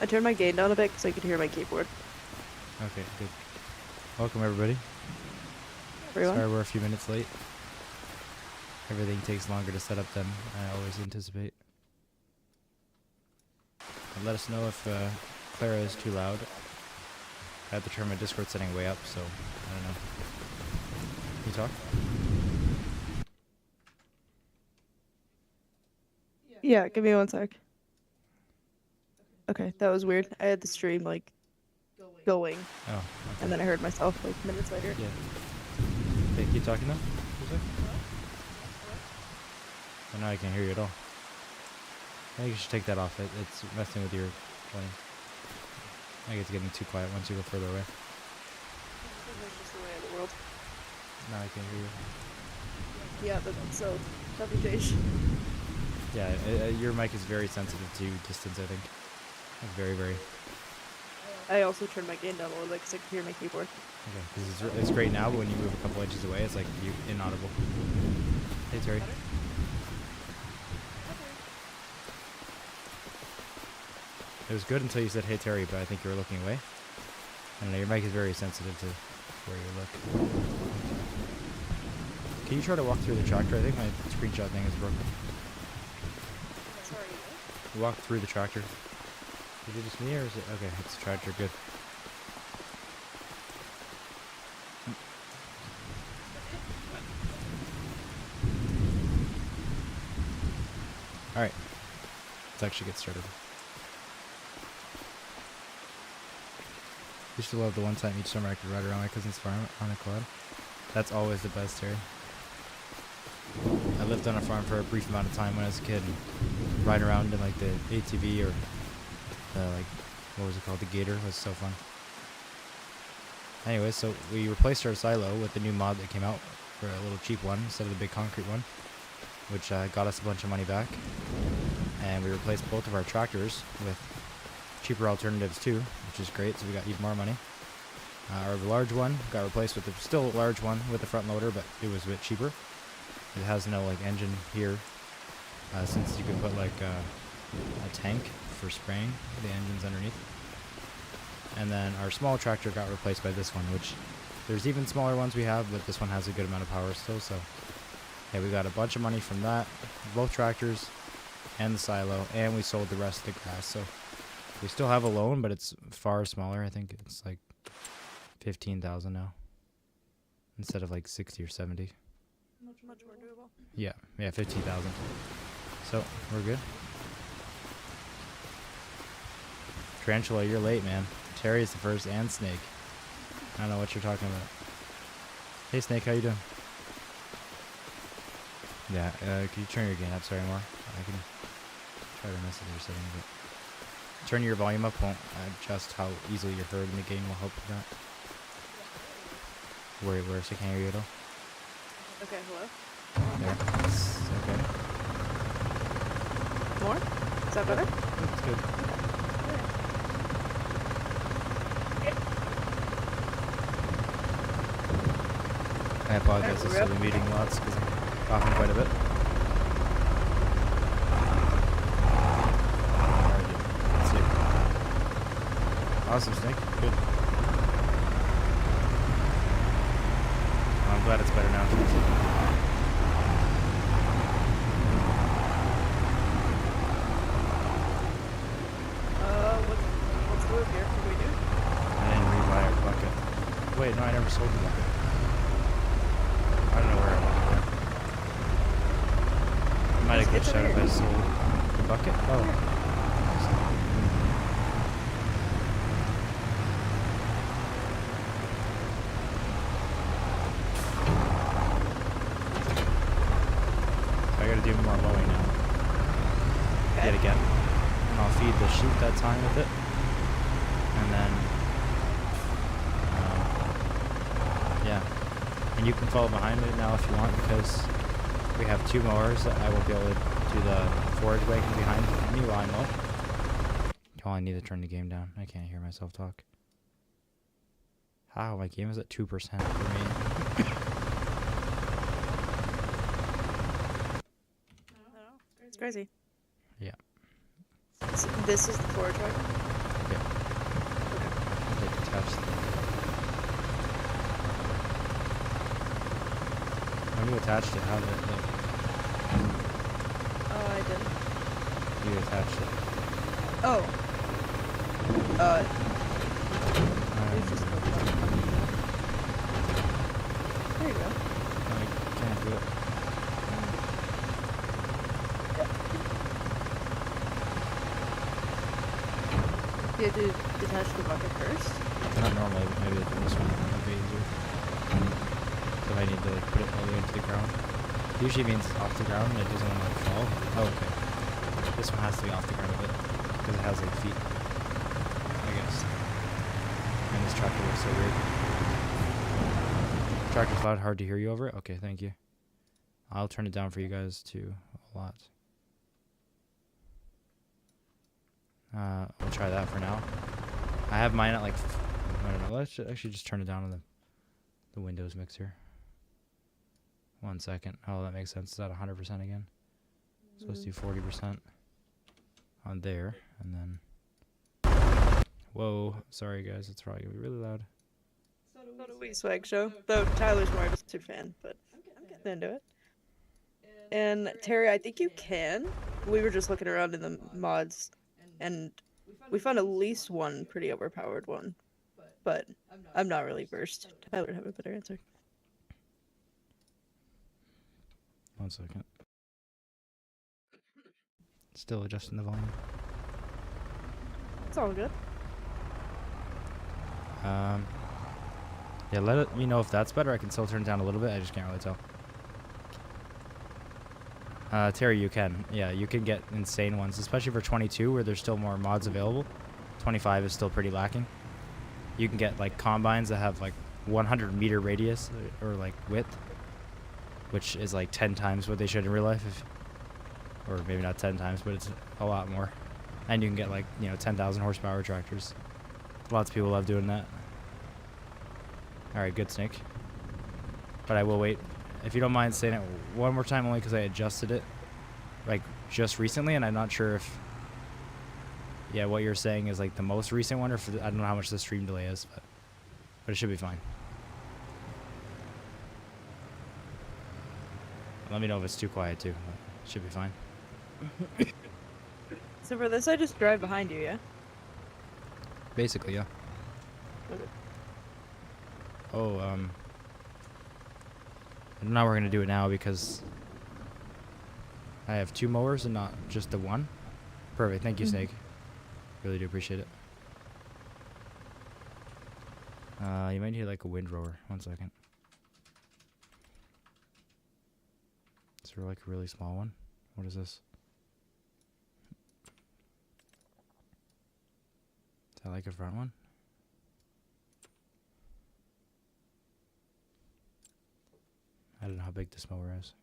I turned my gain down a bit so I could hear my keyboard. Okay, good. Welcome everybody. Everyone. Sorry we're a few minutes late. Everything takes longer to set up than I always anticipate. And let us know if Clara is too loud. I had to turn my Discord setting way up, so I don't know. Can you talk? Yeah, give me one sec. Okay, that was weird. I had the stream like going, Oh, okay. and then I heard myself like minutes later. Yeah. Okay, keep talking though. For a sec. Oh, now I can't hear you at all. I think you should take that off. It's messing with your volume. I think it's getting too quiet once you go further away. That's just the way of the world. Now I can't hear you. Yeah, but so WJ. Yeah, your mic is very sensitive to distance, I think. Like very, very. I also turned my gain down a little bit because I could hear my keyboard. Okay, because it's great now, but when you move a couple inches away, it's like you inaudible. Hey, Terry. It was good until you said, hey, Terry, but I think you were looking away. I don't know, your mic is very sensitive to where you look. Can you try to walk through the tractor? I think my screenshot thing is broken. Sorry. Walk through the tractor. Is it just me or is it? Okay, it's the tractor, good. Alright, let's actually get started. Used to love the one time each summer I could ride around my cousin's farm on a quad. That's always the best, Terry. I lived on a farm for a brief amount of time when I was a kid and ride around in like the ATV or like, what was it called? The Gator. It was so fun. Anyway, so we replaced our silo with the new mod that came out for a little cheap one instead of the big concrete one, which got us a bunch of money back. And we replaced both of our tractors with cheaper alternatives too, which is great, so we got even more money. Our large one got replaced with still a large one with the front loader, but it was a bit cheaper. It has no like engine here, since you can put like a tank for spraying the engines underneath. And then our small tractor got replaced by this one, which there's even smaller ones we have, but this one has a good amount of power still. So yeah, we got a bunch of money from that, both tractors and the silo, and we sold the rest of the grass. So we still have a loan, but it's far smaller. I think it's like 15,000 now instead of like 60 or 70. Much more doable. Yeah, 15,000. So we're good. Tarantula, you're late, man. Terry's the first, and Snake. I don't know what you're talking about. Hey, Snake, how you doing? Yeah, can you turn your gain up? Sorry, more. I can try to mess with your settings, but turn your volume up won't adjust how easily you're heard, and the gain will help with that. Where so I can't hear you at all. Okay, hello? There. It's okay. More? Is that better? That's good. I apologize, I'll be muting lots because I'm coughing quite a bit. Alright, let's see. Awesome, Snake. Good. I'm glad it's better now. What's the move here? What do we do? I didn't rebuy our bucket. Wait, no, I never sold the bucket. I don't know where I went. I might have glitched out if I sold the bucket. Oh. I gotta do more mowing now. Okay. Yet again. And I'll feed the sheep that time with it. And then, yeah. And you can follow behind it now if you want, because we have two mowers that I will be able to do the forage wagon behind me while I mow. Oh, I need to turn the game down. I can't hear myself talk. How? My game is at 2% for me. It's crazy. Yeah. So this is the forage wagon? attach the... When you attached it, how did it look? Oh, I didn't. You attached it. Oh. Um, It's just there you go. I can't do it. You have to detach the bucket first. Not normally, but maybe this one might be easier. So I need to like put it all the way into the ground. Usually means off the ground and it doesn't want to like fall. Oh, okay. This one has to be off the ground a bit because it has like feet, I guess. And this tractor looks so weird. Tractor's loud, hard to hear you over it? Okay, thank you. I'll turn it down for you guys too a lot. We'll try that for now. I have mine at like, I don't know, let's actually just turn it down on the Windows mixer. 1 second. Oh, that makes sense. It's at 100% again. So let's do 40% on there, and then... Whoa, sorry guys, it's probably gonna be really loud. Not a wee swag show. Though Tyler's more of a Wizard fan, but I'm getting into it. And Terry, I think you can. We were just looking around in the mods, and we found at least one pretty overpowered one. But I'm not really versed. Tyler would have a better answer. 1 second. Still adjusting the volume. It's all good. Yeah, let me know if that's better. I can still turn it down a little bit. I just can't really tell. Terry, you can. Yeah, you can get insane ones, especially for 22 where there's still more mods available. 25 is still pretty lacking. You can get like combines that have like 100-meter radius or like width, which is like 10 times what they should in real life, or maybe not 10 times, but it's a lot more. And you can get like, you know, 10,000 horsepower tractors. Lots of people love doing that. Alright, good Snake. But I will wait. If you don't mind saying it one more time, only because I adjusted it like just recently, and I'm not sure if, yeah, what you're saying is like the most recent one, or if I don't know how much the stream delay is, but it should be fine. Let me know if it's too quiet too. It should be fine. So for this, I just drive behind you, yeah? Basically, yeah. Okay. Oh, I don't know how we're gonna do it now because I have 2 mowers and not just the one. Perfect. Thank you, Snake. Really do appreciate it. You might need like a windrower. 1 second. Is there like a really small one? What is this? Is that like a front one? I don't know how big this mower is.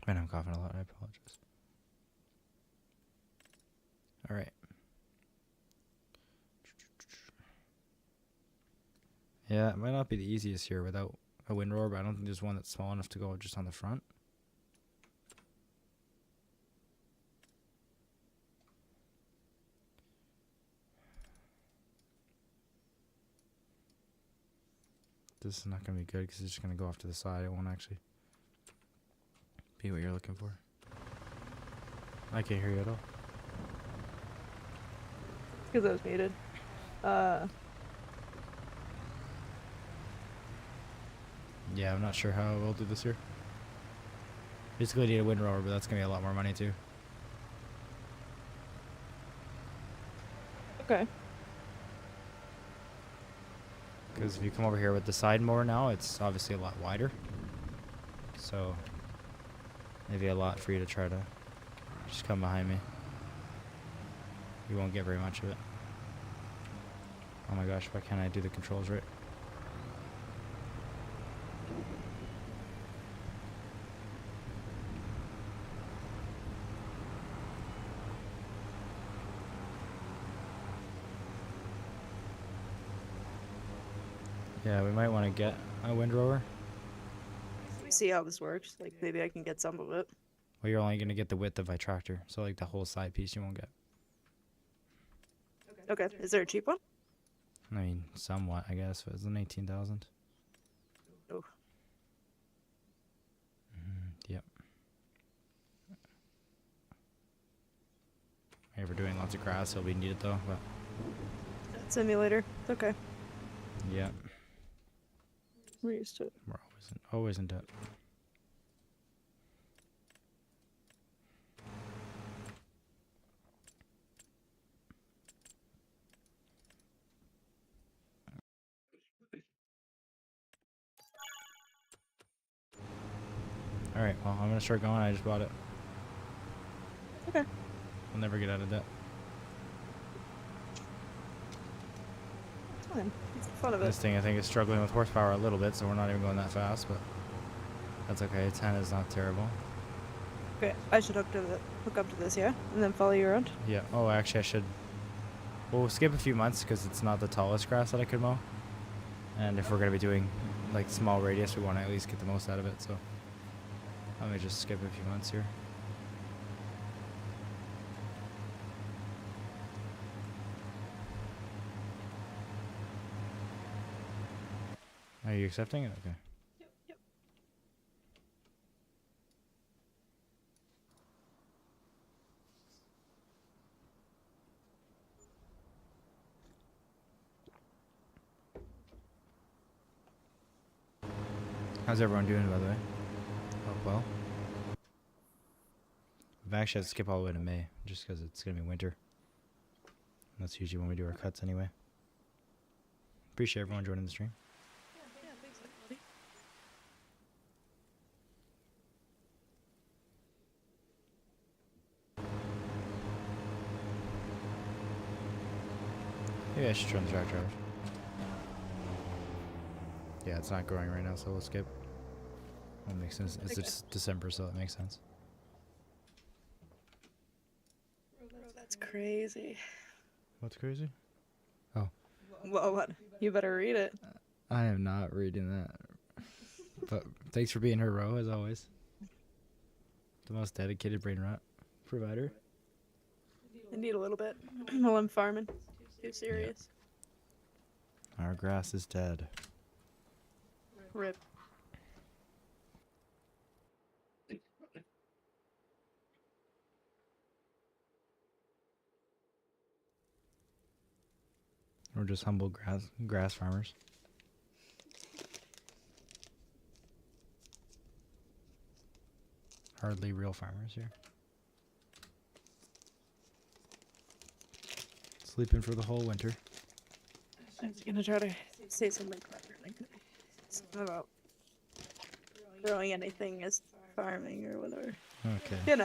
Man, I'm coughing a lot. I apologize. Alright. Yeah, it might not be the easiest here without a windrower, but I don't think there's one that's small enough to go just on the front. This is not going to be good because it's just going to go off to the side. It won't actually be what you're looking for. I can't hear you at all. It's because I was muted. Yeah, I'm not sure how we'll do this here. Basically, I need a windrower, but that's going to be a lot more money too. Okay. Because if you come over here with the side mower now, it's obviously a lot wider. So, maybe a lot for you to try to just come behind me. You won't get very much of it. Oh my gosh, why can't I do the controls right? Yeah, we might want to get a windrower. Let me see how this works. Like, maybe I can get some of it. Well, you're only gonna get the width of my tractor, so like the whole side piece you won't get. Okay. Is there a cheap one? I mean, somewhat, I guess. But it's an 18,000. Oh. Yep. If we're doing lots of grass, it'll be needed though. But Simulator. It's okay. yeah, We're used to it. we're always in debt. All right. Well, I'm gonna start going. I just bought it. Okay. I'll never get out of debt. It's fine. It's the fun of This it. thing, I think, is struggling with horsepower a little bit, so we're not even going that fast. But that's okay. 10 is not terrible. Okay. I should hook up to this, yeah, and then follow you around. Yeah. Oh, actually, I should. We'll skip a few months because it's not the tallest grass that I could mow. And if we're gonna be doing like small radius, we want to at least get the most out of it. So let me just skip a few months here. Are you accepting it? Okay. Yep. How's everyone doing, by the way? Hope well. I've actually had to skip all the way to May, just because it's going to be winter. That's usually when we do our cuts anyway. Appreciate everyone joining the stream. Yeah, thanks, everybody. Maybe I should turn the tractor off. Yeah, it's not growing right now, so we'll skip. That makes sense. It's just December, so that makes sense. That's crazy. What's crazy? Well, what? You better read it. I am not reading that. But thanks for being her row, as always. The most dedicated brain rot provider. I need a little bit while I'm farming. Too serious. Our grass is dead. Rip. We're just humble grass farmers. Hardly real farmers here. Sleeping for the whole winter. I was gonna try to say something clever. Like something about growing anything as farming or whatever. Okay. You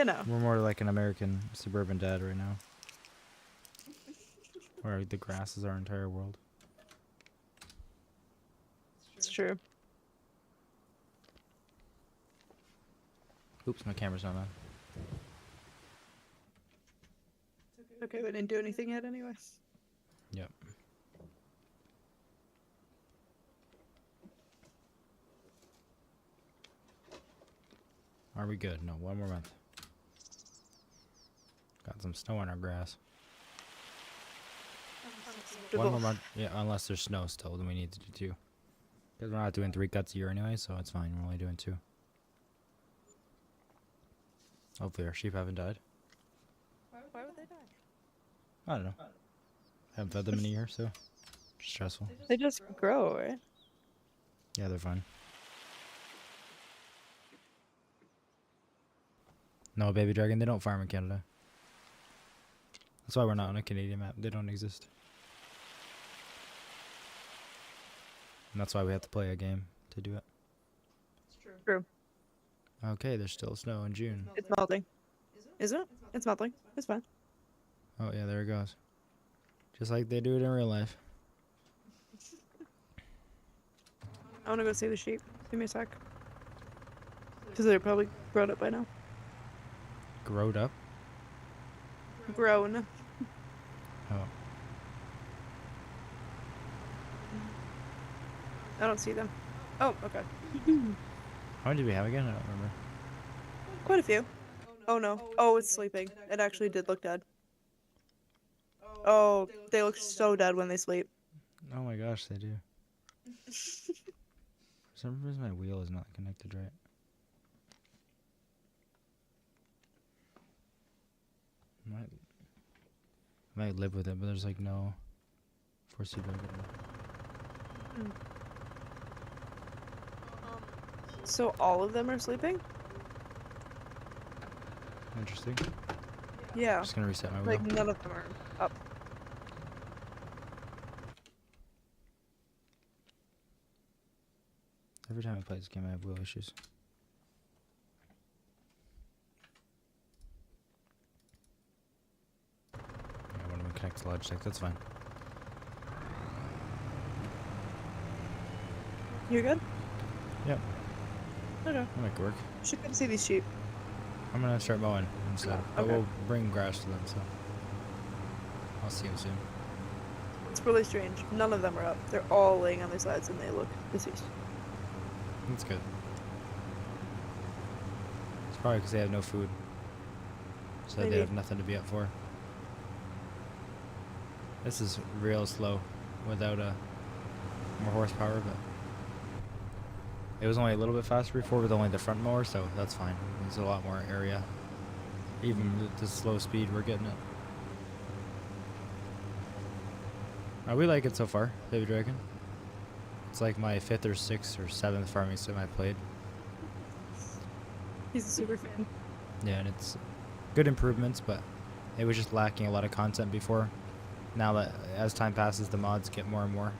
know. We're more like an American suburban dad right now. Where the grass is our entire world. It's true. Oops, my camera's not on. Okay, we didn't do anything yet anyway. Yep. Are we good? No, one more month. Got some snow on our grass. One more month. Yeah, unless there's snow still, then we need to do 2. Because we're not doing 3 cuts a year anyway, so it's fine. We're only doing 2. Hopefully our sheep haven't died. Why would they die? I don't know. Haven't fed them in a year, so stressful. They just grow, right? Yeah, they're fine. No, baby dragon, they don't farm in Canada. That's why we're not on a Canadian map. They don't exist. And that's why we have to play a game to do it. True. Okay, there's still snow in June. It's melting. Is it? It's melting. It's fine. Oh, yeah, there it goes. Just like they do it in real life. I want to go see the sheep. Give me a sec. Because they're probably grown up by now. Growed up? Grown. Oh. I don't see them. Oh, okay. How many did we have again? I don't remember. Quite a few. Oh no. Oh, it's sleeping. It actually did look dead. Oh, they look so dead when they sleep. Oh my gosh, they do. For some reason, my wheel is not connected right. I might live with it, but there's like no force feedback. So all of them are sleeping? Interesting. Yeah. Just gonna reset my wheel. Like none of them are up. Every time I play this game, I have wheel issues. I want to connect to Logitech. That's fine. You're good? Yep. Okay. I'll make it work. You should come see these sheep. I'm gonna start mowing instead, but Okay. we'll bring grass to them, so I'll see them soon. It's really strange. None of them are up. They're all laying on their sides and they look deceased. That's good. It's probably because they have no food, so Maybe. they have nothing to be up for. This is real slow, without more horsepower, but it was only a little bit faster before with only the front mower, so that's fine. There's a lot more area. Even with the slow speed, we're getting it. We like it so far, Baby Dragon. It's like my 5th or 6th or 7th farming sim I played. He's a super fan. Yeah, and it's good improvements, but it was just lacking a lot of content before. Now that as time passes, the mods get more and more,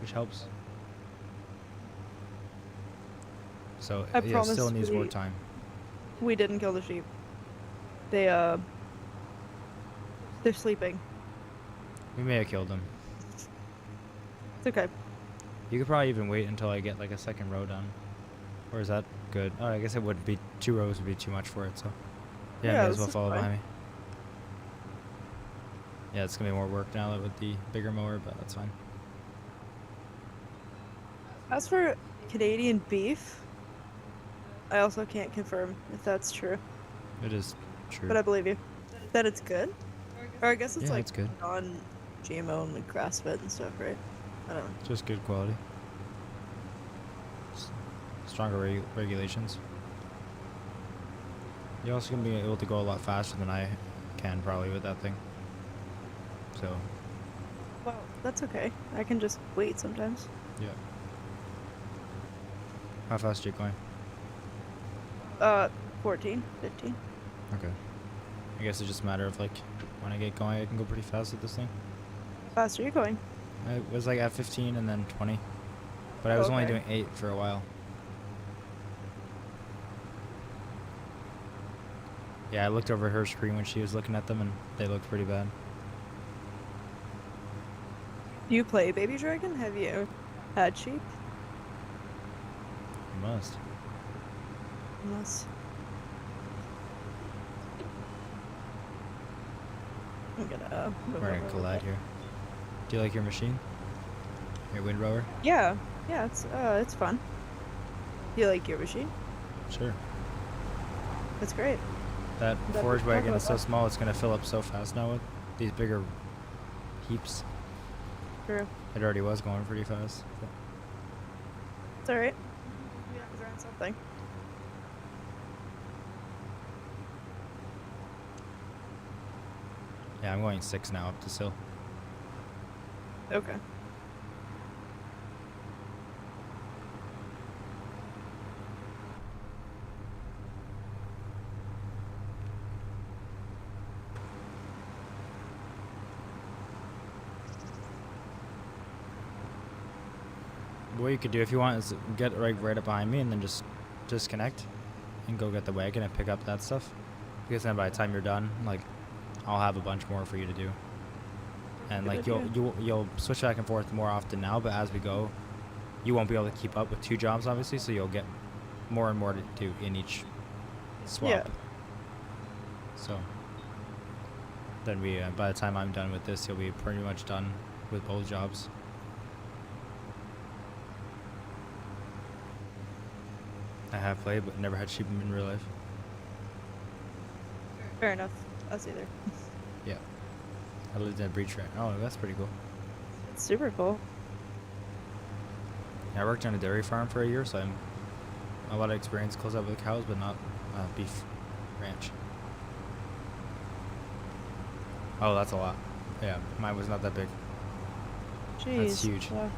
which helps. So I yeah, it promise still needs more time. We didn't kill the sheep. They they're sleeping. We may have killed them. It's okay. You could probably even wait until I get like a second row done. Or is that good? Oh, I guess it wouldn't be, 2 rows would be too much for it, so. Yeah, Yeah, may as this well is follow fine. behind me. Yeah, it's gonna be more work now with the bigger mower, but that's fine. As for Canadian beef, I also can't confirm if that's true, It is true. but I believe you. That it's good? Or I guess it's Yeah, like it's good. non-GMO and like grass-fed and stuff, right? I don't know. Just good quality. Stronger regulations. You're also gonna be able to go a lot faster than I can probably with that thing. So, Well, that's okay. I can just wait sometimes. yeah. How fast are you going? 14, 15. Okay. I guess it's just a matter of like, when I get going, I can go pretty fast with this thing. Faster you're going. I was like at 15 and then 20. But I was only Okay. doing 8 for a while. Yeah, I looked over her screen when she was looking at them and they looked pretty bad. Do you play Baby Dragon? Have you had sheep? You must. Unless... I'm gonna move We're over a gonna little collide bit. here. Do you like your machine? Your windrower? Yeah, it's fun. You like your machine? Sure. That's great. That That forage talk wagon about is so that. small, it's gonna fill up so fast now with these bigger heaps. True. It already was going pretty fast. But It's alright. Yeah, we're on something. yeah, I'm going 6 now up this hill. Okay. What you could do if you want is get right up behind me and then just disconnect and go get the wagon and pick up that stuff. Because then by the time you're done, like, I'll have a bunch more for you to do. And Good like idea. you'll switch back and forth more often now, but as we go, you won't be able to keep up with 2 jobs obviously, so you'll get more and more to do in each swap. Yeah. So then by the time I'm done with this, you'll be pretty much done with both jobs. I have played, but never had sheep in real life. Fair enough. Us either. Yeah. I lived in a breech ranch. Oh, that's pretty cool. It's super cool. Yeah, I worked on a dairy farm for a year, so I'm a lot of experience close up with cows, but not beef ranch. Oh, that's a lot. Yeah, mine was not that big. Jeez. That's huge. Wow.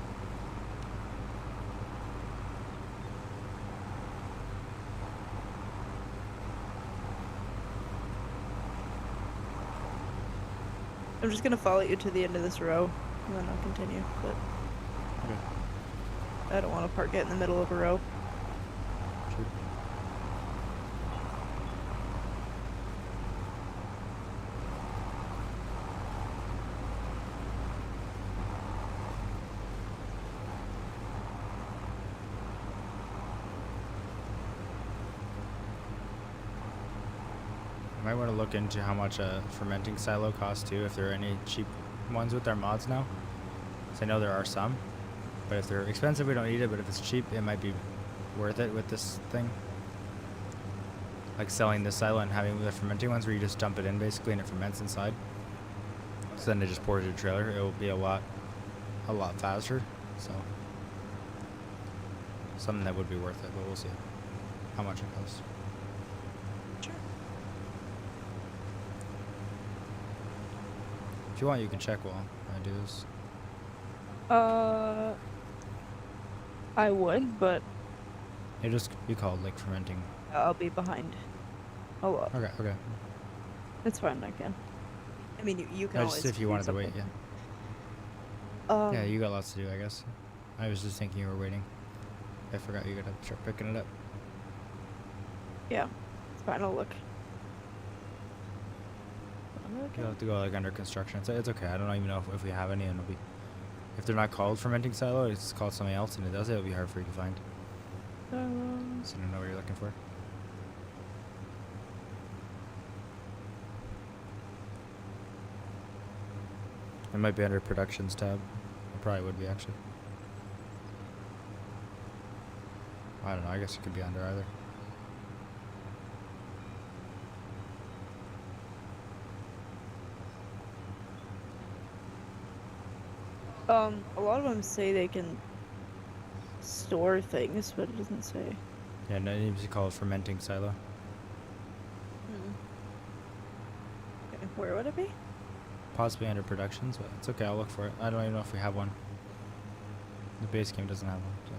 I'm just gonna follow you to the end of this row, and then I'll continue. But Okay. I don't want to park it in the middle of a row. Sure. I might want to look into how much a fermenting silo costs too, if there are any cheap ones with their mods now. So I know there are some, but if they're expensive, we don't need it. But if it's cheap, it might be worth it with this thing. Like selling this silo and having the fermenting ones where you just dump it in basically and it ferments inside. So then it just pours your trailer. It will be a lot faster. So something that would be worth it, but we'll see how much it costs. Sure. If you want, you can check while I do this. I would, but It just be called like fermenting. I'll be behind a lot. Okay, okay. It's fine, I can. I mean, you can always Just if you do wanted to wait, something. yeah. Yeah, you got lots to do, I guess. I was just thinking you were waiting. I forgot you gotta start picking it up. Yeah, it's fine. I'll look. You'll have to go like under construction. It's okay. I don't even know if we have any, and it'll be. If they're not called fermenting silo, it's called something else, and it does it. It'll be hard for you to find. So you don't know what you're looking for. It might be under productions tab. It probably would be actually. I don't know. I guess it could be under either. A lot of them say they can store things, but it doesn't say. Yeah, no, it needs to be called fermenting silo. Okay, where would it be? Possibly under productions, but it's okay. I'll look for it. I don't even know if we have one. The base game doesn't have one. So.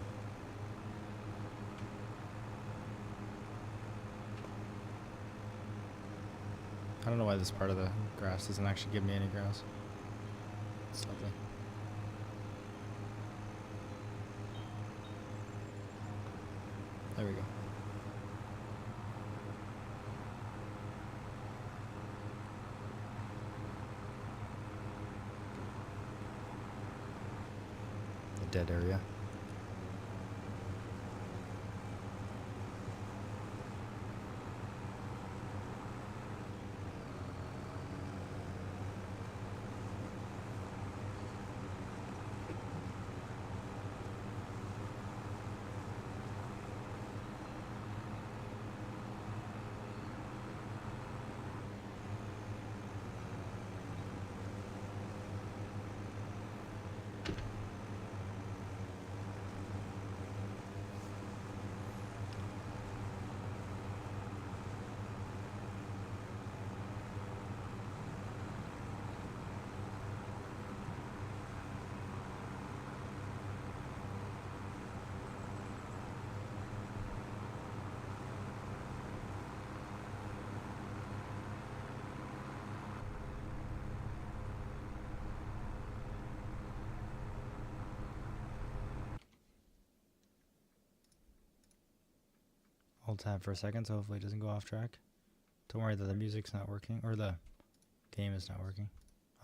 I don't know why this part of the grass doesn't actually give me any grass. It's lovely. There we go. The dead area. Hold tab for a second, so hopefully it doesn't go off track. Don't worry that the music's not working, or the game is not working.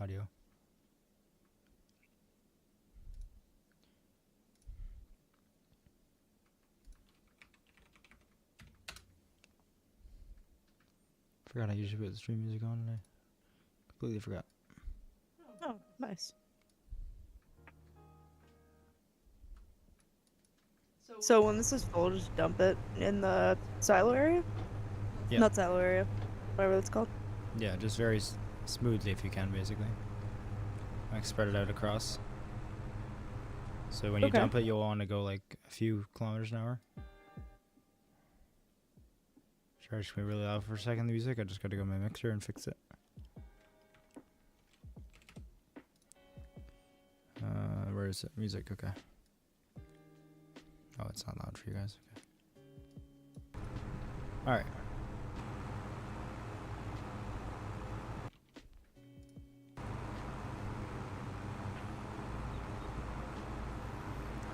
Audio. Forgot I usually put the stream music on, and I completely forgot. Oh, nice. So when this is full, just dump it in the silo area? Yeah. Not silo area, whatever that's called. Yeah, just very smoothly if you can, basically. Like spread it out across. So when you Okay. dump it, you'll want to go like a few kilometers an hour. Sorry, it's gonna be really loud for a second, the music. I just gotta go to my mixer and fix it. Where is it? Music, okay. Oh, it's not loud for you guys. Okay. Alright.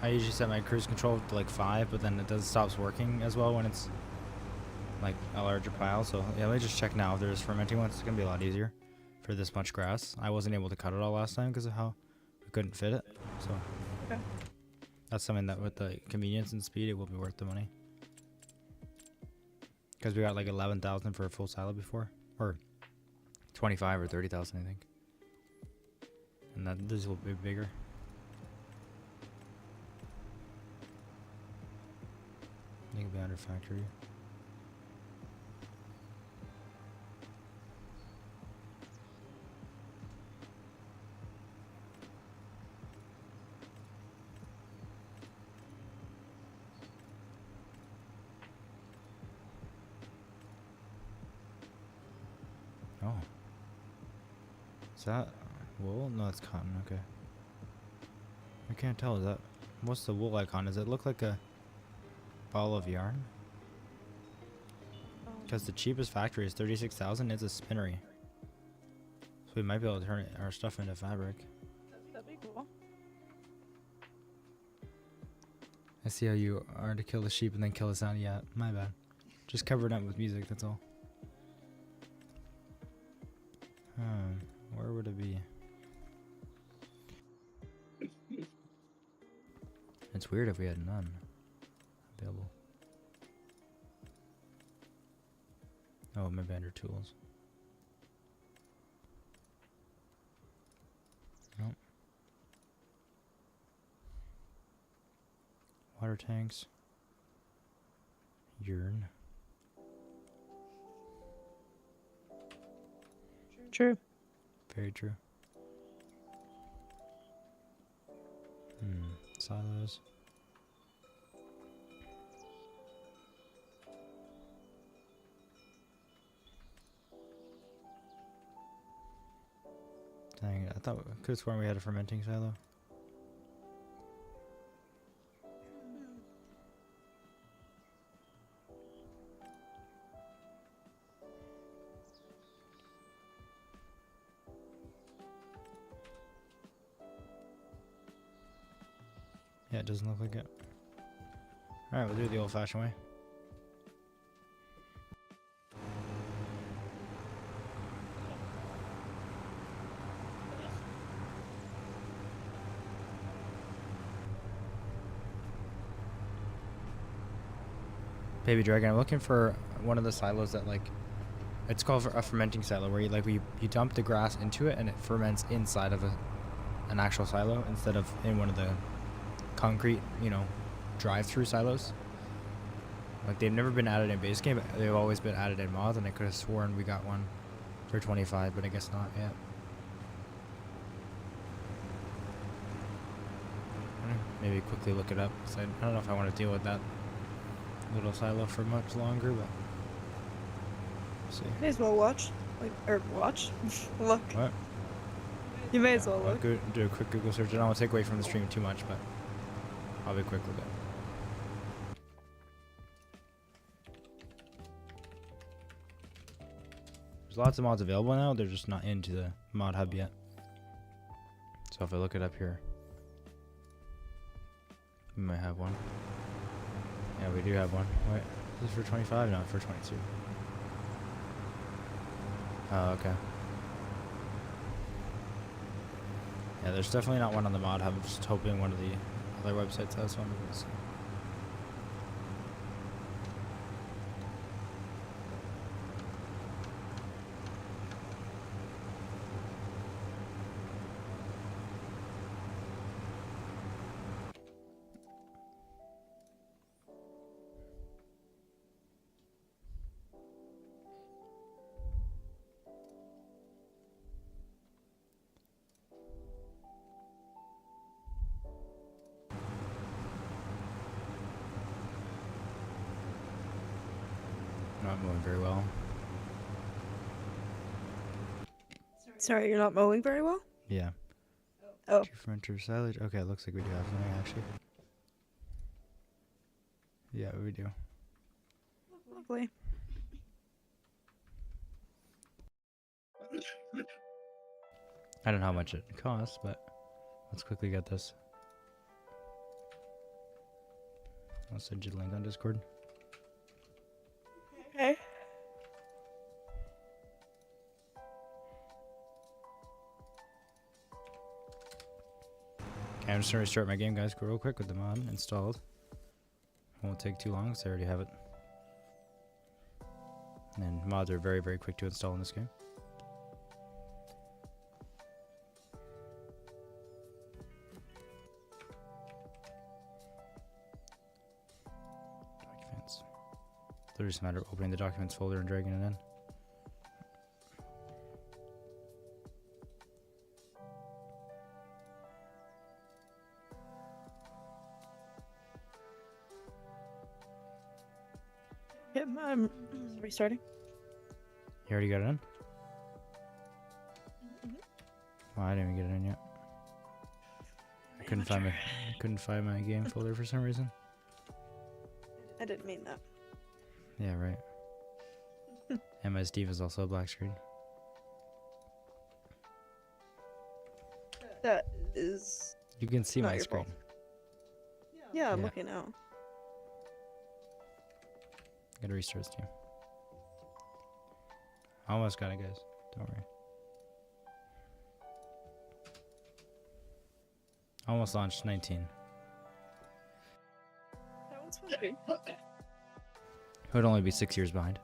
I usually set my cruise control to like 5, but then it stops working as well when it's like a larger pile. So yeah, let me just check now if there's fermenting ones. It's gonna be a lot easier for this much grass. I wasn't able to cut it all last time because of how we couldn't fit it. So Okay. that's something that with the convenience and speed, it will be worth the money. Because we got like 11,000 for a full silo before, or 25 or 30,000, I think. And that this will be bigger. I think it'll be under factory. Oh. Is that wool? No, it's cotton. Okay. I can't tell. Is that... What's the wool icon? Does it look like a ball of yarn? Because the cheapest factory is 36,000. It's a spinnery. So we might be able to turn our stuff into fabric. That'd be cool. I see how you are to kill the sheep and then kill the sound. Yeah, my bad. Just cover it up with music, that's all. Where would it be? It's weird if we had none available. Oh, maybe under tools. Nope. Water tanks. Urine. True. Very true. Silos. Dang it, I thought I could have sworn we had a fermenting silo. Yeah, it doesn't look like it. Alright, we'll do it the old-fashioned way. Baby Dragon, I'm looking for one of the silos that like, it's called a fermenting silo where you dump the grass into it and it ferments inside of an actual silo instead of in one of the concrete, you know, drive-through silos. Like they've never been added in base game, but they've always been added in mods, and I could have sworn we got one for 25, but I guess not yet. Maybe quickly look it up. So I don't know if I want to deal with that little silo for much longer, but we'll see. May as well watch. Like, or watch? Look. What? You may as well I'll look. go do a quick Google search. I don't want to take away from the stream too much, but I'll be quick with it. There's lots of mods available now. They're just not into the mod hub yet. So if I look it up here, we might have one. Yeah, we do have one. Wait, is this for 25? No, for 22. Oh, okay. Yeah, there's definitely not one on the mod hub. I'm just hoping one of the other websites has one. We'll see. not mowing very well. Sorry, you're not mowing very well? Yeah. Oh. 2 fermenter silage. Okay, it looks like we do have something actually. Yeah, we do. Lovely. I don't know how much it costs, but let's quickly get this. I'll send you the link on Discord. Okay. Okay, I'm just gonna restart my game, guys, real quick with the mod installed. Won't take too long, because I already have it. And mods are very, very quick to install in this game. Documents. So it's just a matter of opening the documents folder and dragging it in. Yep, I'm restarting. You already got it in? Mhm. Oh, I didn't even get it in yet. I couldn't find my game folder for some reason. I didn't mean that. Yeah, right. And my Steve is also a black screen. That is... You can see Not my your screen. fault. Yeah, I'm Yeah. looking now. Gotta restart Steam. Almost got it, guys. Don't worry. Almost launched 19. That one's fun. It would only be 6 years behind.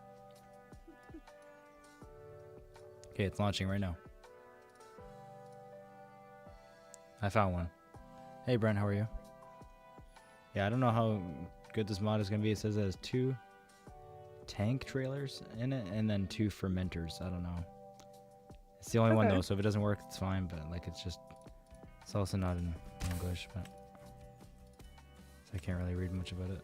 Okay, it's launching right now. I found one. Hey Brent, how are you? Yeah, I don't know how good this mod is gonna be. It says it has 2 tank trailers in it and then 2 fermenters. I don't know. It's the only one Okay. though, so if it doesn't work, it's fine. But like, it's also not in English, but so I can't really read much about it.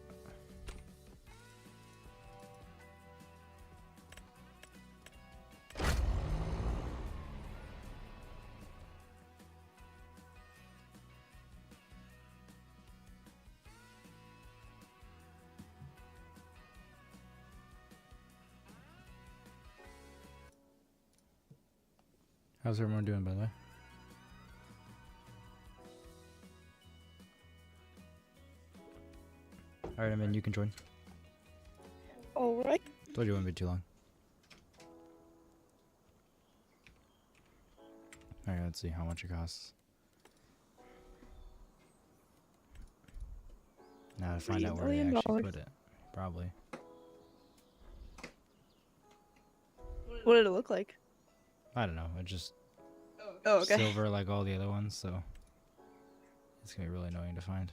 How's everyone doing, by the way? Alright, I mean, you can join. Alright. Told you it wouldn't be too long. Alright, let's see how much it costs. Now to find out where they $3 actually million. put it. Probably. What did it look like? I don't know. It's just Oh, okay. silver like all the other ones, so it's gonna be really annoying to find.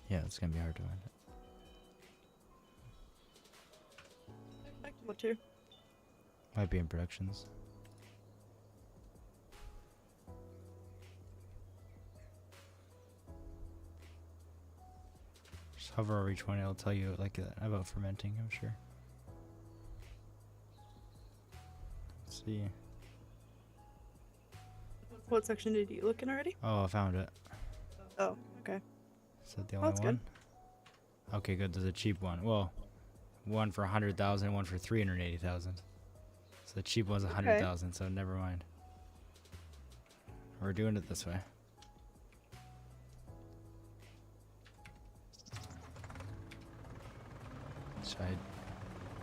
Yeah, it's gonna be hard to find it. What too? Might be in productions. Just hover over each one, it'll tell you like about fermenting, I'm sure. Let's see. What section did you look in already? Oh, I found it. Oh, okay. Is that the only That's one? good. Okay, good. There's a cheap one. Well, one for 100,000 and one for 380,000. So the cheap one's 100,000, so never mind. We're doing it this way.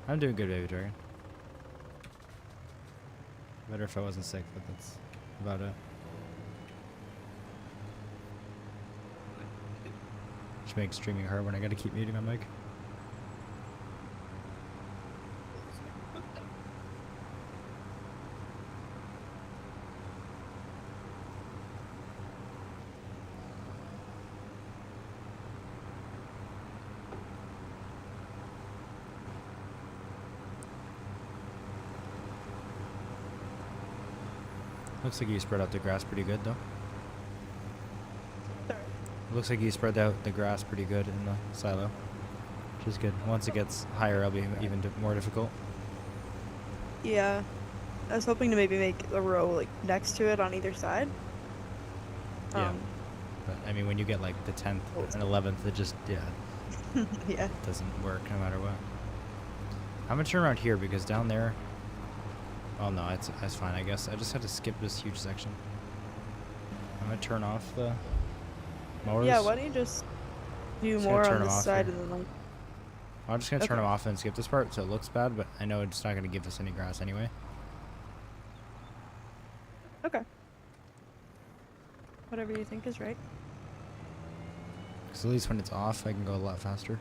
I'm doing good, baby dragon. Better if I wasn't sick, but that's about it. Which makes streaming hard when I gotta keep muting my mic. Looks like you spread out the grass pretty good, though. Sorry. Looks like you spread out the grass pretty good in the silo, which is good. Once it gets higher, it'll be even more difficult. Yeah. I was hoping to maybe make a row like next to it on either side. Yeah. But I mean, when you get like the 10th and 11th, it just, yeah, Yeah. it doesn't work no matter what. I'm gonna turn around here because down there, oh no, it's fine, I guess. I just had to skip this huge section. I'm gonna turn off the mowers. Yeah, why don't you just do Just more gonna turn on them this off side here. and then like I'm just gonna turn Okay. them off and skip this part so it looks bad, but I know it's not gonna give us any grass anyway. Okay. Whatever you think is right. Because at least when it's off, I can go a lot faster.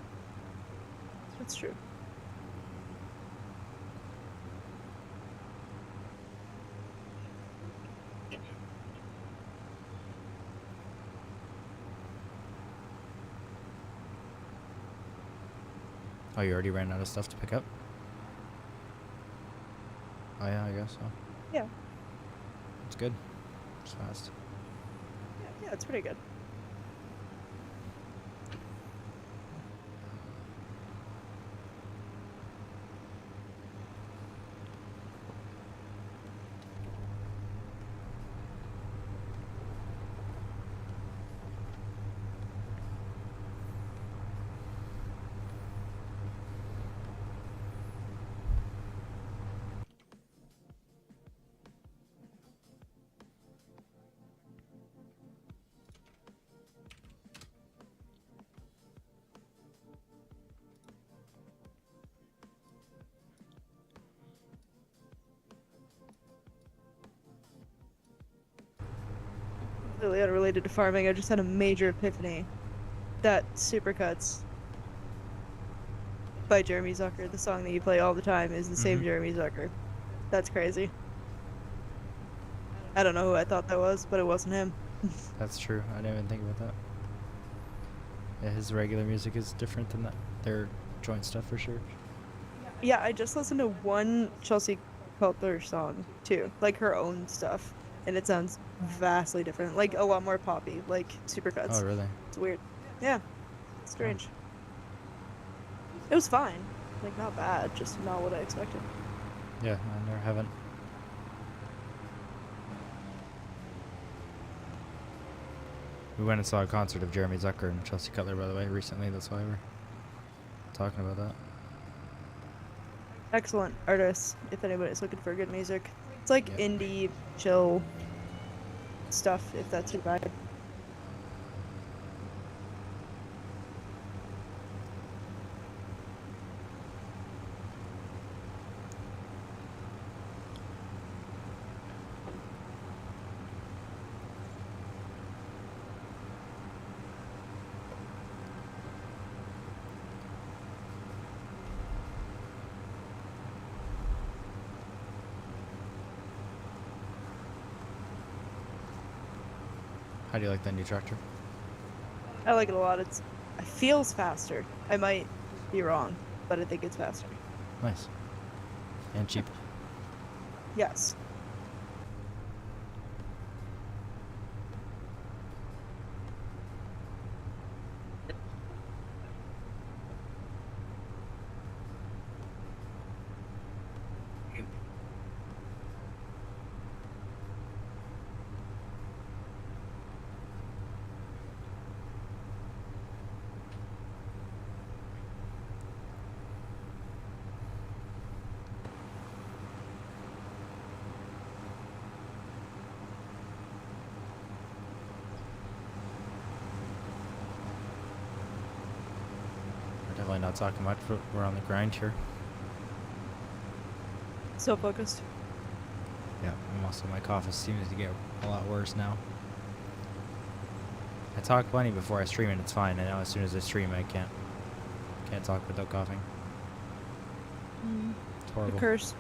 That's true. Oh, you already ran out of stuff to pick up? Oh yeah, I guess so. Yeah. It's good. It's fast. Yeah, it's pretty good. Completely unrelated to farming, I just had a major epiphany that Supercuts by Jeremy Zucker, the song that you play all the time, is the same Jeremy Zucker. That's crazy. I don't know who I thought that was, but it wasn't him. That's true. I didn't even think about that. Yeah, his regular music is different than that. Their joint stuff for sure. Yeah, I just listened to one Chelsea Cutler song too, like her own stuff, and it sounds vastly different, like a lot more poppy, like Supercuts. Oh, really? It's weird. Yeah, it's strange. It was fine, like not bad, just not what I expected. Yeah, I never haven't. We went and saw a concert of Jeremy Zucker and Chelsea Cutler, by the way, recently. That's why we're talking about that. Excellent artists, if anybody's looking for good music. It's like Yeah. indie, chill stuff, if that's your vibe. How do you like that new tractor? I like it a lot. It feels faster. I might be wrong, but I think it's faster. Nice. And cheap. Yes. We're definitely not talking much, but we're on the grind here. So focused. Yeah, and also my cough seems to get a lot worse now. I talk plenty before I stream and it's fine. I know as soon as I stream I can't talk without coughing. It's A horrible. curse.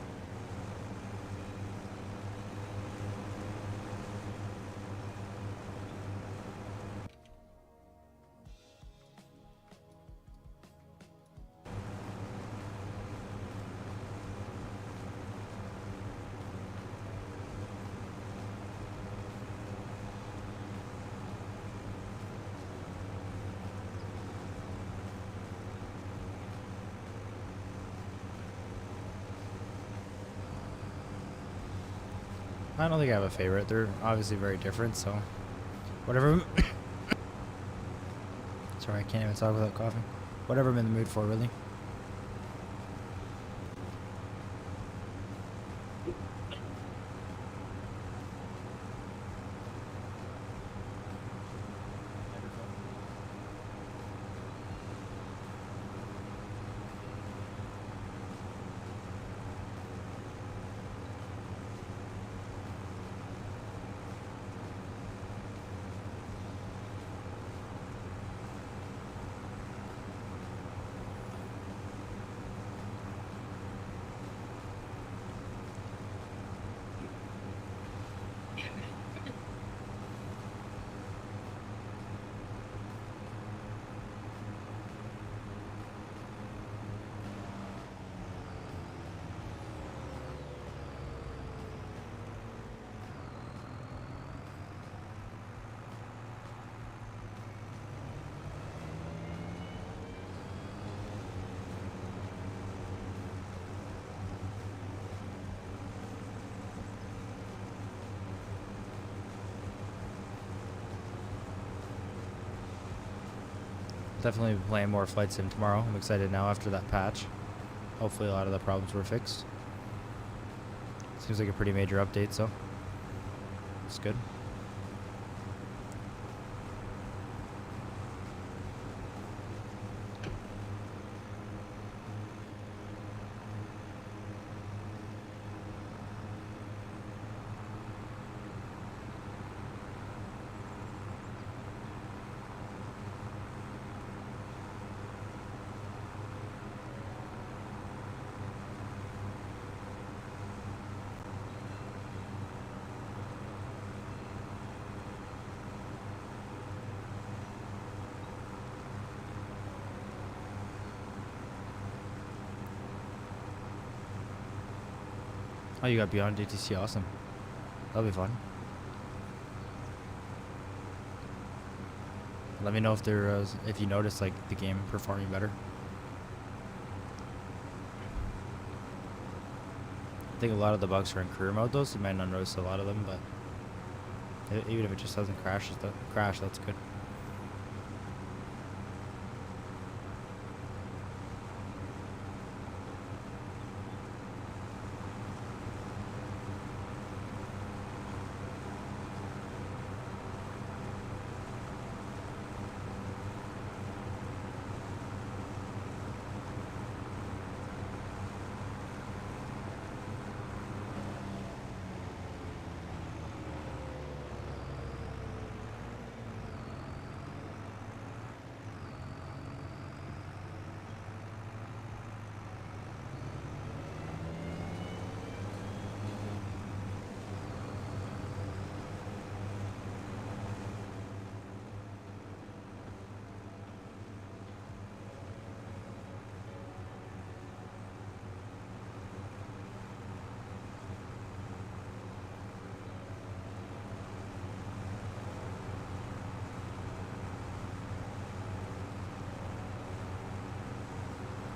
I don't think I have a favorite. They're obviously very different, so whatever. Sorry, I can't even talk without coughing. Whatever I'm in the mood for, really. Definitely playing more Flight Sim tomorrow. I'm excited now after that patch. Hopefully a lot of the problems were fixed. Seems like a pretty major update, so it's good. Oh, you got Beyond DTC, awesome. That'll be fun. Let me know if if you notice like the game performing better. I think a lot of the bugs are in career mode though, so you might not notice a lot of them, but even if it just doesn't crash, that's good.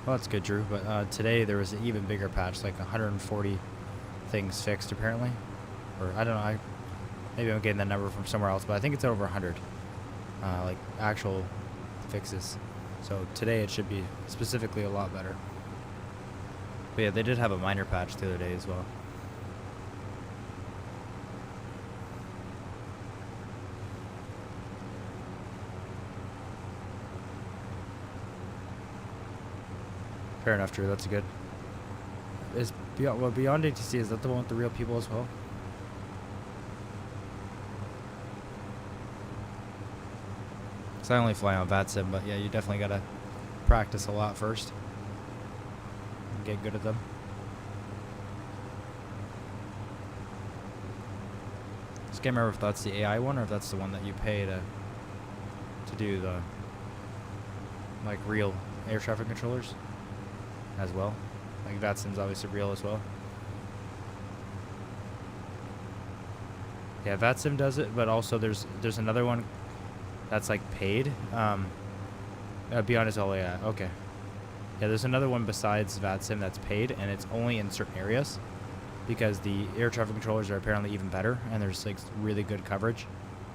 Well, that's good, Drew. But today there was an even bigger patch, like 140 things fixed apparently, or I don't know. Maybe I'm getting that number from somewhere else, but I think it's over 100, like actual fixes. So today it should be specifically a lot better. But yeah, they did have a minor patch the other day as well. Fair enough, Drew. That's good. Is Beyond ATC, is that the one with the real people as well? Because I only fly on VATSIM, but yeah, you definitely gotta practice a lot first and get good at them. Just can't remember if that's the AI one or if that's the one that you pay to do the like real air traffic controllers as well. Like VATSIM's obviously real as well. Yeah, VATSIM does it, but also there's another one that's like paid. Beyond is all AI. Okay. Yeah, there's another one besides VATSIM that's paid, and it's only in certain areas. because the air traffic controllers are apparently even better, and there's like really good coverage.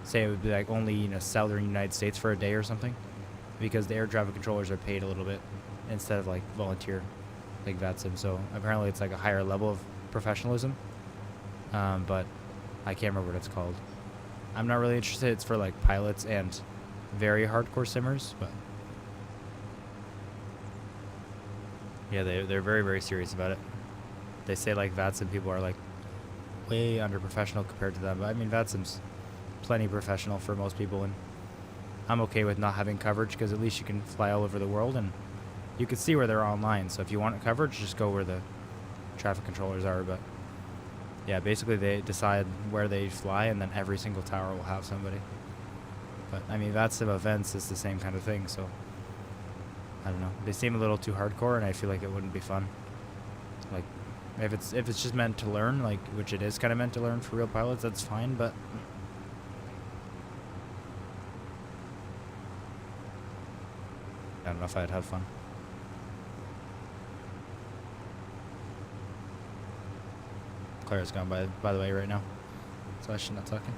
Say it would be like only in southern United States for a day or something, because the air traffic controllers are paid a little bit instead of like volunteer, like VATSIM. So apparently it's like a higher level of professionalism, but I can't remember what it's called. I'm not really interested. It's for like pilots and very hardcore simmers, but yeah, they're very, very serious about it. They say like VATSIM people are like way under professional compared to them, but I mean VATSIM's plenty professional for most people, and I'm okay with not having coverage because at least you can fly all over the world and you can see where they're online. So if you want coverage, just go where the traffic controllers are. But yeah, basically they decide where they fly, and then every single tower will have somebody. But I mean, VATSIM events is the same kind of thing, so I don't know. They seem a little too hardcore, and I feel like it wouldn't be fun. Like, if it's just meant to learn, like, which it is kind of meant to learn for real pilots, that's fine, but I don't know if I'd have fun. Clara's gone by the way right now, so I should not talking.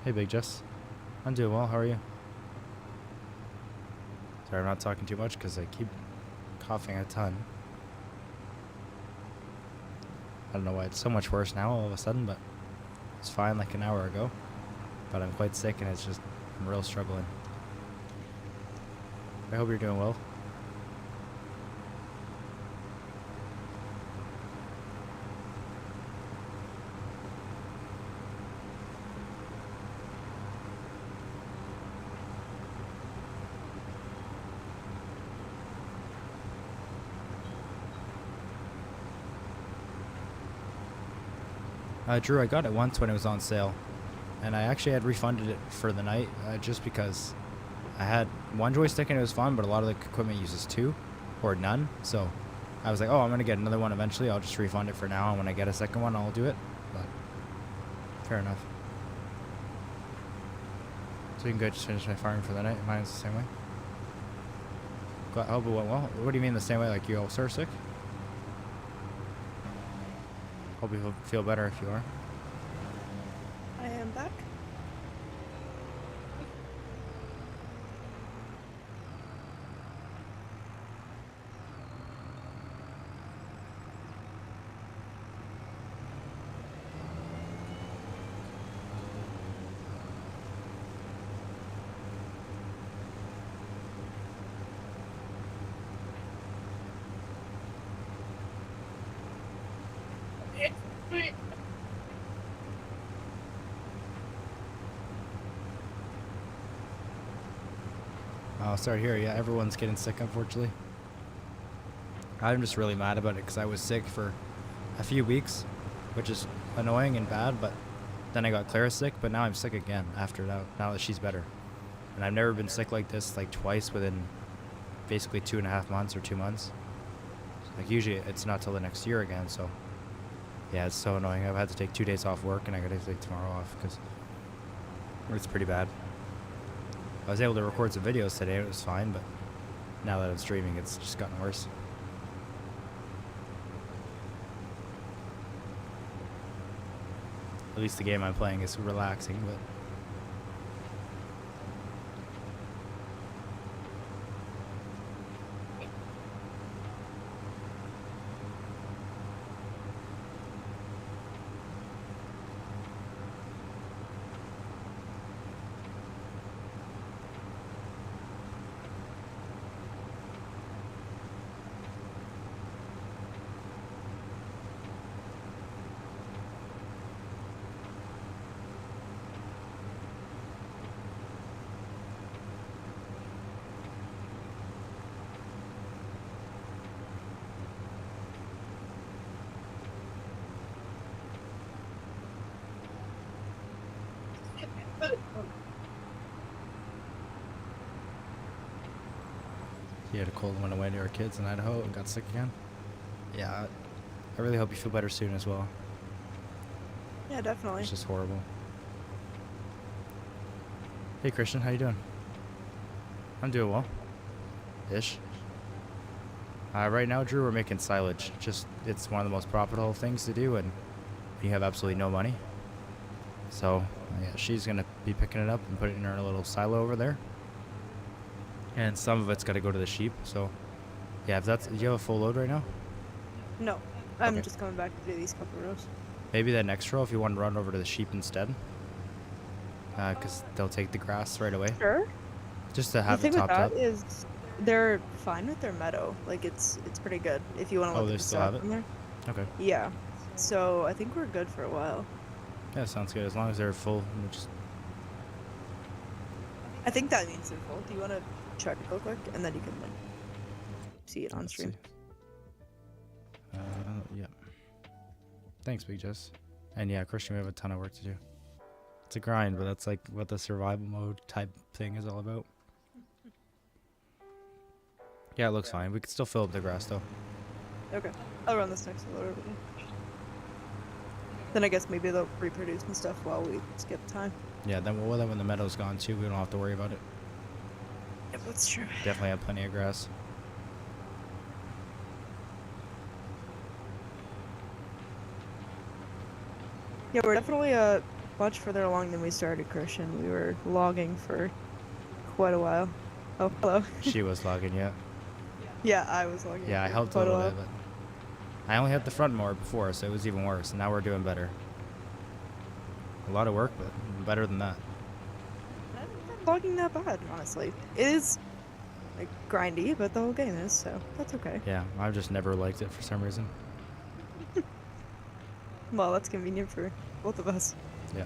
Hey, Big Jess. I'm doing well. How are you? Sorry, I'm not talking too much because I keep coughing a ton. I don't know why it's so much worse now all of a sudden, but it's fine like an hour ago. But I'm quite sick, and it's just, I'm real struggling. I hope you're doing well. Drew, I got it once when it was on sale, and I actually had refunded it for the night just because I had one joystick and it was fun, but a lot of the equipment uses two or none. So I was like, oh, I'm going to get another one eventually. I'll just refund it for now, and when I get a second one, I'll do it. But fair enough. So you can go just finish my farming for the night. Mine's the same way. I hope it went well. What do you mean the same way? Like you also are sick? Hope you feel better if you are. I am back. Oh, sorry to hear. Yeah, everyone's getting sick, unfortunately. I'm just really mad about it because I was sick for a few weeks, which is annoying and bad, but then I got Clara sick, but now I'm sick again after that, now that she's better. And I've never been sick like this, like twice within basically 2.5 months or 2 months. Like usually it's not till the next year again, so yeah, it's so annoying. I've had to take 2 days off work, and I gotta take tomorrow off because it's pretty bad. I was able to record some videos today, and it was fine, but now that I'm streaming, it's just gotten worse. At least the game I'm playing is relaxing, but He had a cold and went away to our kids in Idaho and got sick again. Yeah, I really hope you feel better soon as well. Yeah, definitely. It's just horrible. Hey Christian, how you doing? I'm doing well. Ish. Right now, Drew, we're making silage. It's one of the most profitable things to do, and you have absolutely no money. So, yeah, she's gonna be picking it up and putting it in her little silo over there. And some of it's gotta go to the sheep. So, yeah, do you have a full load right now? No, I'm Okay. just coming back to do these couple rows. Maybe that next row if you want to run over to the sheep instead. Because they'll take the grass right away. Sure. Just to The have it thing with topped that up. is they're fine with their meadow. Like it's pretty good if you want to Oh, look they at the still stuff have it? in there. Okay. Yeah. So I think we're good for a while. Yeah, sounds good. As long as they're full, we'll just... I think that means they're full. Do you want to check real quick, and then you can like see it on Let's stream? see. Yeah. Thanks, Big Jess. And yeah, Christian, we have a ton of work to do. It's a grind, but that's like what the survival mode type thing is all about. Yeah, it looks fine. We can still fill up the grass though. Okay. I'll run this next loader. Then I guess maybe they'll reproduce and stuff while we skip time. Yeah, then when the meadow's gone too, we don't have to worry about it. Yep, that's true. Definitely have plenty of grass. Yeah, we're definitely much further along than we started, Christian. We were logging for quite a while. Oh, hello. She was logging, yeah. Yeah, I was logging. Yeah, I for helped a quite little while. bit, but I only hit the front more before, so it was even worse. Now we're doing better. A lot of work, but better than that. Not logging that bad, honestly. It is like grindy, but the whole game is, so that's okay. Yeah, I've just never liked it for some reason. Well, that's convenient for both of us. Yeah.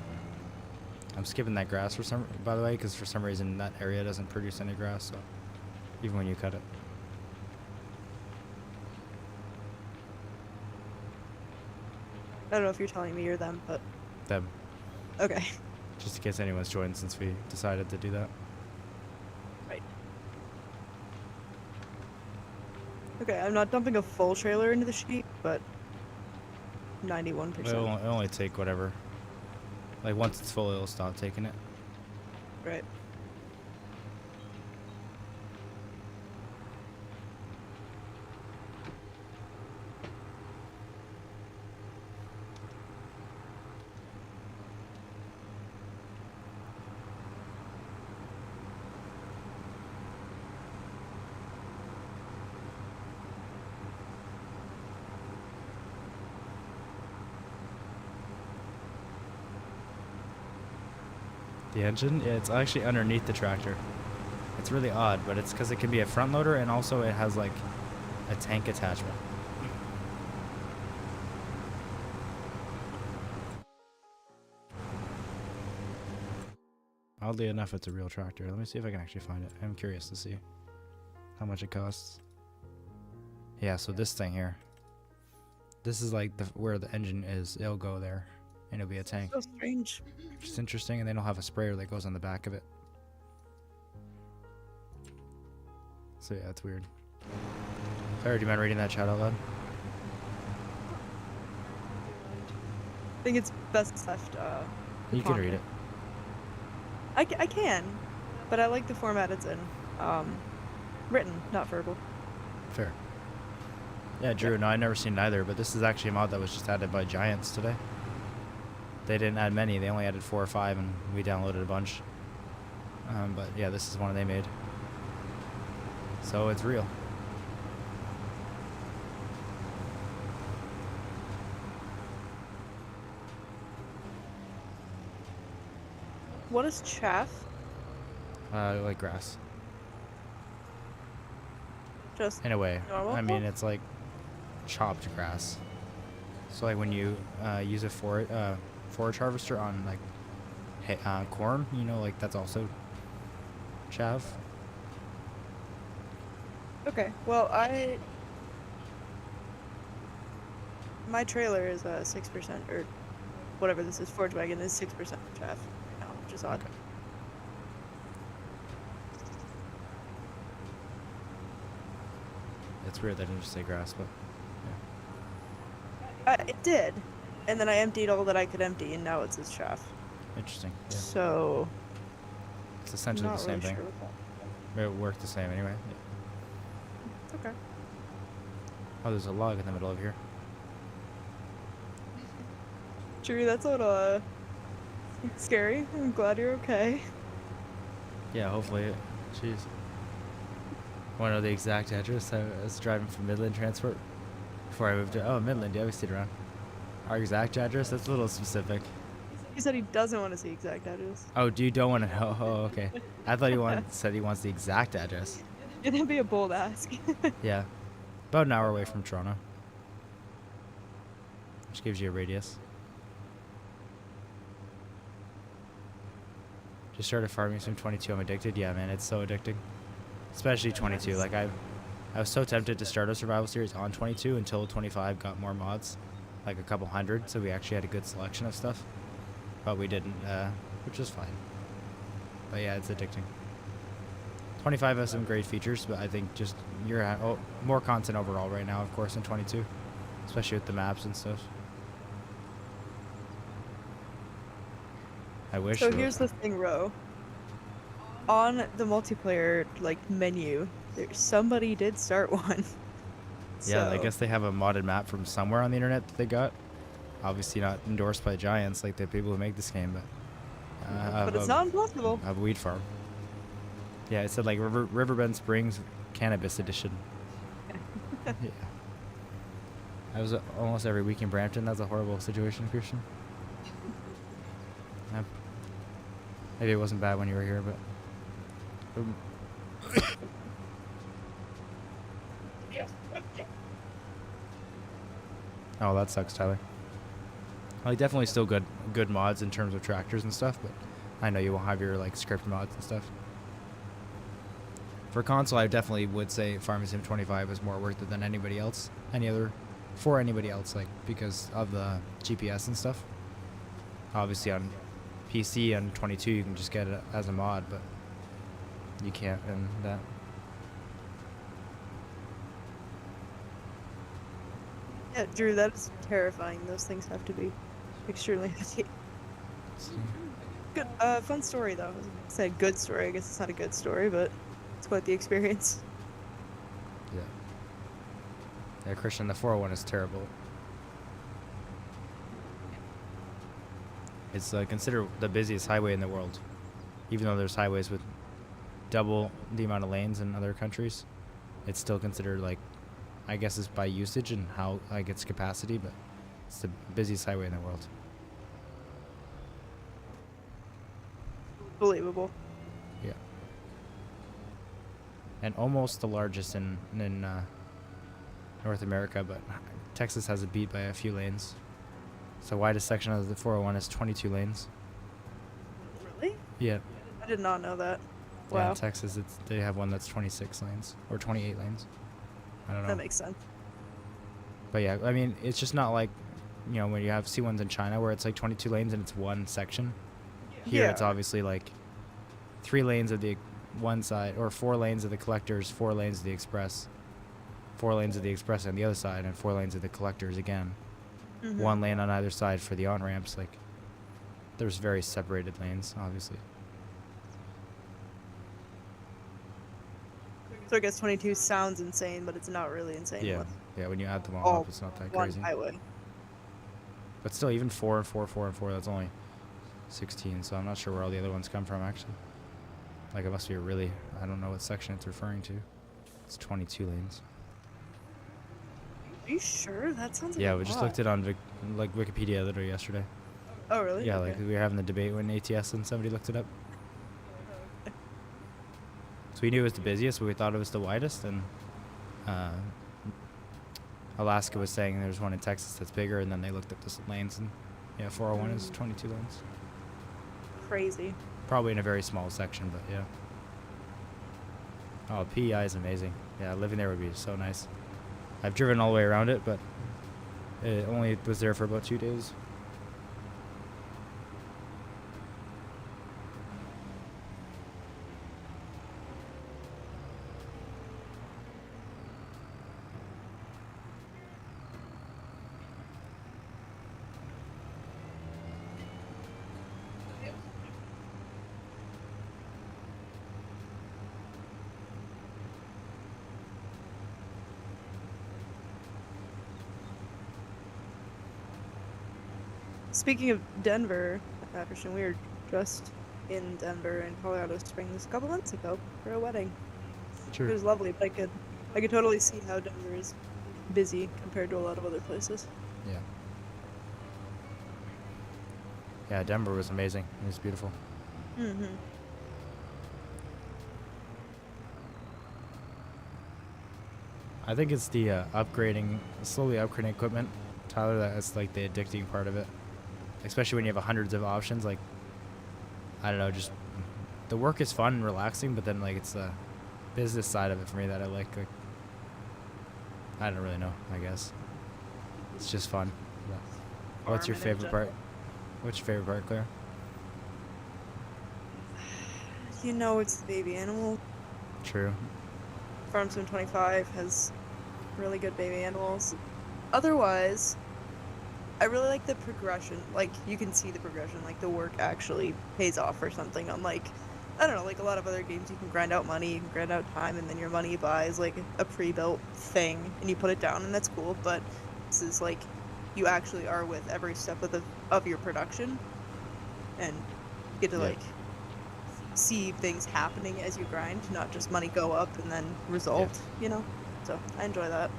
I'm skipping that grass by the way, because for some reason that area doesn't produce any grass, so even when you cut it. I don't know if you're telling me or them, but Them. okay. Just in case anyone's joined since we decided to do that. Right. Okay, I'm not dumping a full trailer into the sheep, but 91%. It'll only take whatever. Like once it's full, it'll stop taking it. Right. The engine? Yeah, it's actually underneath the tractor. It's really odd, but it's because it can be a front loader and also it has like a tank attachment. Oddly enough, it's a real tractor. Let me see if I can actually find it. I'm curious to see how much it costs. Yeah, so this thing here. This is like where the engine is. It'll go there, and it'll be a tank. So strange. Which is interesting, and they don't have a sprayer that goes on the back of it. So yeah, it's weird. Claire, do you mind reading that chat out loud? I think it's best left. You can read it. I can, but I like the format it's in. Written, not verbal. Fair. Yeah, Drew, no, I've never seen either, but this is actually a mod that was just added by Giants today. They didn't add many, they only added 4 or 5, and we downloaded a bunch. But yeah, this is one they made. So it's real. What is chaff? Like grass. Just In a way. normal? I mean, it's like chopped grass. So like when you use a forage harvester on like corn, you know, like that's also chaff. Okay. Well, my trailer is 6% or whatever this is. Forge wagon is 6% chaff right now, which is odd. Okay. That's weird. That didn't just say grass, but It did, and then I emptied all that I could empty, and now it says chaff. interesting. Yeah. So It's essentially the not same really thing. sure what that. It worked the same anyway. Yeah. Okay. Oh, there's a log in the middle of here. Drew, that's a little scary. I'm glad you're okay. Yeah, hopefully. Jeez. Want to know the exact address? I was driving from Midland Transport before I moved to. Oh, Midland. Yeah, we stayed around. Our exact address? That's a little specific. He said he doesn't want to see exact address. Oh, you don't want to know? Oh, okay. I thought said he wants the exact address. Yeah, that'd be a bold ask. Yeah. About an hour away from Toronto. Which gives you a radius. Just started farming Sim 22. I'm addicted. Yeah, man, it's so addicting. Especially 22. Like I was so tempted to start a survival series on 22 until 25 got more mods, like a couple hundred. So we actually had a good selection of stuff, but we didn't, which was fine. But yeah, it's addicting. 25 has some great features, but I think just more content overall right now, of course, in 22, especially with the maps and stuff. I wish. So here's the thing, Ro. On the multiplayer menu, somebody did start one. Yeah, I So- guess they have a modded map from somewhere on the internet that they got. Obviously not endorsed by giants like the people who make this game, but but it's not impossible. of a weed farm. Yeah, it said like Riverbend Springs Cannabis Edition. Yeah. I was almost every week in Brampton. That's a horrible situation, Christian. Maybe it wasn't bad when you were here, but. Oh, that sucks, Tyler. Like, definitely still good mods in terms of tractors and stuff, but I know you won't have your like script mods and stuff. For console, I definitely would say Farming Sim 25 is more worth it than anybody else, for anybody else, like because of the GPS and stuff. Obviously, on PC and 22, you can just get it as a mod, but you can't in that. Yeah, Drew, that is terrifying. Those things have to be extremely heavy. Good, fun story though. I said good story. I guess it's not a good story, but it's quite the experience. Yeah. Yeah, Christian, the 401 is terrible. It's considered the busiest highway in the world, even though there's highways with double the amount of lanes in other countries. It's still considered like, I guess it's by usage and how its capacity, but it's the busiest highway in the world. Believable. Yeah. And almost the largest in North America, but Texas has it beat by a few lanes. So widest section of the 401 is 22 lanes. Really? Yeah. I did not know that. Yeah, Wow. in Texas, they have one that's 26 lanes or 28 lanes. I don't know. That makes sense. But yeah, I mean, it's just not like, when you see ones in China where it's like 22 lanes and it's one section. Here, Yeah. it's obviously like 3 lanes of the one side, or 4 lanes of the collectors, 4 lanes of the express, 4 lanes of the express on the other side, and 4 lanes of the collectors again. Mhm. 1 lane on either side for the on-ramps. Like, there's very separated lanes, obviously. So I guess 22 sounds insane, but it's not really insane. Yeah, with yeah. When you add them all all up, it's not that one crazy. highway. But still, even 4 and 4, 4 and 4, that's only 16. So I'm not sure where all the other ones come from, actually. Like, it must be I don't know what section it's referring to. It's 22 lanes. Are you sure? That sounds like Yeah, a we just lot. looked it on Wikipedia literally yesterday. Oh, really? Yeah, Okay. like we were having the debate when ATS and somebody looked it up. So we knew it was the busiest, but we thought it was the widest, and Alaska was saying there's one in Texas that's bigger, and then they looked up the lanes, and yeah, 401 is 22 lanes. Crazy. Probably in a very small section, but yeah. Oh, PEI is amazing. Yeah, living there would be so nice. I've driven all the way around it, but it only was there for about 2 days. Speaking of Denver, Christian, we were just in Denver in Colorado Springs a couple months ago for a wedding. It True. was lovely, but I could totally see how Denver is busy compared to a lot of other places. Yeah. Yeah, Denver was amazing. It was beautiful. Mm-hmm. I think it's the slowly upgrading equipment, Tyler, that's like the addicting part of it. Especially when you have hundreds of options. Like, I don't know, just the work is fun and relaxing, but then like it's the business side of it for me that I like I don't really know, I guess. It's just fun. What's your Farming in favorite part? general. What's your favorite part, Claire? You know, it's the baby animal. True. FS25 has really good baby animals. Otherwise, I really like the progression. Like, you can see the progression. Like, the work actually pays off or something. Unlike, I don't know, like a lot of other games, you can grind out money, you can grind out time, and then your money buys, like, a pre-built thing, and you put it down, and that's cool. But this is, like, you actually are with every step of your production, and you get to, Yeah. like, see things happening as you grind, not just money go up and then result, you know? So, I enjoy that.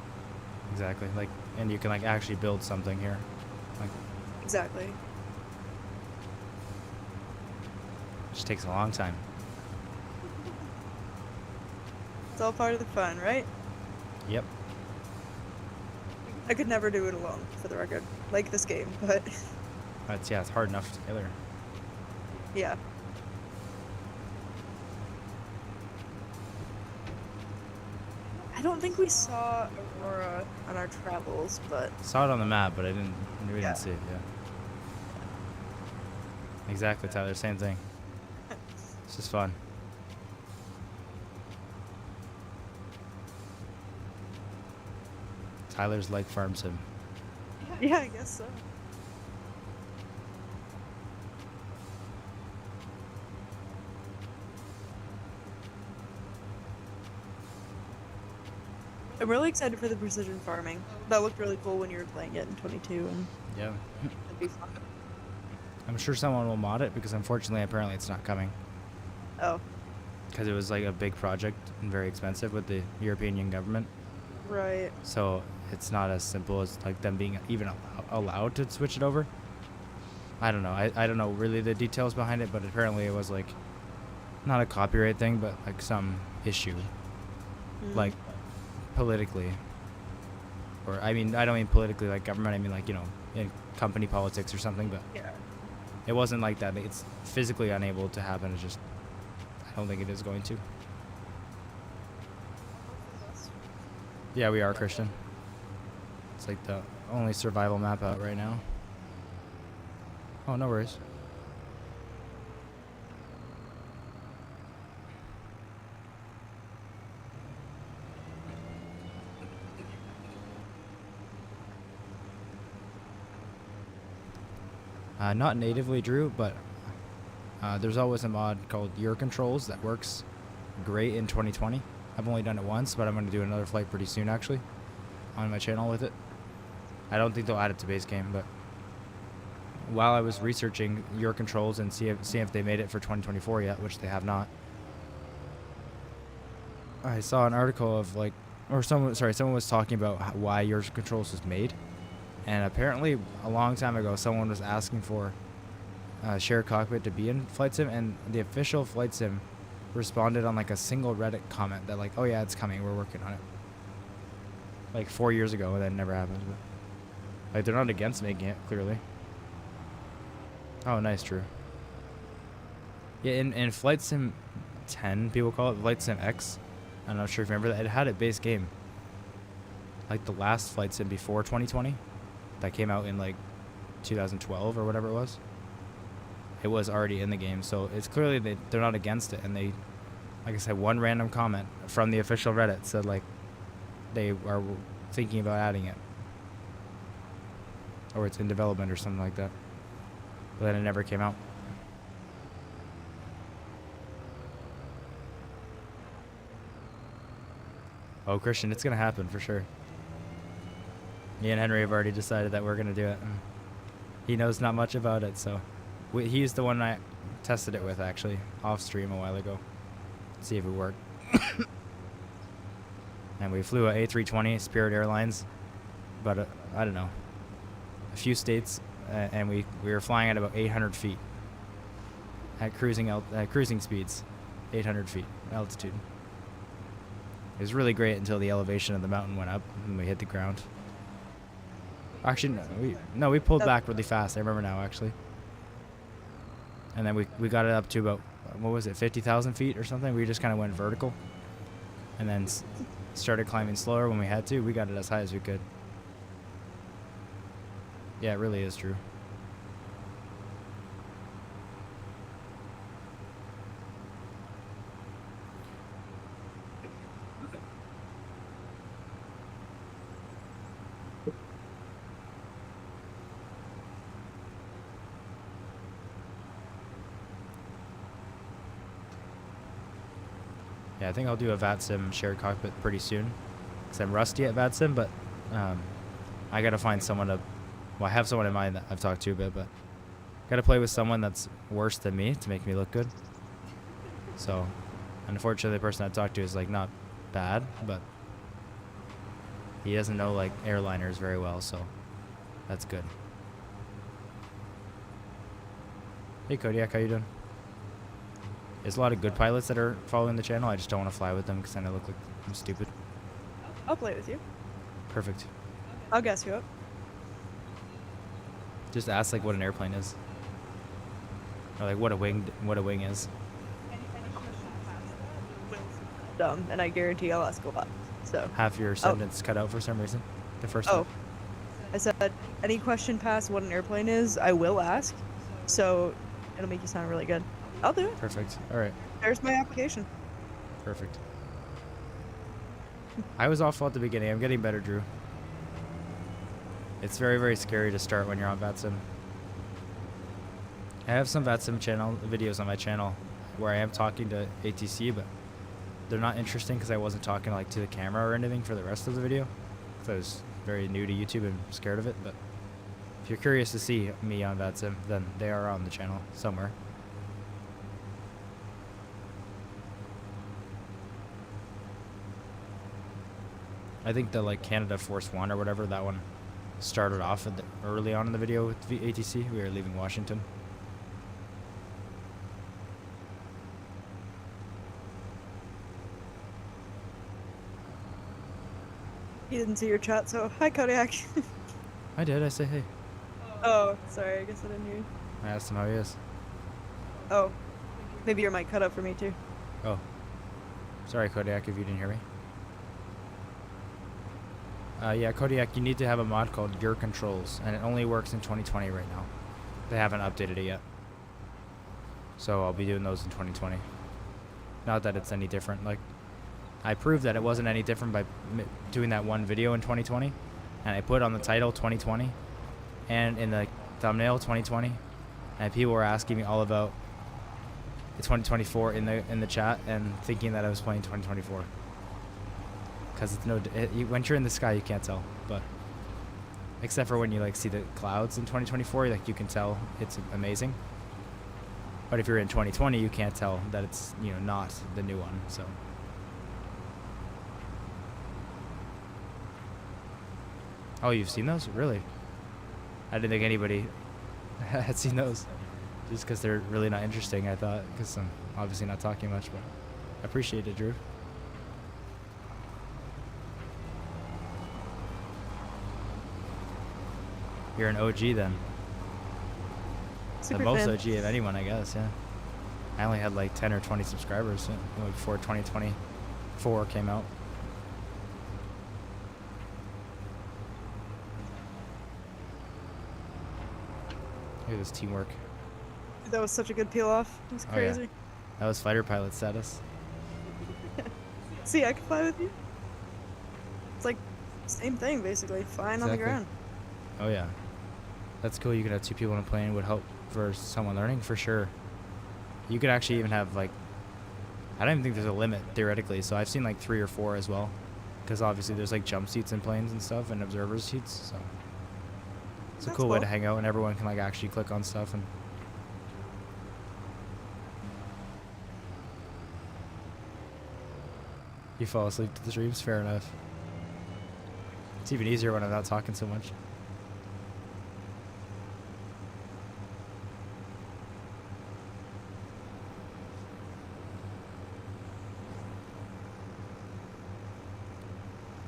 Exactly. Like, and you can like actually build something here. Like, Exactly. it just takes a long time. It's all part of the fun, right? Yep. I could never do it alone, for the record. Like this game, but It's hard enough together. yeah. I don't think we saw Aurora on our travels, but Saw it on the map, but we Yeah. didn't see it. Yeah. Exactly, Tyler. Same thing. It's just fun. Tyler's like farm sim. yeah, I guess so. I'm really excited for the precision farming. That looked really cool when you were playing it in 22, and Yeah. it'd be fun. I'm sure someone will mod it because unfortunately, apparently, it's not coming Oh, because it was like a big project and very expensive with the European Union government. right. So it's not as simple as like them being even allowed to switch it over. I don't know. I don't know really the details behind it, but apparently it was like not a copyright thing, but like some issue, Mm. like politically. Or I mean, I don't mean politically like government. I mean like in company politics or something. But Yeah. it wasn't like that. It's physically unable to happen. It's just I don't think it is going to. Yeah, we are Christian. It's like the only survival map out right now. Oh, no worries. Not natively Drew, but there's always a mod called Your Controls that works great in 2020. I've only done it once, but I'm going to do another flight pretty soon, actually, on my channel with it. I don't think they'll add it to base game, but while I was researching Your Controls and see if they made it for 2024 yet, which they have not, I saw an article of like, or someone was talking about why Your Controls was made, and apparently a long time ago someone was asking for shared cockpit to be in Flight Sim, and the official Flight Sim responded on like a single Reddit comment that like, oh yeah, it's coming, we're working on it. Like 4 years ago, and that never happened. But like they're not against making it, clearly. Oh, nice, Drew. Yeah, in Flight Sim 10, people call it Flight Sim X. I'm not sure if you remember that. It had a base game. Like the last Flight Sim before 2020, that came out in like 2012 or whatever it was. It was already in the game, so it's clearly they're not against it, and they, like I said, one random comment from the official Reddit said like they are thinking about adding it, or it's in development or something like that, but then it never came out. Oh, Christian, it's gonna happen for sure. Me and Henry have already decided that we're gonna do it. He knows not much about it, so he's the one I tested it with actually off stream a while ago. See if it worked. And we flew a A320 Spirit Airlines, but I don't know, a few states, and we were flying at about 800 feet at cruising speeds, 800 feet altitude. It was really great until the elevation of the mountain went up and we hit the ground. Actually, we pulled back really fast. I remember now, actually. And then we got it up to about, what was it, 50,000 feet or something? We just kind of went vertical. And then started climbing slower when we had to. We got it as high as we could. Yeah, it really is true. Yeah, I think I'll do a VATSIM shared cockpit pretty soon, because I'm rusty at VATSIM, but I gotta find someone to, well, I have someone in mind that I've talked to a bit, but gotta play with someone that's worse than me to make me look good. So, unfortunately, the person I talked to is like not bad, but he doesn't know like airliners very well, so that's good. Hey Kodiak, how you doing? There's a lot of good pilots that are following the channel. I just don't want to fly with them because then I look like I'm stupid. I'll play with you. Perfect. I'll guess you up. Just ask like what an airplane is, or like what a wing is. Dumb, and I guarantee I'll ask a lot. So. Half your sentence cut out for some reason. The first one. I said any question past what an airplane is, I will ask. So it'll make you sound really good. I'll do it. Perfect. All right. There's my application. Perfect. I was awful at the beginning. I'm getting better, Drew. It's very, very scary to start when you're on VATSIM. I have some VATSIM channel videos on my channel where I am talking to ATC, but they're not interesting because I wasn't talking like to the camera or anything for the rest of the video. So I was very new to YouTube and scared of it. But if you're curious to see me on VATSIM, then they are on the channel somewhere. I think the like Canada Force One or whatever, that one started off at early on in the video with ATC. We were leaving Washington. He didn't see your chat, so hi Kodiak. I did. I say hey. Oh, sorry. I guess I didn't hear you. I asked him how he is. Oh, maybe your mic cut out for me too. Oh, sorry Kodiak if you didn't hear me. Yeah, Kodiak, you need to have a mod called Your Controls, and it only works in 2020 right now. They haven't updated it yet. So I'll be doing those in 2020. Not that it's any different. Like, I proved that it wasn't any different by doing that one video in 2020, and I put on the title 2020, and in the thumbnail 2020, and people were asking me all about the 2024 in the chat and thinking that I was playing 2024. Because it's when you're in the sky you can't tell, but except for when you like see the clouds in 2024, like you can tell it's amazing. But if you're in 2020, you can't tell that it's, you know, not the new one. So oh, you've seen those? Really? I didn't think anybody had seen those, just because they're really not interesting. I thought, because I'm obviously not talking much, but I appreciate it, Drew. You're an OG then. Super The most fan. OG of anyone, I guess, yeah. I only had like 10 or 20 subscribers before 2024 came out. Look at this teamwork. That was such a good peel off. It was Oh, yeah. crazy. That was fighter pilot status. See, I can fly with you. It's like same thing basically. Flying on the Exactly. ground. Oh yeah. That's cool. You could have two people in a plane. Would help for someone learning for sure. You could actually even have like, I don't even think there's a limit theoretically. So I've seen like 3 or 4 as well, because obviously there's like jump seats in planes and stuff and observer seats. So It's a That's cool way cool. to hang out and everyone can like actually click on stuff and you fall asleep to the streams, fair enough. It's even easier when I'm not talking so much.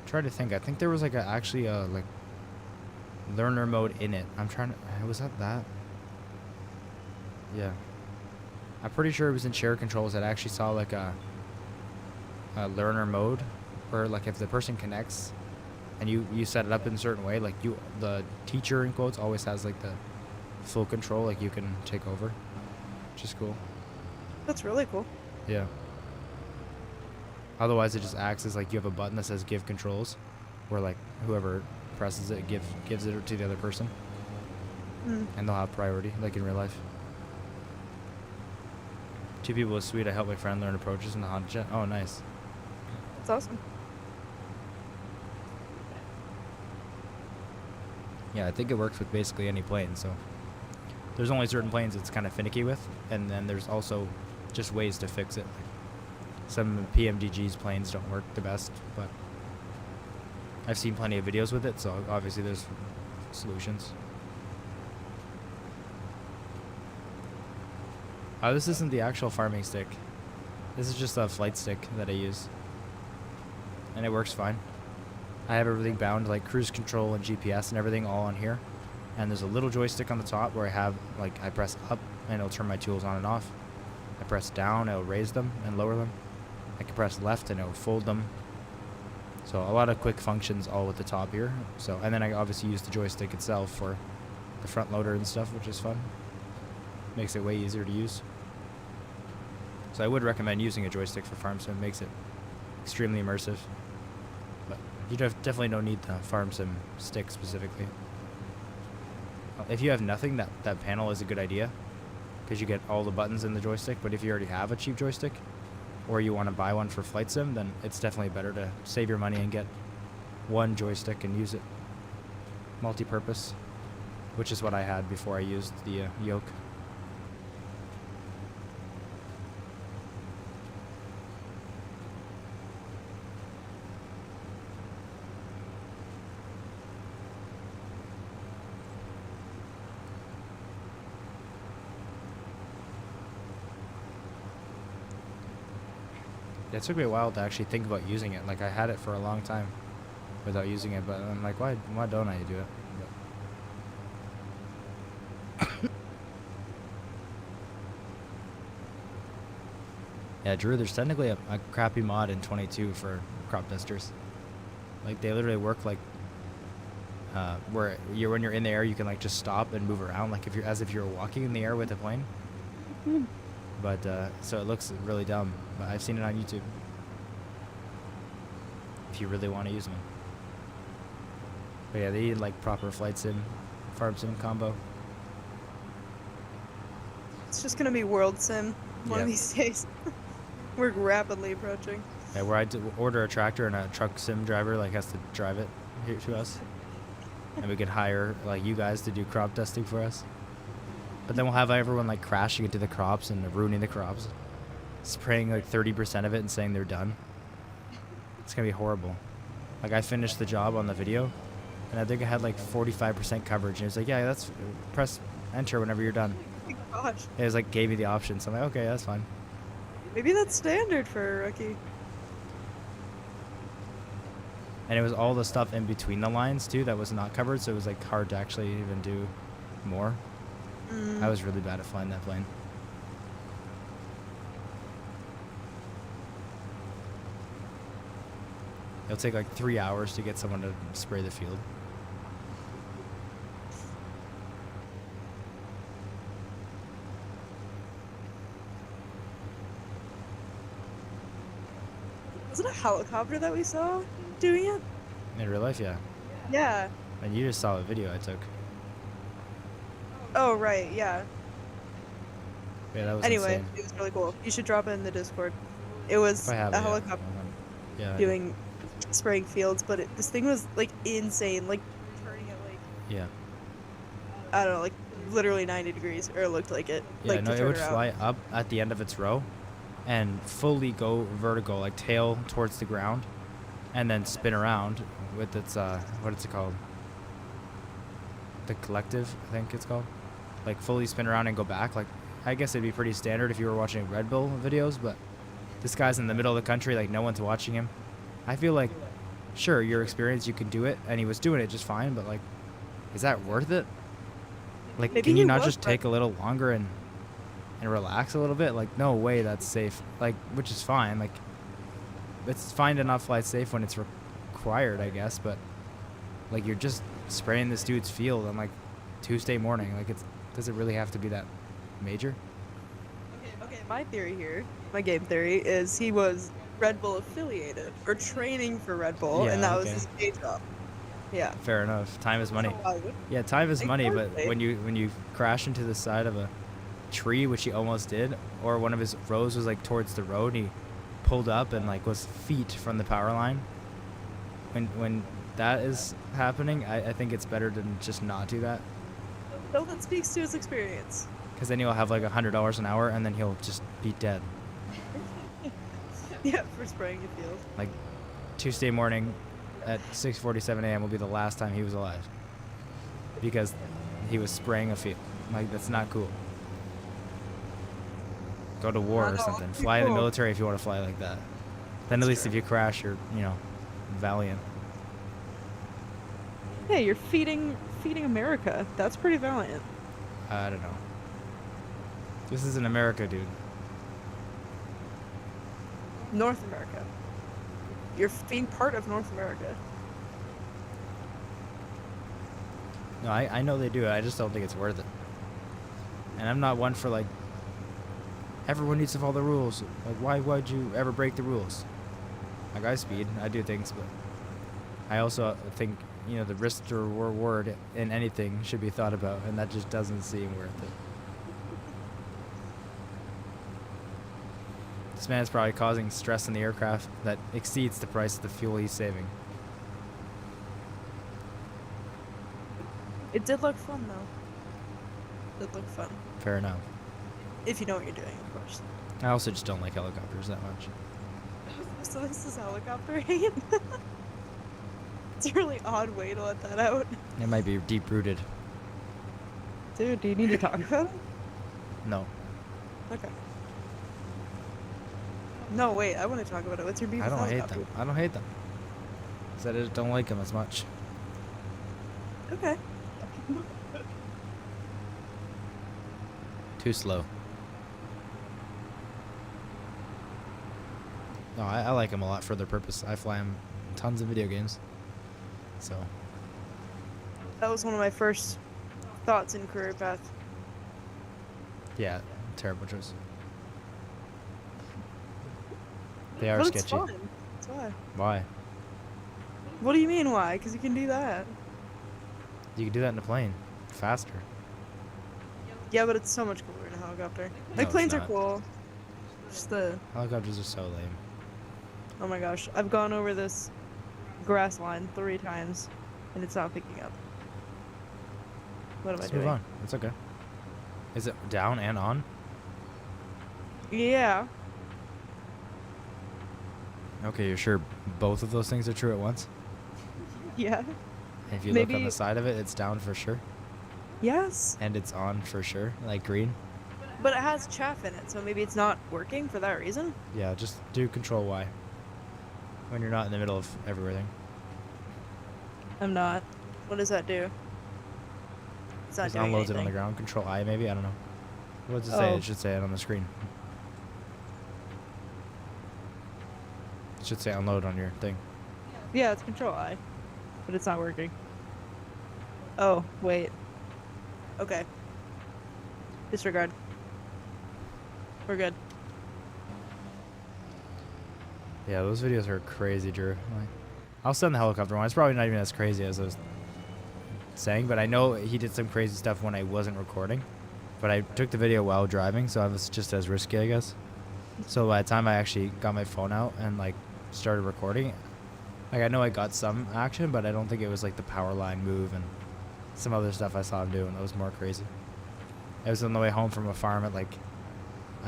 Try to think. I think there was like actually a like learner mode in it. I'm trying to. Was that? Yeah. I'm pretty sure it was in share controls that I actually saw like a learner mode, where like if the person connects, and you set it up in a certain way, like the teacher in quotes always has like the full control, like you can take over, which is cool. That's really cool. Yeah. Otherwise, it just acts as like you have a button that says give controls, where like whoever presses it gives it to the other person, and they'll have priority, like in real life. 2 people is sweet. I help my friend learn approaches in the Honda Jet. Oh, nice. That's awesome. Yeah, I think it works with basically any plane. So there's only certain planes it's kind of finicky with, and then there's also just ways to fix it. Some PMDG's planes don't work the best, but I've seen plenty of videos with it, so obviously there's solutions. This isn't the actual farming stick. This is just a flight stick that I use, and it works fine. I have everything bound, like cruise control and GPS and everything all on here, and there's a little joystick on the top where I have, like, I press up and it'll turn my tools on and off. I press down, it'll raise them and lower them. I can press left and it'll fold them. So a lot of quick functions all at the top here. So, and then I obviously use the joystick itself for the front loader and stuff, which is fun. Makes it way easier to use. So I would recommend using a joystick for farm sim. It makes it extremely immersive. But you definitely don't need the farm sim stick specifically. If you have nothing, that panel is a good idea, because you get all the buttons in the joystick. But if you already have a cheap joystick, or you want to buy one for flight sim, then it's definitely better to save your money and get one joystick and use it multi-purpose, which is what I had before I used the yoke. It took me a while to actually think about using it. Like, I had it for a long time without using it, but I'm like, why don't I do it? Yeah, Drew, there's technically a crappy mod in 22 for crop dusters. Like, they literally work like where when you're in the air, you can like just stop and move around, like as if you're walking in the air with a plane. But so it looks really dumb, but I've seen it on YouTube if you really want to use them. But yeah, they need like proper flight sim, farm sim combo. It's just gonna be world sim one of these days. We're rapidly approaching. Yeah, where I order a tractor and a truck sim driver like has to drive it here to us, and we could hire like you guys to do crop dusting for us. But then we'll have everyone like crashing into the crops and ruining the crops, spraying like 30% of it and saying they're done. It's gonna be horrible. Like, I finished the job on the video, and I think I had like 45% coverage, and it's like, yeah, that's press enter whenever you're done. Oh my gosh. It was like gave me the option, so I'm like, okay, that's fine. Maybe that's standard for a rookie. And it was all the stuff in between the lines too that was not covered, so it was like hard to actually even do more. I was really bad at flying that plane. It'll take like 3 hours to get someone to spray the field. Was it a helicopter that we saw doing it? In real life, yeah. Yeah. And you just saw a video I took. Oh, right, yeah. Yeah, that was Anyway, insane. it was really cool. You should drop it in the Discord. It was If I have a it, yeah. helicopter Yeah. doing spraying fields, but this thing was like insane, like turning it like Yeah. I don't know, like literally 90 degrees, or it looked like it. Yeah, Like no, to it turn would around. fly up at the end of its row and fully go vertical, like tail towards the ground, and then spin around with its, what is it called? The collective, I think it's called. Like fully spin around and go back. Like, I guess it'd be pretty standard if you were watching Red Bull videos, but this guy's in the middle of the country, like no one's watching him. I feel like, sure, your experience, you can do it, and he was doing it just fine, but like, is that worth it? Like, Maybe can you he not was just take a little longer and relax a little bit? Like, no way that's safe. Like, which is fine. Like, it's fine to not fly safe when it's required, I guess, but like, you're just spraying this dude's field on like Tuesday morning. Like, does it really have to be that major? Okay, my theory here, my game theory, is he was Red Bull affiliated or training for Red Bull, and Yeah, that was okay. his day job. Yeah. Fair enough. Time is money. So why would- Yeah, time is money, but Exactly. when you crash into the side of a tree, which he almost did, or one of his rows was like towards the road, and he pulled up and like was feet from the power line. When that is happening, I think it's better to just not do that, So that speaks to his experience. because then he'll have like $100 an hour, and then he'll just be dead. Yeah, for spraying a field. Like, Tuesday morning at 6:47 a.m. will be the last time he was alive, because he was spraying a field. Like, that's not cool. Go to war or Not at all. something. Fly in the Cool. military if you want to fly like that. Then at That's least true. if you crash, you're, valiant. Hey, you're feeding America. That's pretty valiant. I don't know. This isn't America, dude. North America. You're being part of North America. No, I know they do it. I just don't think it's worth it. And I'm not one for like, everyone needs to follow the rules. Like, why would you ever break the rules? Like, I speed, I do things, but I also think, the risk to reward in anything should be thought about, and that just doesn't seem worth it. This man is probably causing stress in the aircraft that exceeds the price of the fuel he's saving. It did look fun, though. It did look fun. Fair enough. If you know what you're doing, of course. I also just don't like helicopters that much. So this is helicopter hate? It's a really odd way to let that out. It might be deep rooted. Dude, do you need to talk about it? No, Okay. No, wait, I want to talk about it. What's your beef I with don't hate helicopters? them. I don't hate them. Said I just don't like them as much. Okay. Too slow. No, I like them a lot for their purpose. I fly them tons of video games. So, That was one of my first thoughts in career path. yeah, terrible choice. They are But it's sketchy. fun. That's why. Why? What do you mean why? Because you can do that. You can do that in a plane. Faster. Yeah, but it's so much cooler in a helicopter. No, Like, it's planes are not. cool. Just the... Helicopters are so lame. Oh my gosh. I've gone over this grass line 3 times, and it's not picking up. What am I Let's doing? move on. It's okay. Is it down and on? Yeah. Okay, you're sure both of those things are true at once? Yeah. And if you look on Maybe- the side of it, it's down for sure. Yes. And it's on for sure, like green. But it has chaff in it, so maybe it's not working for that reason. Yeah, just do Control Y. When you're not in the middle of everything. I'm not. What does that do? It's not Just doing unloads it on the anything. ground. Control I maybe? I don't know. What does it say? Oh. It should say it on the screen. It should say unload on your thing. Yeah, it's Control I, but it's not working. Oh, wait. Okay. Disregard. We're good. Yeah, those videos are crazy, Drew. Like, I'll send the helicopter one. It's probably not even as crazy as I was saying, but I know he did some crazy stuff when I wasn't recording. But I took the video while driving, so I was just as risky, I guess. So by the time I actually got my phone out and like started recording, like I know I got some action, but I don't think it was like the power line move and some other stuff I saw him doing that was more crazy. I was on the way home from a farm at like,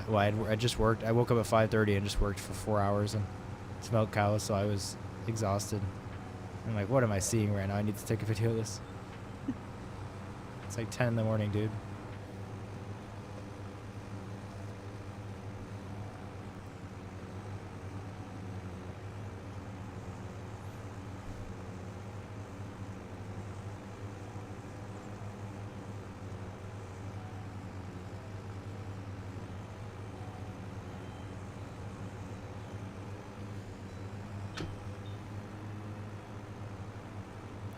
well, I just worked. I woke up at 5:30 and just worked for 4 hours and smelled cows, so I was exhausted. I'm like, what am I seeing right now? I need to take a video of this. It's like 10 in the morning, dude.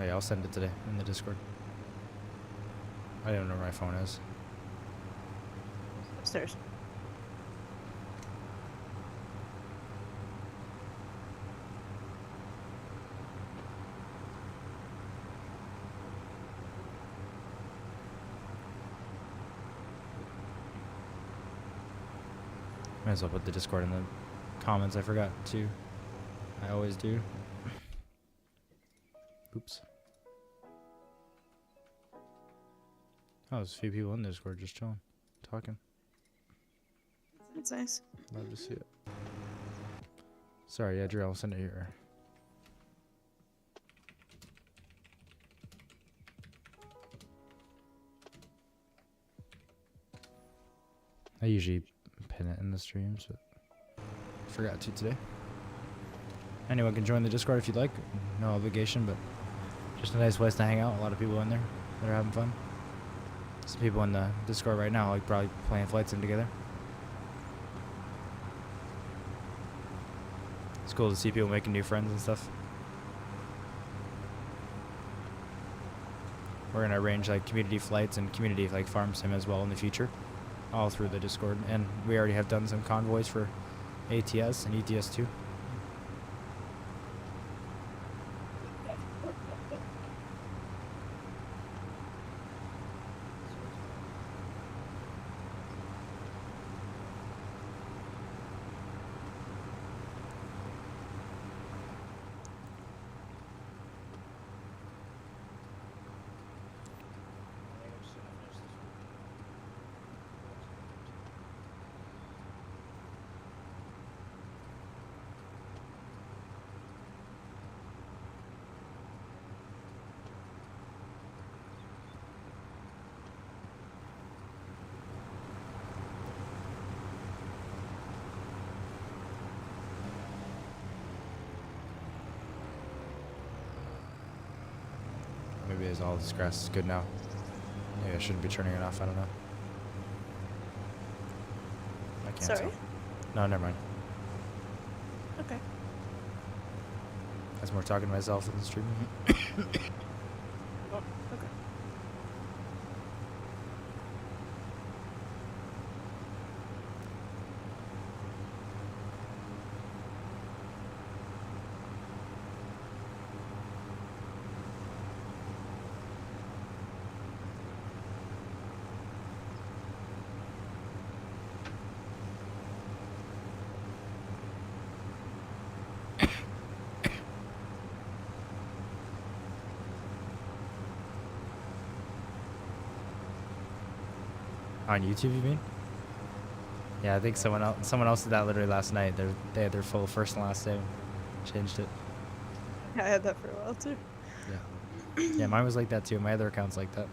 Oh yeah, I'll send it today in the Discord. I don't know where my phone is. Upstairs. Might as well put the Discord in the comments. I forgot to. I always do. Oops. Oh, there's a few people in Discord just chilling, talking. That's nice. Love to see it. Sorry, yeah, Drew, I'll send it here. I usually pin it in the streams, but forgot to today. Anyone can join the Discord if you'd like. No obligation, but just a nice place to hang out. A lot of people in there that are having fun. Some people in the Discord right now, like probably playing Flight Sim together. It's cool to see people making new friends and stuff. We're gonna arrange like community flights and community like farm sim as well in the future, all through the Discord. And we already have done some convoys for ATS and ETS too. Maybe it's all this grass is good now. Maybe I shouldn't be turning it off. I don't know. I can't Sorry? tell. No, never mind. Okay. That's more talking to myself in the stream. Oh, okay. On YouTube, you mean? Yeah, I think someone else did that literally last night. They had their full first and last name, changed it. I had that for a while too. Yeah. Yeah, mine was like that too. My other account's like that.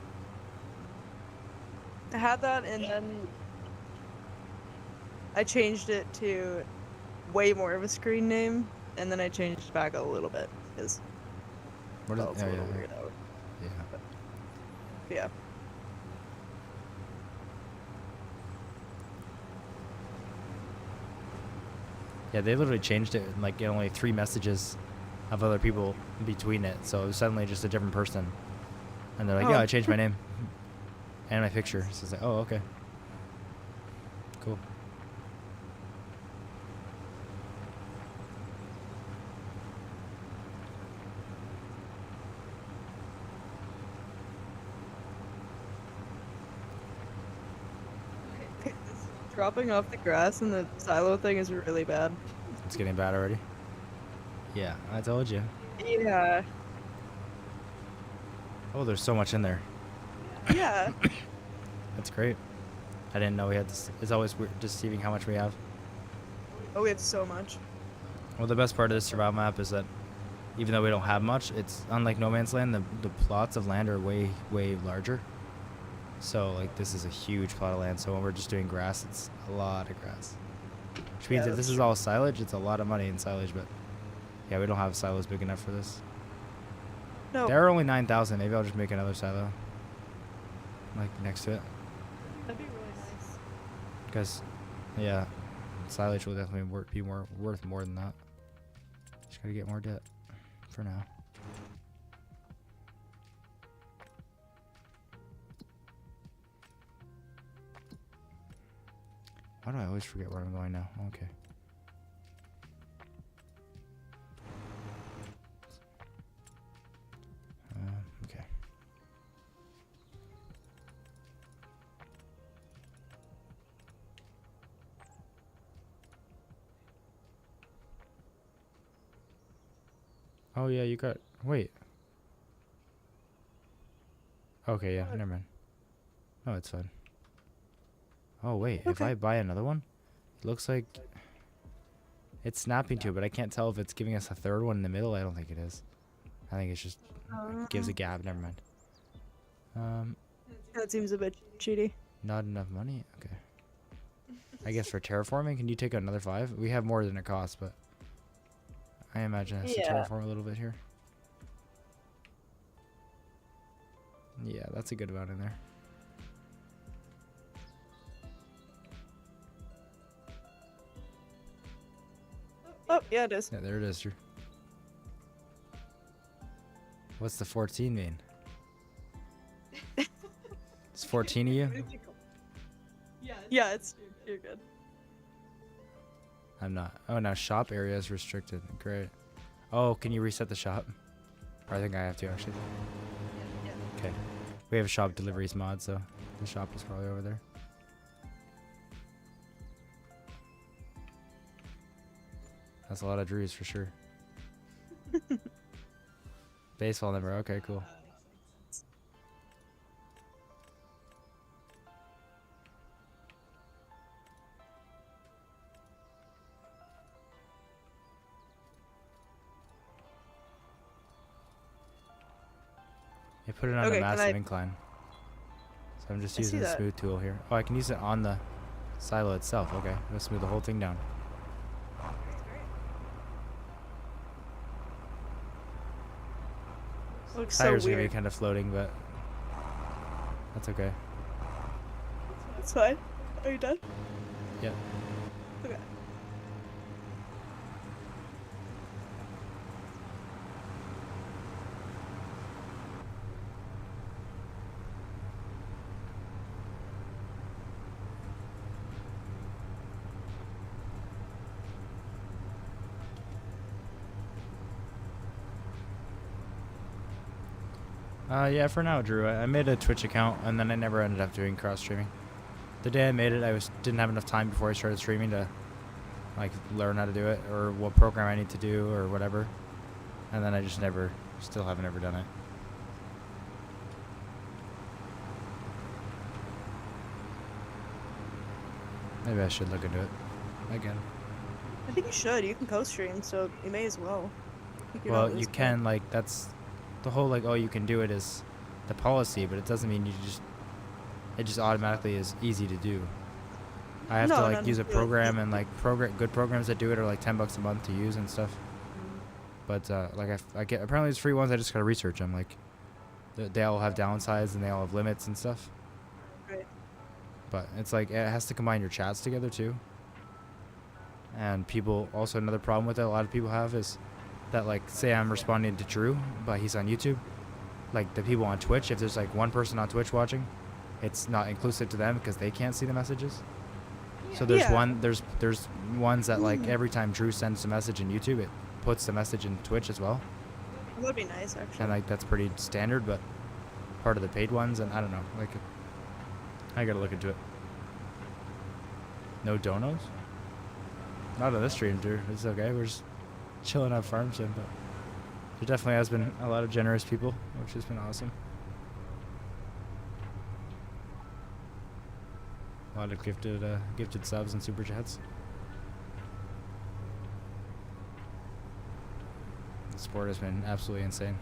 I had that, and then I changed it to way more of a screen name, and then I changed back a little bit because What is it's it? a Oh, little yeah, weird out. yeah. Yeah. Yeah, they literally changed it in like only 3 messages of other people between it. So it was suddenly just a different person. And they're like, yeah, Oh. I changed my name and my picture. So it's like, oh, okay. Cool. Dropping off the grass and the silo thing is really bad. It's getting bad already. Yeah, I told you. Yeah. Oh, there's so much in there. Yeah. That's great. I didn't know we had this. It's always weird deceiving how much we have. Oh, we have so much. Well, the best part of this survival map is that even though we don't have much, it's unlike No Man's Land, the plots of land are way, way larger. So, like, this is a huge plot of land. So when we're just doing grass, it's a lot of grass. Which means Yeah, if this that's is true. all silage, it's a lot of money in silage, but yeah, we don't have silos big enough for this. No, There are only 9,000. Maybe I'll just make another silo, like, next to it. that'd be really nice. Because, yeah, silage will definitely be worth more than that. Just gotta get more debt for now. Why do I always forget where I'm going now? Okay. Okay. Oh yeah, you got. Wait. Okay, yeah, never mind. No, it's fine. Oh wait, if Okay. I buy another one, it looks like it's snapping to it, but I can't tell if it's giving us a third one in the middle. I don't think it is. I think it's just gives a gap. Never mind. That seems a bit cheaty. Not enough money. Okay. I guess for terraforming, can you take out another 5? We have more than it costs, but I imagine it has to Yeah. terraform a little bit here. Yeah, that's a good amount in there. Oh, yeah, it is. Yeah, there it is, Drew. What's the 14 mean? It's 14 of you? Yeah, you're good. I'm not. Oh, now shop area is restricted. Great. Oh, can you reset the shop? Or I think I have to, actually. Okay. We have a shop deliveries mod, so the shop is probably over there. That's a lot of Drews for sure. Baseball number. Okay, cool. You put it on Okay, a can massive I- incline. So I'm just I see using the that. smooth tool here. Oh, I can use it on the silo itself. Okay, let's smooth the whole thing down. Looks so Tires are gonna be weird. kind of floating, but that's okay. It's fine. Are you done? Yeah. Okay. Yeah, for now, Drew. I made a Twitch account, and then I never ended up doing cross streaming. The day I made it, didn't have enough time before I started streaming to like learn how to do it or what program I need to do or whatever, and then I just still haven't ever done it. Maybe I should look into it again. I think you should. You can co-stream, so you may as well. I think you're Well, not you losing can, like, that's the whole, like, oh, you can do it is the policy, but it doesn't mean it just automatically is easy to do. I have to, No, like, no, use a no. program, and, like, good programs that do it are, like, $10 a month to use and stuff. But, like, I get, apparently there's free ones, I just gotta research them, like, they all have downsides and they all have limits and stuff. Right. But it's like, it has to combine your chats together, too. And people, also another problem with it, a lot of people have is that, like, say I'm responding to Drew, but he's on YouTube. Like, the people on Twitch, if there's, like, one person on Twitch watching, it's not inclusive to them because they can't see the messages. So there's Yeah. there's ones that, like, every time Drew sends a message in YouTube, it puts the message in Twitch as well. That'd be nice, actually. And, like, that's pretty standard, but part of the paid ones, and I don't know, like, I gotta look into it. No donos? Not on this stream, dude. It's okay. We're just chilling out farm sim, but there definitely has been a lot of generous people, which has been awesome. A lot of gifted subs and super chats. The sport has been absolutely insane.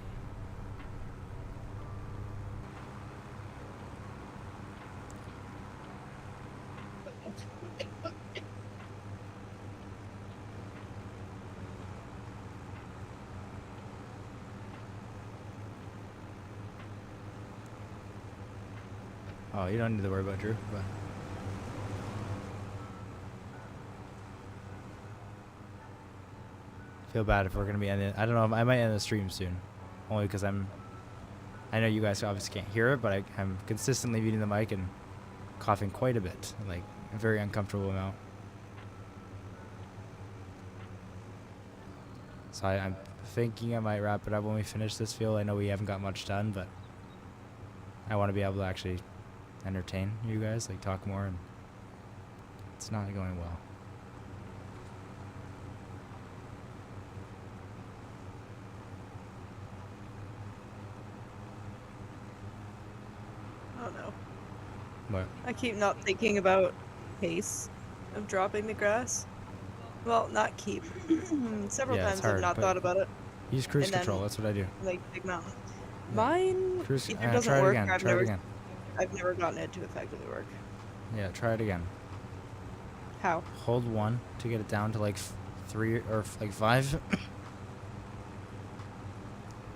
Oh, you don't need to worry about Drew, but feel bad if we're gonna be ending. I don't know. I might end the stream soon, only because I know you guys obviously can't hear it, but I'm consistently beating the mic and coughing quite a bit, like a very uncomfortable amount. So I'm thinking I might wrap it up when we finish this field. I know we haven't got much done, but I want to be able to actually entertain you guys, like talk more, and it's not going well. Oh no. What? I keep not thinking about pace of dropping the grass. Well, not keep. Several Yeah, it's times I've hard, not but thought about it. Use cruise And then, control. That's what I do. Like big mountain. Yeah. Mine Cruise. either Try doesn't it work. again. Or Try it again. I've never gotten it to effectively work. Yeah, try it again. How? Hold 1 to get it down to like 3 or like 5.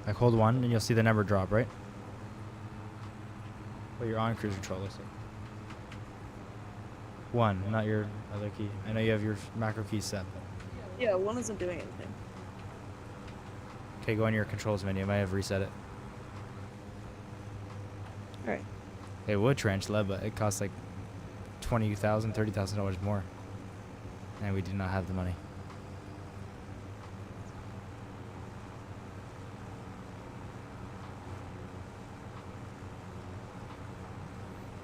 Like hold 1 and you'll see the number drop, right? Well, you're on cruise control, looks like. 1, not your other key. I know you have your macro key set. Yeah, one isn't doing anything. Okay, go on your controls menu. I might have reset it. Alright. It would translate, but it costs like $20,000, $30,000 more. And we do not have the money.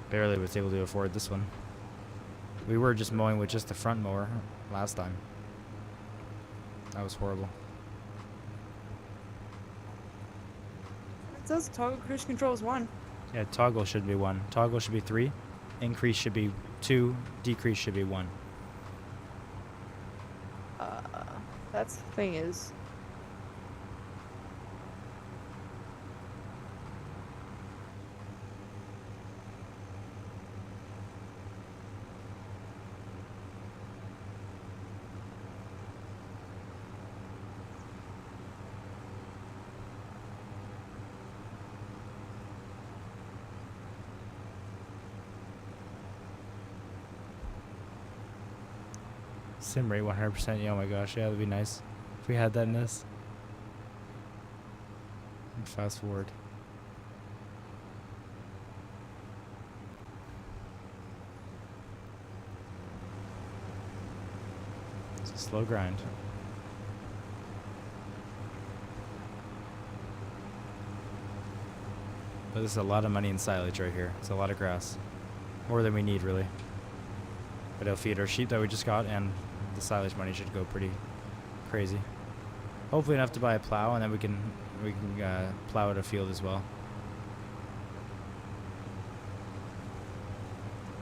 Barely was able to afford this one. We were just mowing with just the front mower last time. That was horrible. It says toggle cruise control is 1. Yeah, toggle should be 1. Toggle should be 3. Increase should be 2. Decrease should be 1. That's the thing is. Sim rate 100%. Yeah, oh my gosh, yeah, that'd be nice if we had that in this. And fast forward. It's a slow grind. But this is a lot of money in silage right here. It's a lot of grass. More than we need, really. But it'll feed our sheep that we just got, and the silage money should go pretty crazy. Hopefully enough to buy a plow, and then we can plow out a field as well.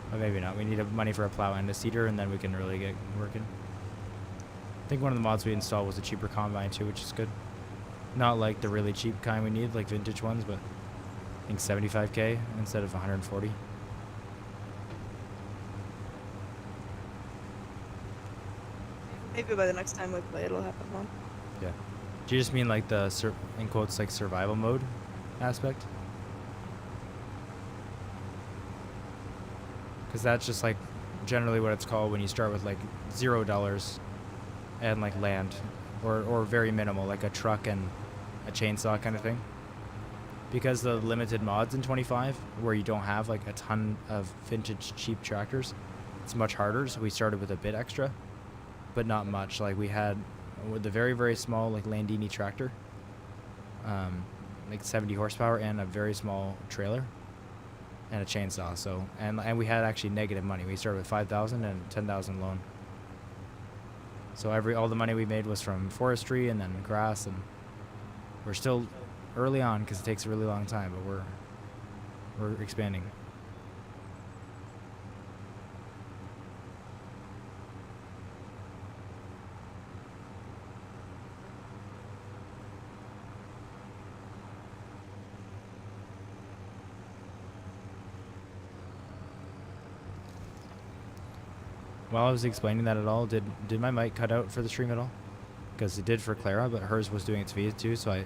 But maybe not. We need money for a plow and a seeder, and then we can really get working. I think one of the mods we installed was a cheaper combine too, which is good. Not like the really cheap kind we need, like vintage ones, but I think 75K instead of 140. Maybe by the next time we play, it'll happen more. Yeah. Do you just mean like the, in quotes, like survival mode aspect? Because that's just like generally what it's called when you start with like $0 and like land, or very minimal, like a truck and a chainsaw kind of thing. Because the limited mods in 25, where you don't have like a ton of vintage cheap tractors, it's much harder. So we started with a bit extra, but not much. Like we had with the very, very small like Landini tractor, like 70 horsepower and a very small trailer and a chainsaw. So, and we had actually negative money. We started with 5,000 and 10,000 loan. So all the money we made was from forestry and then grass, and we're still early on because it takes a really long time, but we're expanding. while I was explaining that at all, did my mic cut out for the stream at all? Because it did for Clara, but hers was doing its feed too. So I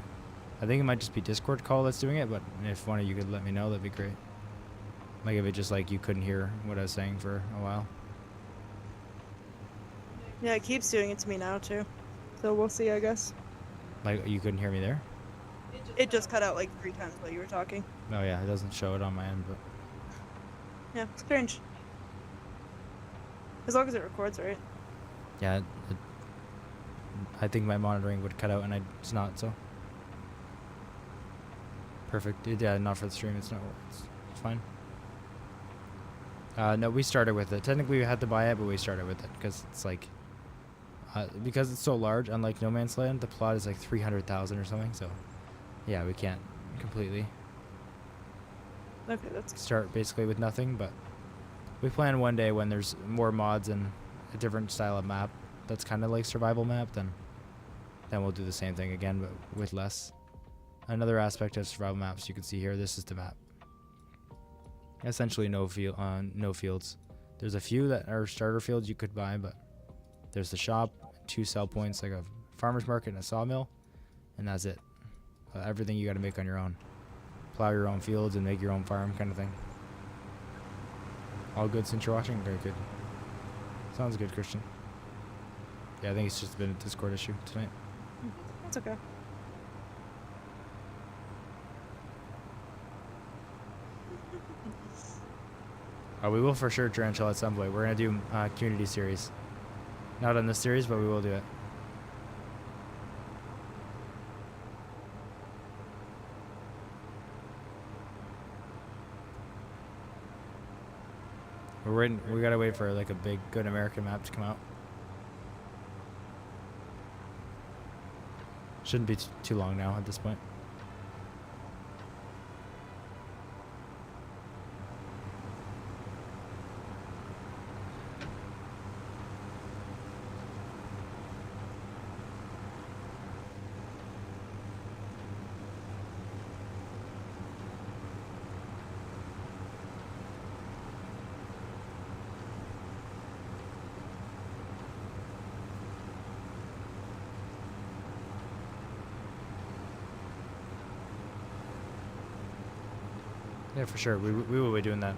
think it might just be Discord call that's doing it. But if one of you could let me know, that'd be great. Like if it just like you couldn't hear what I was saying for a while. Yeah, it keeps doing it to me now too. So we'll see, I guess. Like you couldn't hear me there? It just cut out like 3 times while you were talking. Oh yeah, it doesn't show it on my end, but Yeah, strange. As long as it records, right? yeah, I think my monitoring would cut out, and it's not, so perfect. Yeah, not for the stream. It's not. It's fine. No, we started with it. Technically, we had to buy it, but we started with it because it's like, because it's so large. Unlike No Man's Land, the plot is like 300,000 or something. So, yeah, we can't completely Okay, that's start basically with nothing. But we plan one day when there's more mods and a different style of map that's kind of like survival map, then we'll do the same thing again, but with less. Another aspect of survival maps you can see here. This is the map. Essentially no fields. There's a few that are starter fields you could buy, but there's the shop, 2 sell points, like a farmer's market and a sawmill, and that's it. Everything you got to make on your own. Plow your own fields and make your own farm kind of thing. All good since you're watching? Very good. Sounds good, Christian. Yeah, I think it's just been a Discord issue tonight. That's okay. We will for sure tarantula at some point. We're going to do community series. Not on this series, but we will do it. We're waiting. We gotta wait for like a big, good American map to come out. Shouldn't be too long now at this point. Yeah, for sure. We will be doing that.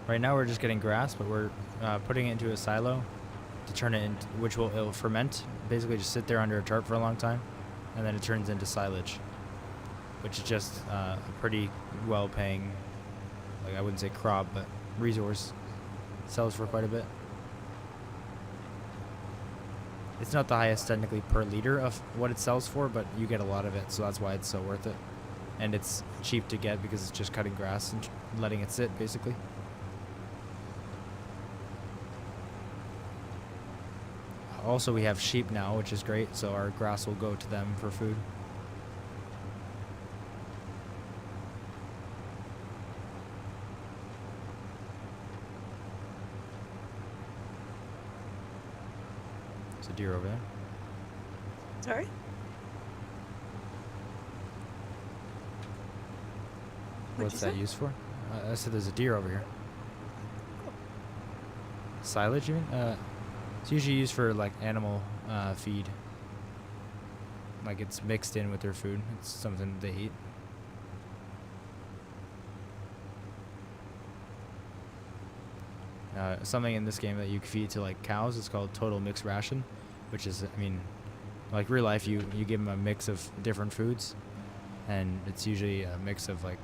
Right now we're just getting grass, but we're putting it into a silo to turn it into, it'll ferment. Basically just sit there under a tarp for a long time, and then it turns into silage, which is just a pretty well-paying, like I wouldn't say crop, but resource. Sells for quite a bit. It's not the highest technically per liter of what it sells for, but you get a lot of it, so that's why it's so worth it. And it's cheap to get because it's just cutting grass and letting it sit, basically. Also, we have sheep now, which is great, so our grass will go to them for food. There's a deer over there. Sorry? What's that used for? I said there's a deer over here. Silage, you mean? It's usually used for like animal feed. Like it's mixed in with their food. It's something they eat. something in this game that you feed to like cows is called total mixed ration, which is, I mean, like real life, you give them a mix of different foods, and it's usually a mix of like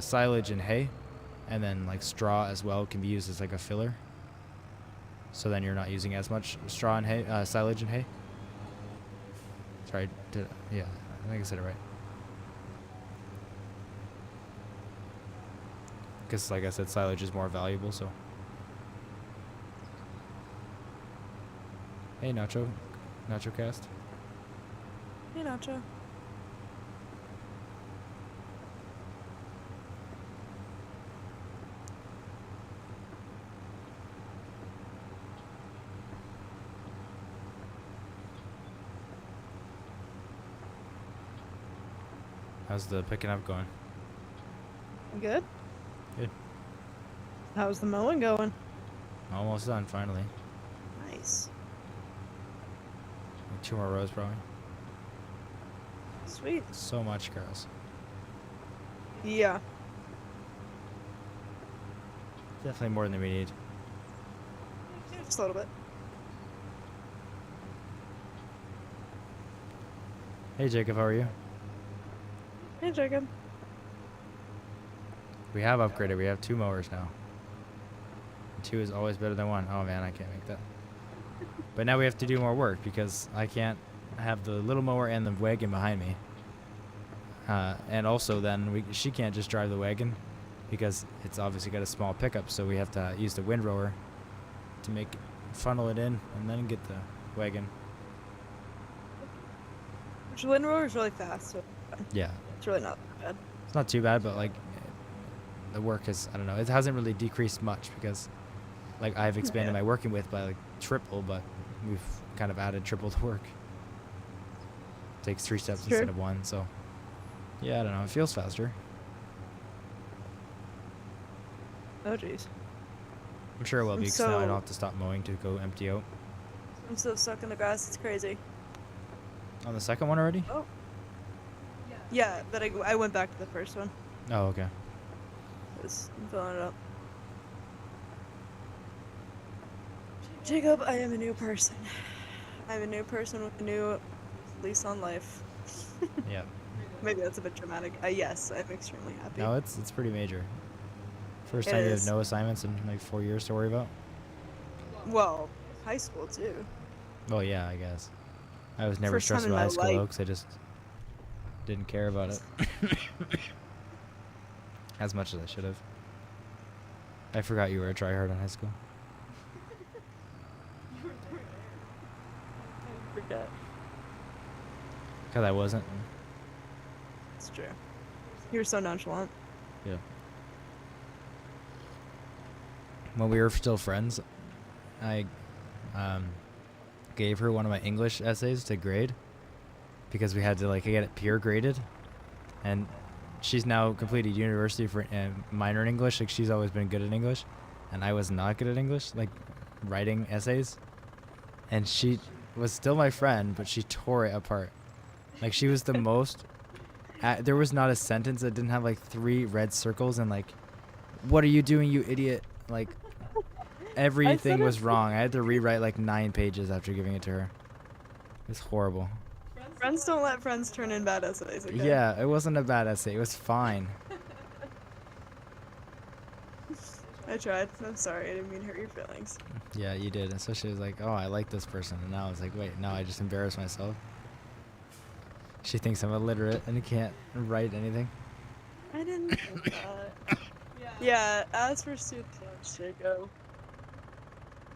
silage and hay, and then like straw as well can be used as like a filler. So then you're not using as much straw and hay, silage and hay. Sorry, yeah, I think I said it right. Because like I said, silage is more valuable, so. Hey, Nacho Cast. Hey, Nacho. How's the picking up going? Good. Good. How's the mowing going? Almost done, finally. Nice. Like 2 more rows, probably. Sweet. So much grass. Yeah. Definitely more than we need. Just a little bit. Hey, Jacob, how are you? Hey, Jacob. We have upgraded. We have 2 mowers now. 2 is always better than 1. Oh, man, I can't make that. But now we have to do more work because I can't have the little mower and the wagon behind me. And also then she can't just drive the wagon because it's obviously got a small pickup, so we have to use the windrower to funnel it in and then get the wagon. Which windrower is really fast, so Yeah. it's really not that bad. It's not too bad, but like the work is, I don't know, it hasn't really decreased much because like I've expanded my working width by like triple, but we've kind of added triple the work. Takes 3 steps instead of 1, so yeah, I don't know, it feels faster. Oh, jeez. I'm sure it will be because now I don't have to stop mowing to go empty out. I'm so stuck in the grass, it's crazy. On the second one already? Oh. Yeah, but I went back to the first one. Oh, okay. Just filling it up. Jacob, I am a new person. I'm a new person with a new lease on life. Yeah. Maybe that's a bit dramatic. Yes, I'm extremely happy. No, it's pretty major. First time you have no assignments in like 4 years to worry about. Well, high school too. Oh yeah, I guess. I was never First time stressed in about my high school though, life. 'cause I just didn't care about it as much as I should have. I forgot you were a tryhard in high school. I forget. 'Cause I wasn't. It's true. You were so nonchalant. Yeah. When we were still friends, I gave her one of my English essays to grade because we had to like get it peer graded, and she's now completed university for minor in English. Like she's always been good at English, and I was not good at English, like writing essays. And she was still my friend, but she tore it apart. Like she was the most. There was not a sentence that didn't have like 3 red circles and like, "What are you doing, you idiot?" Like. Everything was wrong. I had to rewrite like 9 pages after giving it to her. It's horrible. Friends don't let friends turn in bad essays, okay? Yeah, it wasn't a bad essay. It was fine. I tried. I'm sorry. I didn't mean to hurt your feelings. Yeah, you did. Especially it was like, oh, I like this person. And now I was like, wait, no, I just embarrassed myself. She thinks I'm illiterate and can't write anything. I didn't think that. Yeah, as for student loans, Jacob.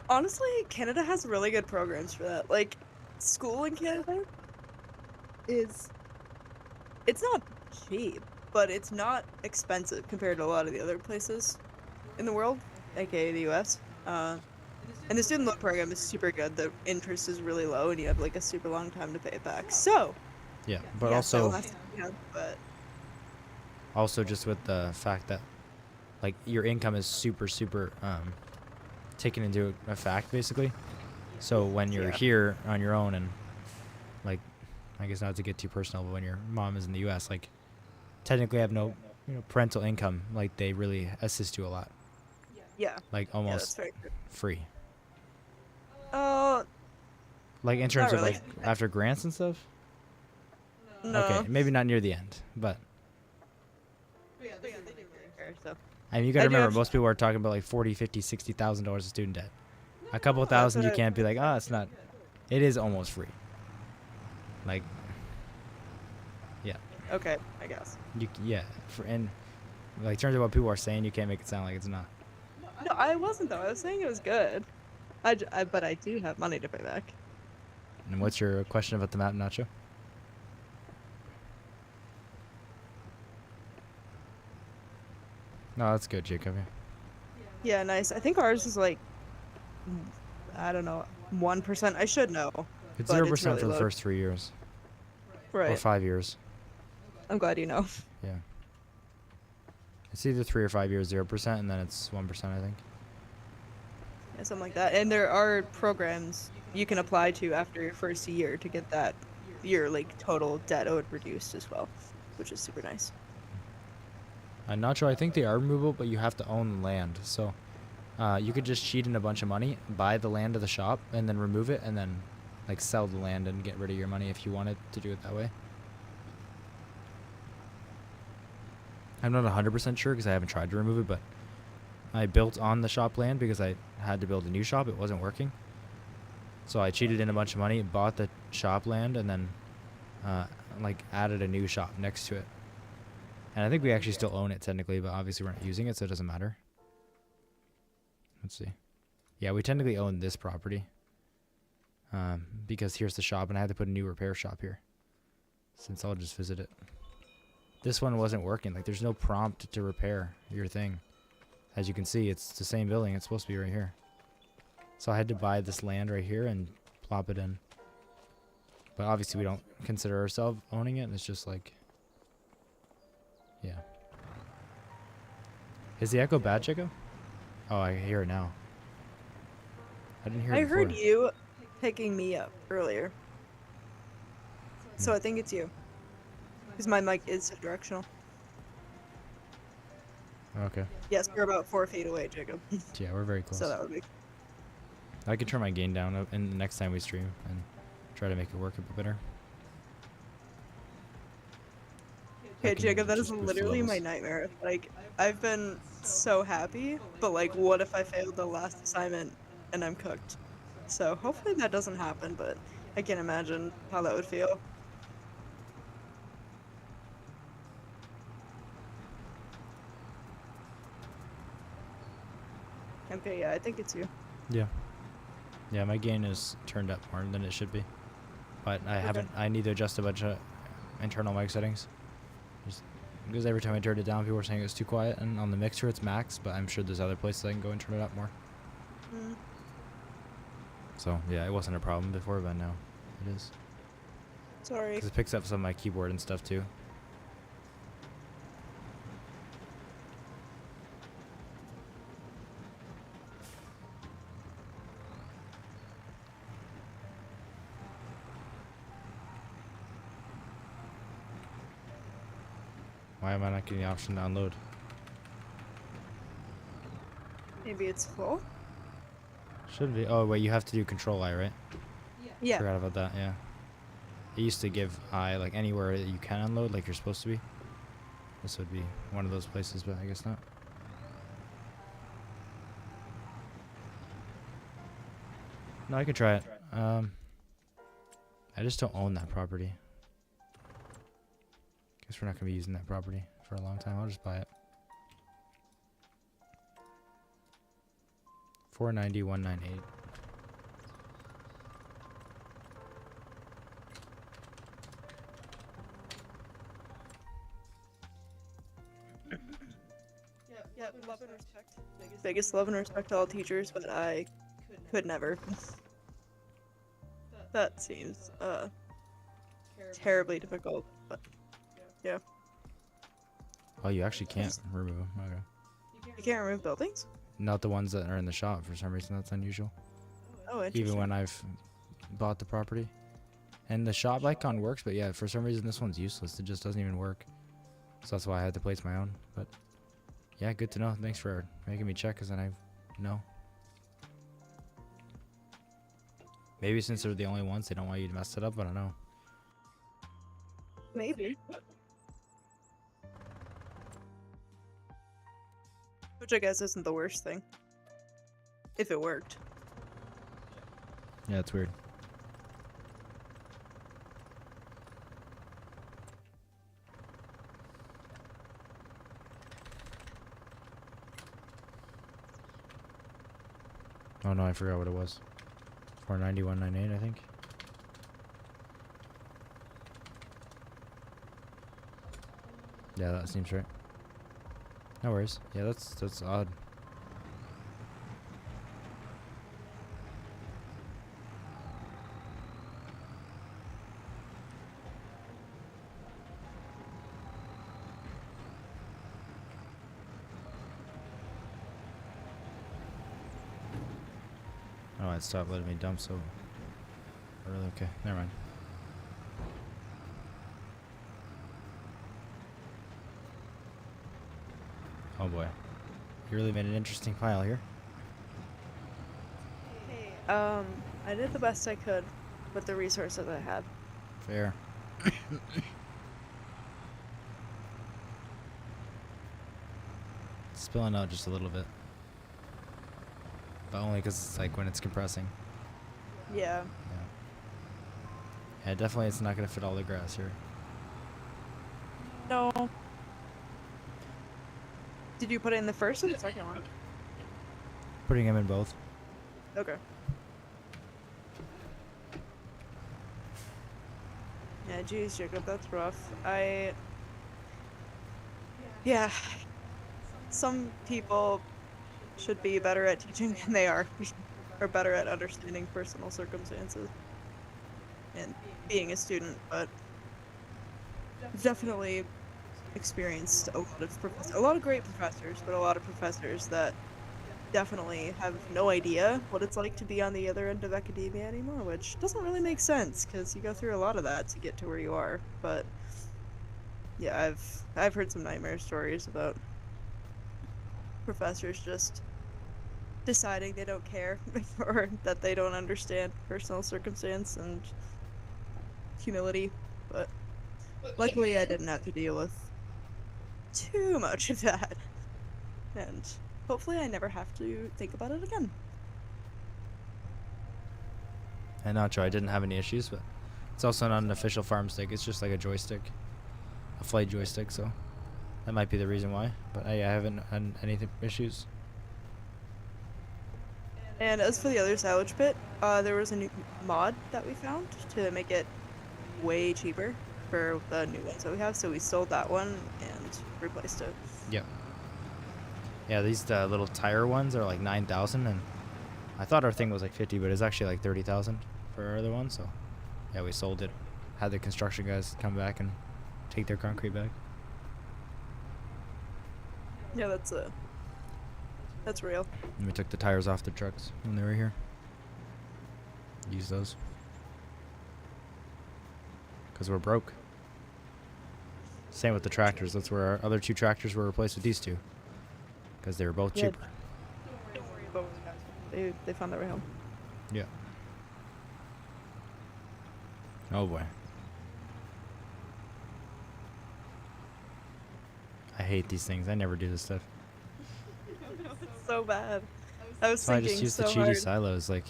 Honestly, Canada has really good programs for that. Like, school in Canada it's not cheap, but it's not expensive compared to a lot of the other places in the world, aka the US. And the student loan program is super good. The interest is really low, and you have like a super long time to pay it back. So, yeah, but yes, also, but just with the fact that like your income is super taken into a fact basically. So when you're here on your own and like, I guess not to get too personal, but when your mom is in the US, like technically have no parental income, like they really assist you a lot. Yeah. Like Yeah, that's almost very true. free. Oh, Like in terms of really. like after grants and stuff. Okay, no. maybe not near the end, but But yeah, they do really care, so. I mean, you got to I do remember have. most people are talking about like 40, 50, 60,000 dollars of student debt. A couple No, that's thousand, what you can't be like, oh, it's not. It is almost free. Like, yeah, Okay, I guess. yeah. And like in terms of what people are saying, you can't make it sound like it's not. No, I wasn't though. I was saying it was good. But I do have money to pay back. And what's your question about the map, Nacho? No, that's good, Jacob. Yeah. Yeah, nice. I think ours is like, I don't know, 1%. I should know, It's but 0% it's really for the low. first 3 years or Right. 5 years. I'm glad you know. Yeah. It's either 3 or 5 years, 0%, and then it's 1%, I think. Yeah, something like that. And there are programs you can apply to after your first year to get that your like total debt owed reduced as well, which is super nice. I'm not sure. I think they are removable, but you have to own the land. So you could just cheat in a bunch of money, buy the land of the shop, and then remove it, and then like sell the land and get rid of your money if you wanted to do it that way. I'm not 100% sure because I haven't tried to remove it, but I built on the shop land because I had to build a new shop. It wasn't working. So I cheated in a bunch of money, bought the shop land, and then like added a new shop next to it. And I think we actually still own it technically, but obviously we're not using it, so it doesn't matter. Let's see. Yeah, we technically own this property because here's the shop, and I had to put a new repair shop here since I'll just visit it. This one wasn't working. Like, there's no prompt to repair your thing. As you can see, it's the same building. It's supposed to be right here. So I had to buy this land right here and plop it in. But obviously we don't consider ourselves owning it. It's just like, yeah. Is the echo bad, Chico? Oh, I hear it now. I didn't hear it I before. heard you picking me up earlier. So I think it's you. Because my mic is directional. Okay. Yes, we're about 4 feet away, Jacob. Yeah, we're very close. So that would be. I could turn my gain down in the next time we stream and try to make it work a bit better. Okay, I can Jacob, that is just boost the literally my levels. nightmare. Like, I've been so happy, but like, what if I failed the last assignment and I'm cooked? So hopefully that doesn't happen, but I can't imagine how that would feel. Okay, yeah, I think it's you. Yeah. Yeah, my gain is turned up more than it should be. But I need to adjust a bunch of internal mic settings. Just because every time I turned it down, people were saying it was too quiet, and on the mixer it's max, but I'm sure there's other places I can go and turn it up more. Mm. So, yeah, it wasn't a problem before, but now it is. Sorry. 'Cause it picks up some of my keyboard and stuff too. Why am I not getting the option to unload? Maybe it's full? Should be. Oh, wait, you have to do Control I, right? Yeah. Forgot about that, yeah. It used to give I, like, anywhere that you can unload, like you're supposed to be. This would be one of those places, but I guess not. No, I could try it. I just don't own that property. Guess we're not gonna be using that property for a long time. I'll just buy it. 490,198. Yeah, love and respect. Biggest love and respect to all teachers, but I could never. That seems terribly difficult, but yeah. Oh, you actually can't remove them. Okay. You can't remove buildings? Not the ones that are in the shop. For some reason, that's unusual. Oh, interesting. Even when I've bought the property. And the shop icon works, but yeah, for some reason this one's useless. It just doesn't even work. So that's why I had to place my own. But yeah, good to know. Thanks for making me check, because then I No. Maybe since they're the only ones, they don't want you to mess it up. I don't know. Maybe. Which I guess isn't the worst thing. If it worked. Yeah, it's weird. Oh no, I forgot what it was. 491.98, I think. Yeah, that seems right. No worries. Yeah, that's odd. Oh, it stopped letting me dump so early. Okay, never mind. Oh boy. You really made an interesting pile here. Hey, I did the best I could with the resources I had. Fair. Spilling out just a little bit. But only because it's like when it's compressing. Yeah. Yeah, definitely it's not going to fit all the grass here. No. Did you put it in the first or the second one? Putting them in both. Okay. Yeah, geez, Jacob, that's rough. Yeah. Some people should be better at teaching than they are. Or better at understanding personal circumstances. And being a student, but I've definitely experienced a lot of great professors, but a lot of professors that definitely have no idea what it's like to be on the other end of academia anymore, which doesn't really make sense because you go through a lot of that to get to where you are. But yeah, I've heard some nightmare stories about professors just deciding they don't care or that they don't understand personal circumstance and humility. But luckily I didn't have to deal with too much of that. And hopefully I never have to think about it again. And Nacho, I didn't have any issues, but it's also not an official farm stick. It's just like a joystick. A flight joystick, so that might be the reason why. But I haven't had any issues. And as for the other silage pit, there was a new mod that we found to make it way cheaper for the new ones that we have, so we sold that one and replaced it. Yep. Yeah, these little tire ones are like 9,000, and I thought our thing was like 50, but it's actually like 30,000 for our other one. So yeah, we sold it. Had the construction guys come back and take their concrete back. Yeah, that's real. And we took the tires off the trucks when they were here. Use those. Because we're broke. Same with the tractors. That's where our other two tractors were replaced with these two. Because they were both Yeah. cheaper. Don't worry about it. They found their way home. Yeah. Oh boy. I hate these things. I never do this stuff. It's so bad. I was So I thinking just use so the cheaty hard. silos, like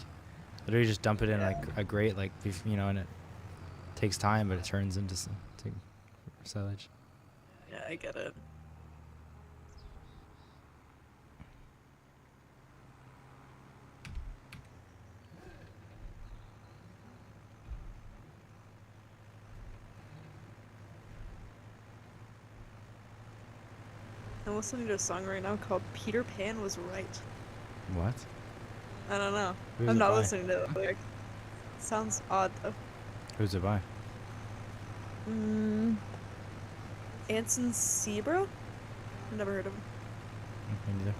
literally just dump it in like a grate, like you know, and it takes time, but it turns into silage. Yeah, I get it. I'm listening to a song right now called Peter Pan Was Right. What? I don't know. Who's I'm it not by? listening to the lyrics. Sounds odd though. Who's it by? Anson Seabro? I've never heard of him. Me neither.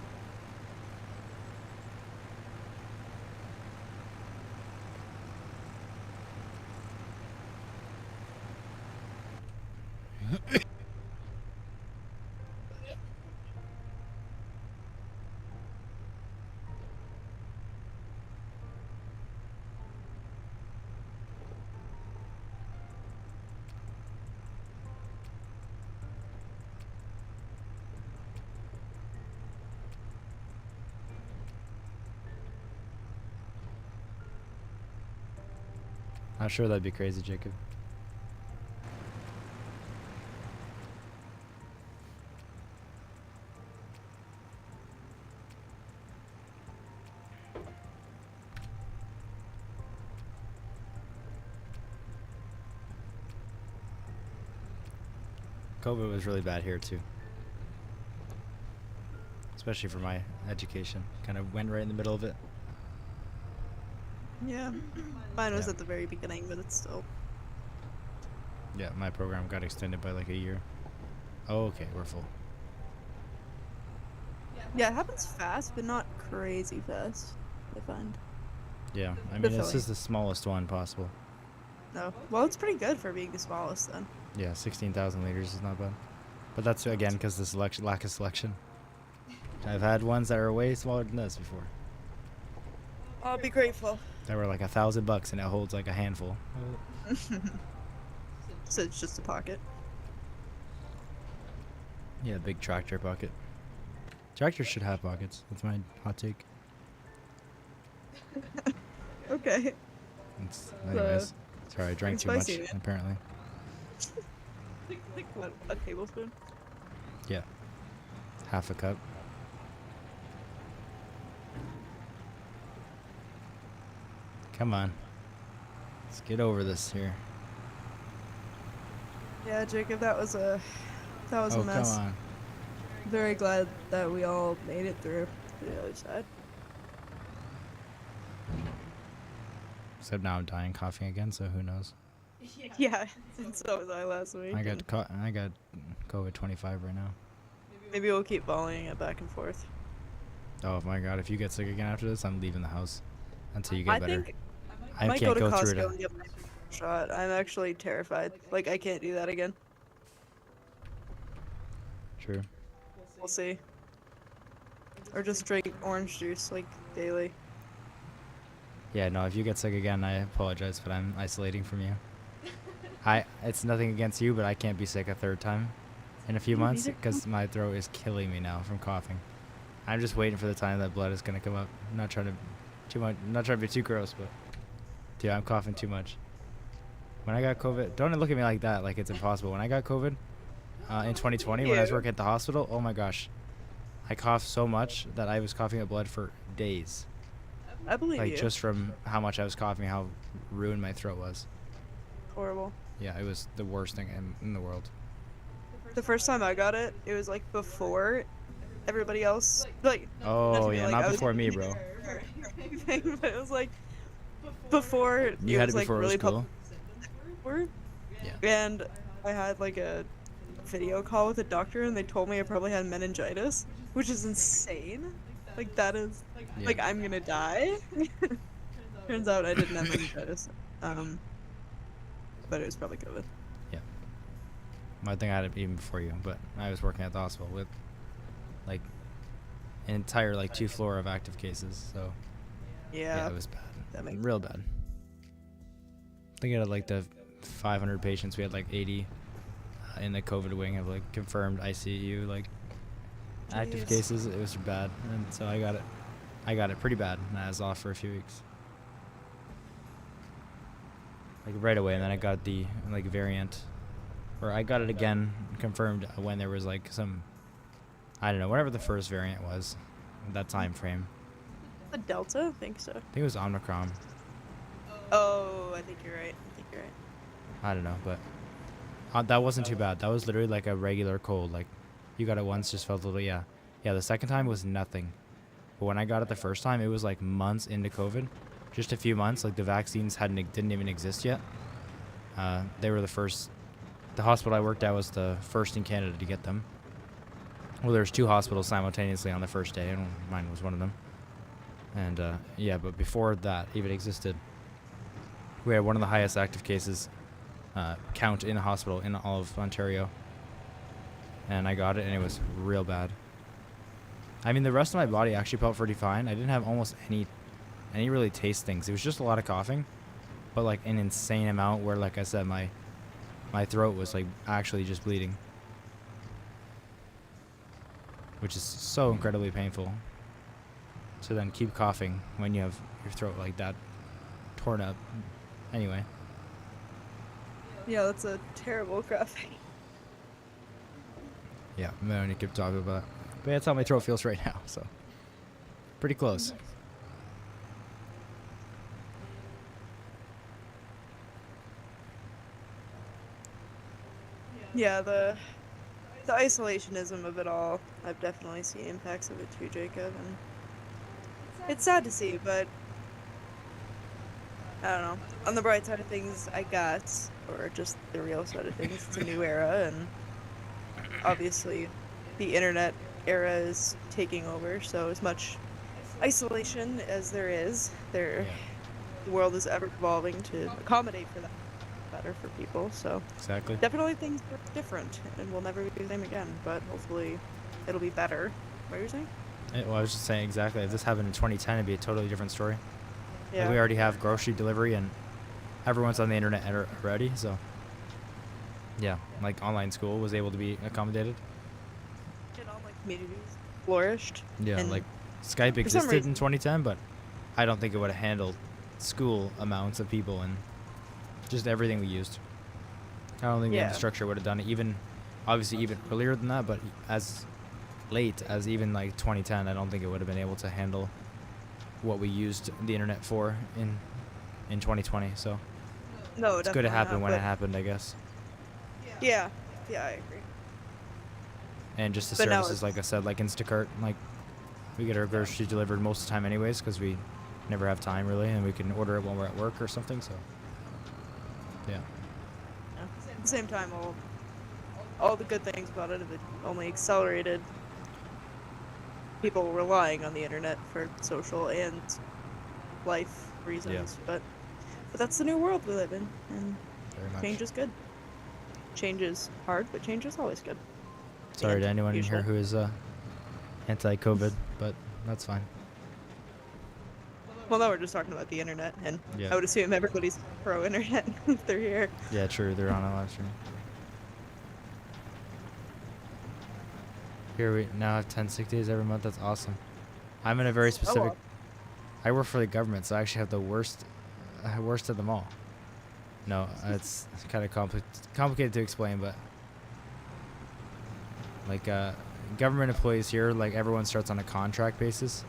I'm sure that'd be crazy, Jacob. COVID was really bad here too. Especially for my education. Kind of went right in the middle of it. Yeah. Mine was Yeah. at the very beginning, but it's still. Yeah, my program got extended by like a year. Oh, okay, we're full. Yeah, it happens fast, but not crazy fast, I find. Yeah, I mean, this Definitely. is the smallest one possible. No. Well, it's pretty good for being the smallest then. Yeah, 16,000 liters is not bad. But that's, again, because the selection, lack of selection. I've had ones that are way smaller than this before. I'll be grateful. That were like $1,000 and it holds like a handful. So it's just a pocket. Yeah, big tractor bucket. Tractors should have pockets. That's my hot take. Okay. Anyways, sorry, I drank too much, spicy, man. apparently. Like what? A tablespoon? Yeah. Half a cup. Come on. Let's get over this here. Yeah, Jacob, that was a Oh, mess. come on. Very glad that we all made it through to the other side. Except now I'm dying coughing again, so who knows? Yeah, and so was I last week. I got COVID-25 right now. Maybe we'll keep volleying it back and forth. Oh my god, if you get sick again after this, I'm leaving the house until you get I better. think I might can't go to go through Costco it. and get my shot. I'm actually terrified. Like, I can't do that again. True. We'll see. Or just drink orange juice, like, daily. Yeah, no, if you get sick again, I apologize, but I'm isolating from you. It's nothing against you, but I can't be sick a third time in a few Me months neither. because my throat is killing me now from coughing. I'm just waiting for the time that blood is gonna come up. I'm not trying to be too gross, but dude, I'm coughing too much. When I got COVID, don't look at me like that, like it's impossible. When I got COVID in 2020, when I was Ew. working at the hospital, oh my gosh, I coughed so much that I was coughing up blood for days. I believe Like you. just from how much I was coughing, how ruined my throat was. Horrible. Yeah, it was the worst thing in the world. The first time I got it, it was like before everybody else. Like, Oh to be yeah, like, not I was- before me, bro. anything, but it was like before. You had was it like before it was really cool. popular. Yeah. And I had like a video call with a doctor, and they told me I probably had meningitis, which is insane. Like that is Yeah. like I'm gonna die. Turns out I didn't have meningitis. But it was probably COVID. I think I had it even before you, but I was working at the hospital with like an entire like 2 floor of active cases, so yeah, it was bad. that makes Real bad. I think out of like the 500 patients, we had like 80 in the COVID wing of like confirmed ICU like active Jeez. cases. It was bad, and so I got it pretty bad, and I was off for a few weeks. Like right away, and then I got the like variant, or I got it again confirmed when there was like some, I don't know, whatever the first variant was, that time frame. The Delta? I think so. I think it was Omicron. Oh, I think you're right. I don't know, but that wasn't too bad. That was literally like a regular cold. Like you got it once, just felt a little, yeah. The second time was nothing, but when I got it the first time, it was like months into COVID, just a few months. Like the vaccines didn't even exist yet. They were the first. The hospital I worked at was the first in Canada to get them. Well, there's 2 hospitals simultaneously on the first day, and mine was one of them. And yeah, but before that even existed, we had one of the highest active cases count in a hospital in all of Ontario. And I got it, and it was real bad. I mean, the rest of my body actually felt pretty fine. I didn't have almost any really taste things. It was just a lot of coughing, but like an insane amount where, like I said, my throat was like actually just bleeding, which is so incredibly painful to then keep coughing when you have your throat like that torn up. Anyway, Yeah, that's a terrible graphic. Yeah, I'm gonna keep talking about it. But that's how my throat feels right now, so pretty close. Yeah, the isolationism of it all. I've definitely seen impacts of it too, Jacob, and it's sad to see, but I don't know. On the bright side of things, I guess, or just the real side of things, it's a new era, and obviously the internet era is taking over, so as much isolation as there is, Yeah, the world is ever evolving to accommodate for that better for people, so exactly. definitely things are different and will never be the same again, but hopefully it'll be better. What are you saying? Well, I was just saying exactly. If this happened in 2010, it'd be a totally different story. Like Yeah. we already have grocery delivery and everyone's on the internet already, so yeah, like online school was able to be accommodated. And online communities flourished. Yeah, And like Skype for some existed in reason, 2010, but I don't think it would have handled school amounts of people and just everything we used. I don't think the yeah. infrastructure would have done it. Even, obviously, even earlier than that, but as late as even like 2010, I don't think it would have been able to handle what we used the internet for in 2020. So No, it's good it definitely happened not, when it but happened, I guess. yeah. Yeah, I agree. And just the But now services, like I said, like Instacart, like we get our groceries delivered most of the time anyways because we never have time really, and we can order it when we're at work or something. So yeah, At the same time, all the good things about it have only accelerated people relying on the internet for social and life reasons. But that's the new world we live in, and very much. change is good. Change is hard, but change is always good. Sorry And to anyone in here usually. who is anti-COVID, but that's fine. Well, now we're just talking about the internet, and Yeah. I would assume everybody's pro-internet if they're here. Yeah, true. They're on a live stream. Here we now have 10 sick days every month. That's awesome. I'm in a very specific. well. I work for the government, so I actually have the worst of them all. No, it's kind of complicated to explain, but like government employees here, like everyone starts on a contract basis.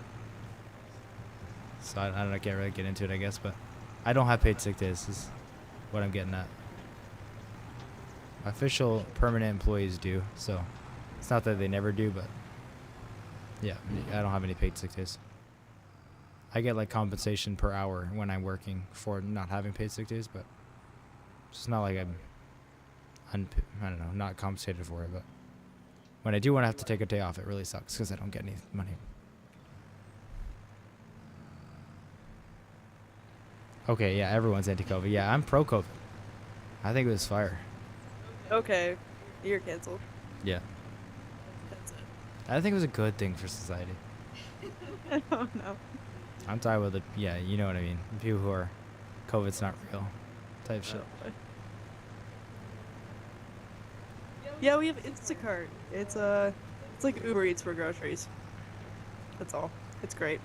So I don't know, I can't really get into it, I guess, but I don't have paid sick days. Is what I'm getting at. Official permanent employees do, so it's not that they never do, but yeah, I don't have any paid sick days. I get like compensation per hour when I'm working for not having paid sick days, but it's not like I'm I don't know, not compensated for it. But when I do want to have to take a day off, it really sucks because I don't get any money. Okay, yeah, everyone's anti-COVID. Yeah, I'm pro-COVID. I think it was fire. Okay, you're canceled. Yeah, That's it. I think it was a good thing for society. I don't know. I'm talking about the, yeah, you know what I mean. People who are, COVID's not real type shit. Yeah, we have Instacart. It's like Uber Eats for groceries. That's all. It's great.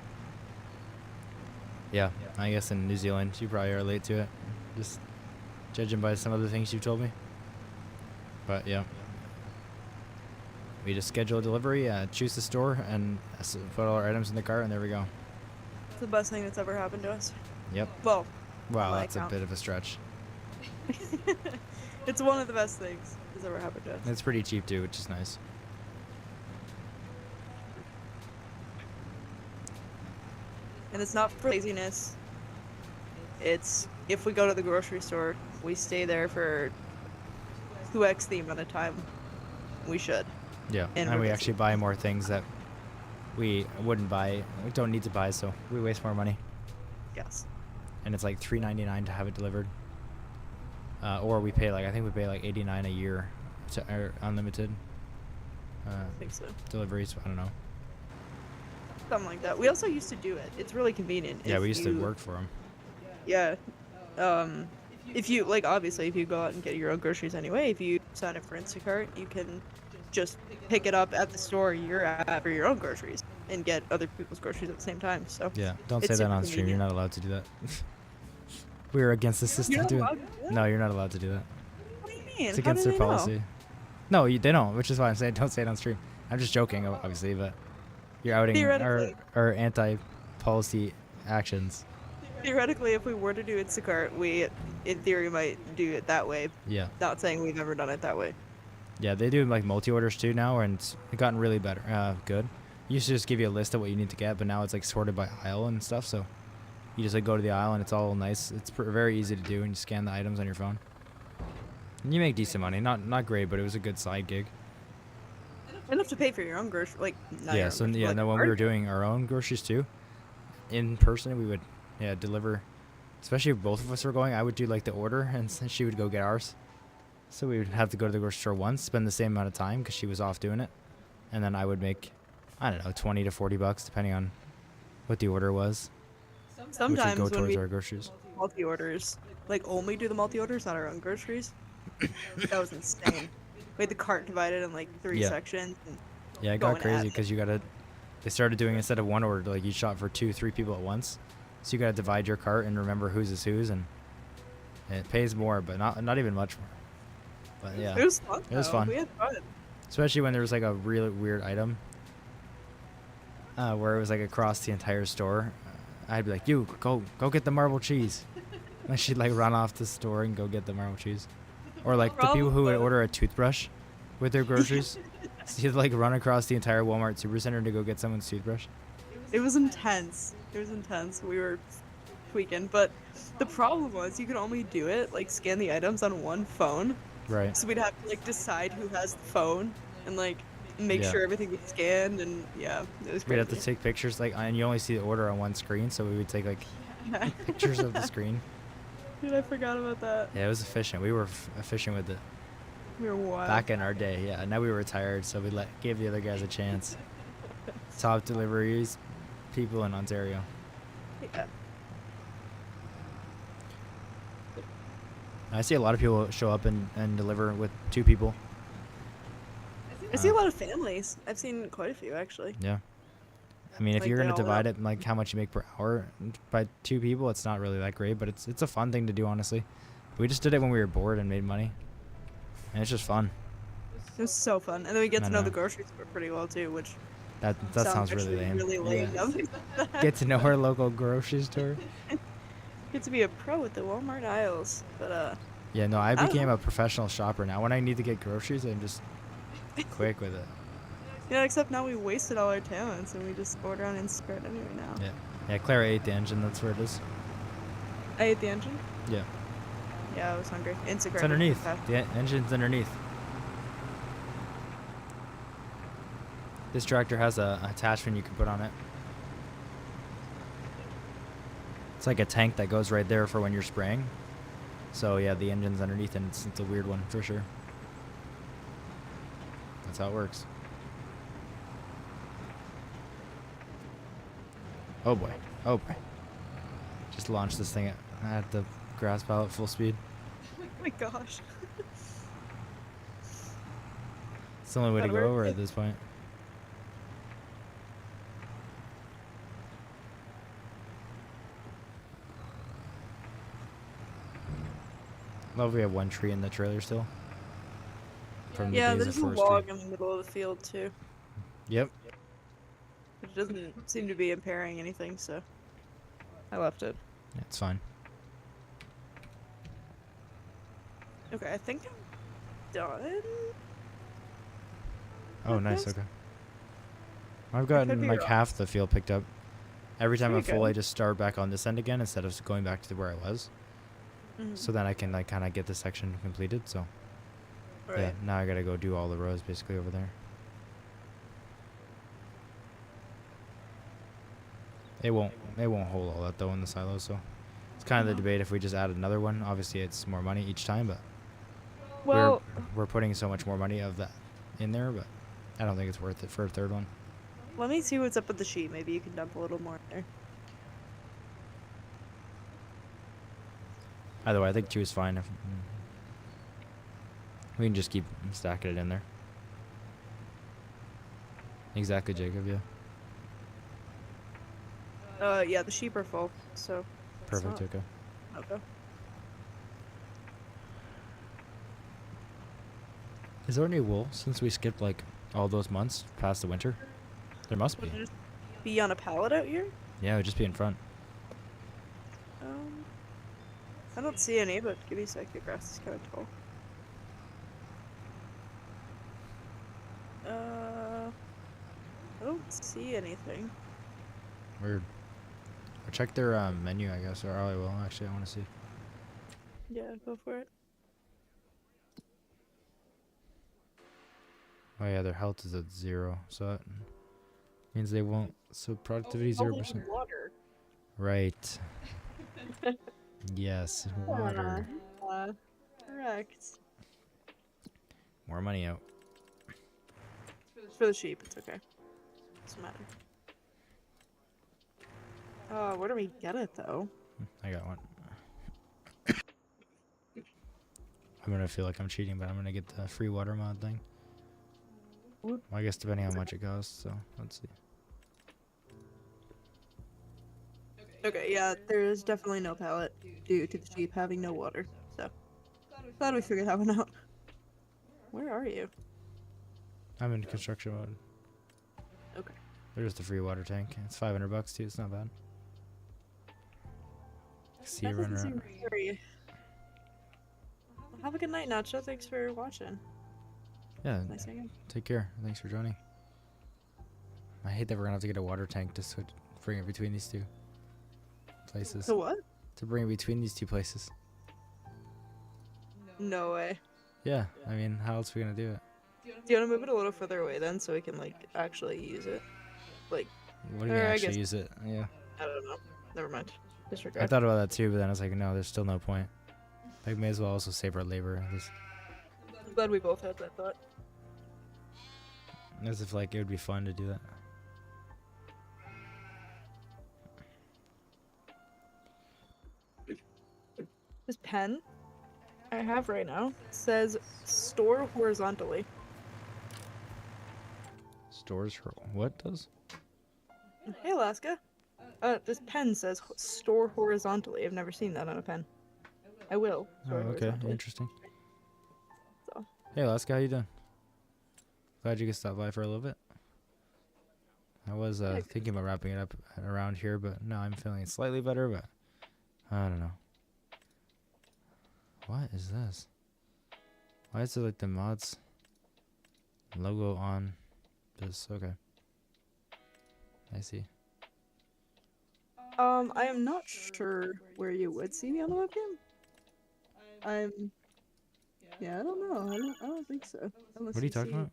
Yeah, I guess in New Zealand, you probably are late to it. Just judging by some of the things you've told me. But yeah. We just schedule a delivery, choose the store, and put all our items in the cart, and there we go. It's the best thing that's ever happened to us. Yep. Well, Wow, my that's account. a bit of a stretch. It's one of the best things that's ever happened to us. It's pretty cheap too, which is nice. And it's not for laziness. It's if we go to the grocery store, we stay there for 2x the amount of time we should. Yeah, And and we're we busy. actually buy more things that we wouldn't buy, we don't need to buy, so we waste more money. Yes. And it's like $3.99 to have it delivered. Or we pay like, I think we pay like $89 a year to unlimited I think so. deliveries. I don't know. Something like that. We also used to do it. It's really convenient. Yeah, if we used to you- work for them. Yeah. If you, like, obviously, if you go out and get your own groceries anyway, if you sign up for Instacart, you can just pick it up at the store you're at for your own groceries and get other people's groceries at the same time. So Yeah, don't say it's that super on stream. You're convenient. not allowed to do that. We are against the system You're not doing. allowed to do that? No, you're not allowed to do that. mean? It's How against do their they know? policy. No, they don't, which is why I'm saying don't say it on stream. I'm just joking, obviously, but you're outing Theoretically. our anti-policy actions. Theoretically, if we were to do Instacart, we, in theory, might do it that way. Yeah. Not saying we've ever done it that way. Yeah, they do like multi-orders too now, and it's gotten really better. Good. Used to just give you a list of what you need to get, but now it's like sorted by aisle and stuff. So you just like go to the aisle and it's all nice. It's very easy to do, and you scan the items on your phone. And you make decent money. Not great, but it was a good side gig. Enough to pay for your own groceries, like not your Yeah. own So groceries, yeah, like no, when we were doing our own groceries too, in person, we would deliver. Especially if both of us were going, I would do like the order, and she would go get ours. So we would have to go to the grocery store once, spend the same amount of time because she was off doing it, and then I would make, I don't know, $20 to $40 depending on what the order was, Sometimes which would go when towards we our groceries. multi orders, like only do the multi orders, not our own groceries. That was insane. We had the cart divided in like 3 Yeah. sections. And Yeah, it going got at crazy it. because they started doing instead of one order, like you shot for 2-3 people at once, so you gotta divide your cart and remember whose is whose, and it pays more, but not even much more. But yeah, It was fun. It was though. fun. We had fun. especially when there was like a really weird item where it was like across the entire store. I'd be like, you go get the marble cheese, and she'd like run off the store and go get the marble cheese, or like the people who would order a toothbrush with their groceries. So you'd like run across the entire Walmart supercenter to go get someone's toothbrush. It was intense. It was intense. We were tweaking, but the problem was you could only do it, like scan the items on one phone. Right. So we'd have to like decide who has the phone and like make Yeah. sure everything was scanned, and yeah, it was We'd crazy. have to take pictures, like, and you only see the order on one screen, so we would take like pictures of the screen. Dude, I forgot about that. Yeah, it was efficient. We were efficient with it We were wild. back in our day. Yeah, now we were retired, so we gave the other guys a chance. Top deliveries, people in Ontario. Yeah. I see a lot of people show up and deliver with 2 people. I see a lot of families. I've seen quite a few actually. Yeah. I mean, if Like, you're they gonna all divide it like how much you make per hour by 2 people, it's not really that great, but it's a fun thing to do, honestly. We just did it when we were bored and made money, and it's just fun. It was so fun, and then we get I to know the know. grocery store pretty well too, which That sounds really actually lame. Really lame. Yeah. Yeah. Get to know our local grocery store. Get to be a pro at the Walmart aisles, but Yeah, no, I don't became know. a professional shopper now. When I need to get groceries, I'm just quick with it. yeah. Except now we wasted all our talents, and we just order on Instacart anyway now. Yeah. Yeah, Clara ate the engine. That's where it is. I ate the engine. Yeah. Yeah, I was hungry. Instacart. It's was underneath. fast. The engine's underneath. This tractor has a attachment you can put on it. It's like a tank that goes right there for when you're spraying. So yeah, the engine's underneath, and it's a weird one for sure. That's how it works. Oh boy. Oh boy. Just launched this thing at the grass pallet full speed. Oh my gosh. It's the only way to That go worked. over at this point. Love we have one tree in the trailer still. From the Yeah, days there's of a forestry. log in the middle of the field too, Yep. which doesn't seem to be impairing anything, so I left it. Yeah, it's fine. Okay, I think I'm done. Oh, nice. Yes. Okay. I've could gotten be like wrong. half the field picked up. Every time I'm Pretty full, good. I just start back on this end again instead of going back to where I was. Mhm. So then I can like kind of get this section completed. So Right. yeah, now I gotta go do all the rows basically over there. It won't hold all that though in the silo. So it's kind of the No. debate if we just add another one. Obviously, it's more money each time, but Well, we're putting so much more money of that in there, but I don't think it's worth it for a third one. let me see what's up with the sheet. Maybe you can dump a little more in there. Either way, I think 2 is fine. If we can just keep stacking it in there. Exactly, Jacob. Yeah. Yeah, the sheep are full, so. it's Perfect. not- Okay. Okay. Is there any wool since we skipped like all those months past the winter? There must be. Would it just be on a pallet out here? Yeah, it would just be in front. Um, I don't see any, but give me a sec. The grass is kind of tall. I don't see anything. Weird. Or check their menu, I guess, or I will. Actually, I want to see. Yeah, go for it. Oh yeah, their health is at 0, so that means they won't. So productivity Oh, 0%. water. Right. Yes, water. Correct. More money out. For the sheep, it's okay. Doesn't matter. Oh, where do we get it though? I got one. I'm gonna feel like I'm cheating, but I'm gonna get the free water mod thing. Well, I guess depending on how much it costs, so let's see. Okay, yeah, there is definitely no pallet due to the sheep having no water, so glad we figured that one out. Where are you? I'm in construction mode. Okay. There's the free water tank. It's $500 too. It's not bad. See you running around. Well, have a good night, Nacho. Thanks for watching. Yeah. Nice hanging. Take care. Thanks for joining. I hate that we're gonna have to get a water tank to switch, bring it between these two places. So what? To bring it between these two places. No way. Yeah. I mean, how else are we gonna do it? Do you want to move it a little further away then, so we can like actually use it? Like, What do you Or I actually guess- use it? Yeah. I don't know. Never mind. I Disregard. thought about that too, but then I was like, no, there's still no point. Like, may as well also save our labor. Just I'm glad we both had that thought. as if like it would be fun to do that. This pen I have right now says store horizontally. Stores for what does? Hey, Alaska. This pen says store horizontally. I've never seen that on a pen. I will. Oh, Store okay, horizontally. interesting. So. Hey, Alaska, how you doing? Glad you could stop by for a little bit. I was thinking about wrapping it up around here, but no, I'm feeling slightly better, but I don't know. What is this? Why is it like the mods logo on this? Okay. I see. I am not sure where you would see me on the webcam. Yeah, I don't know. I don't think so. Unless What are you talking about?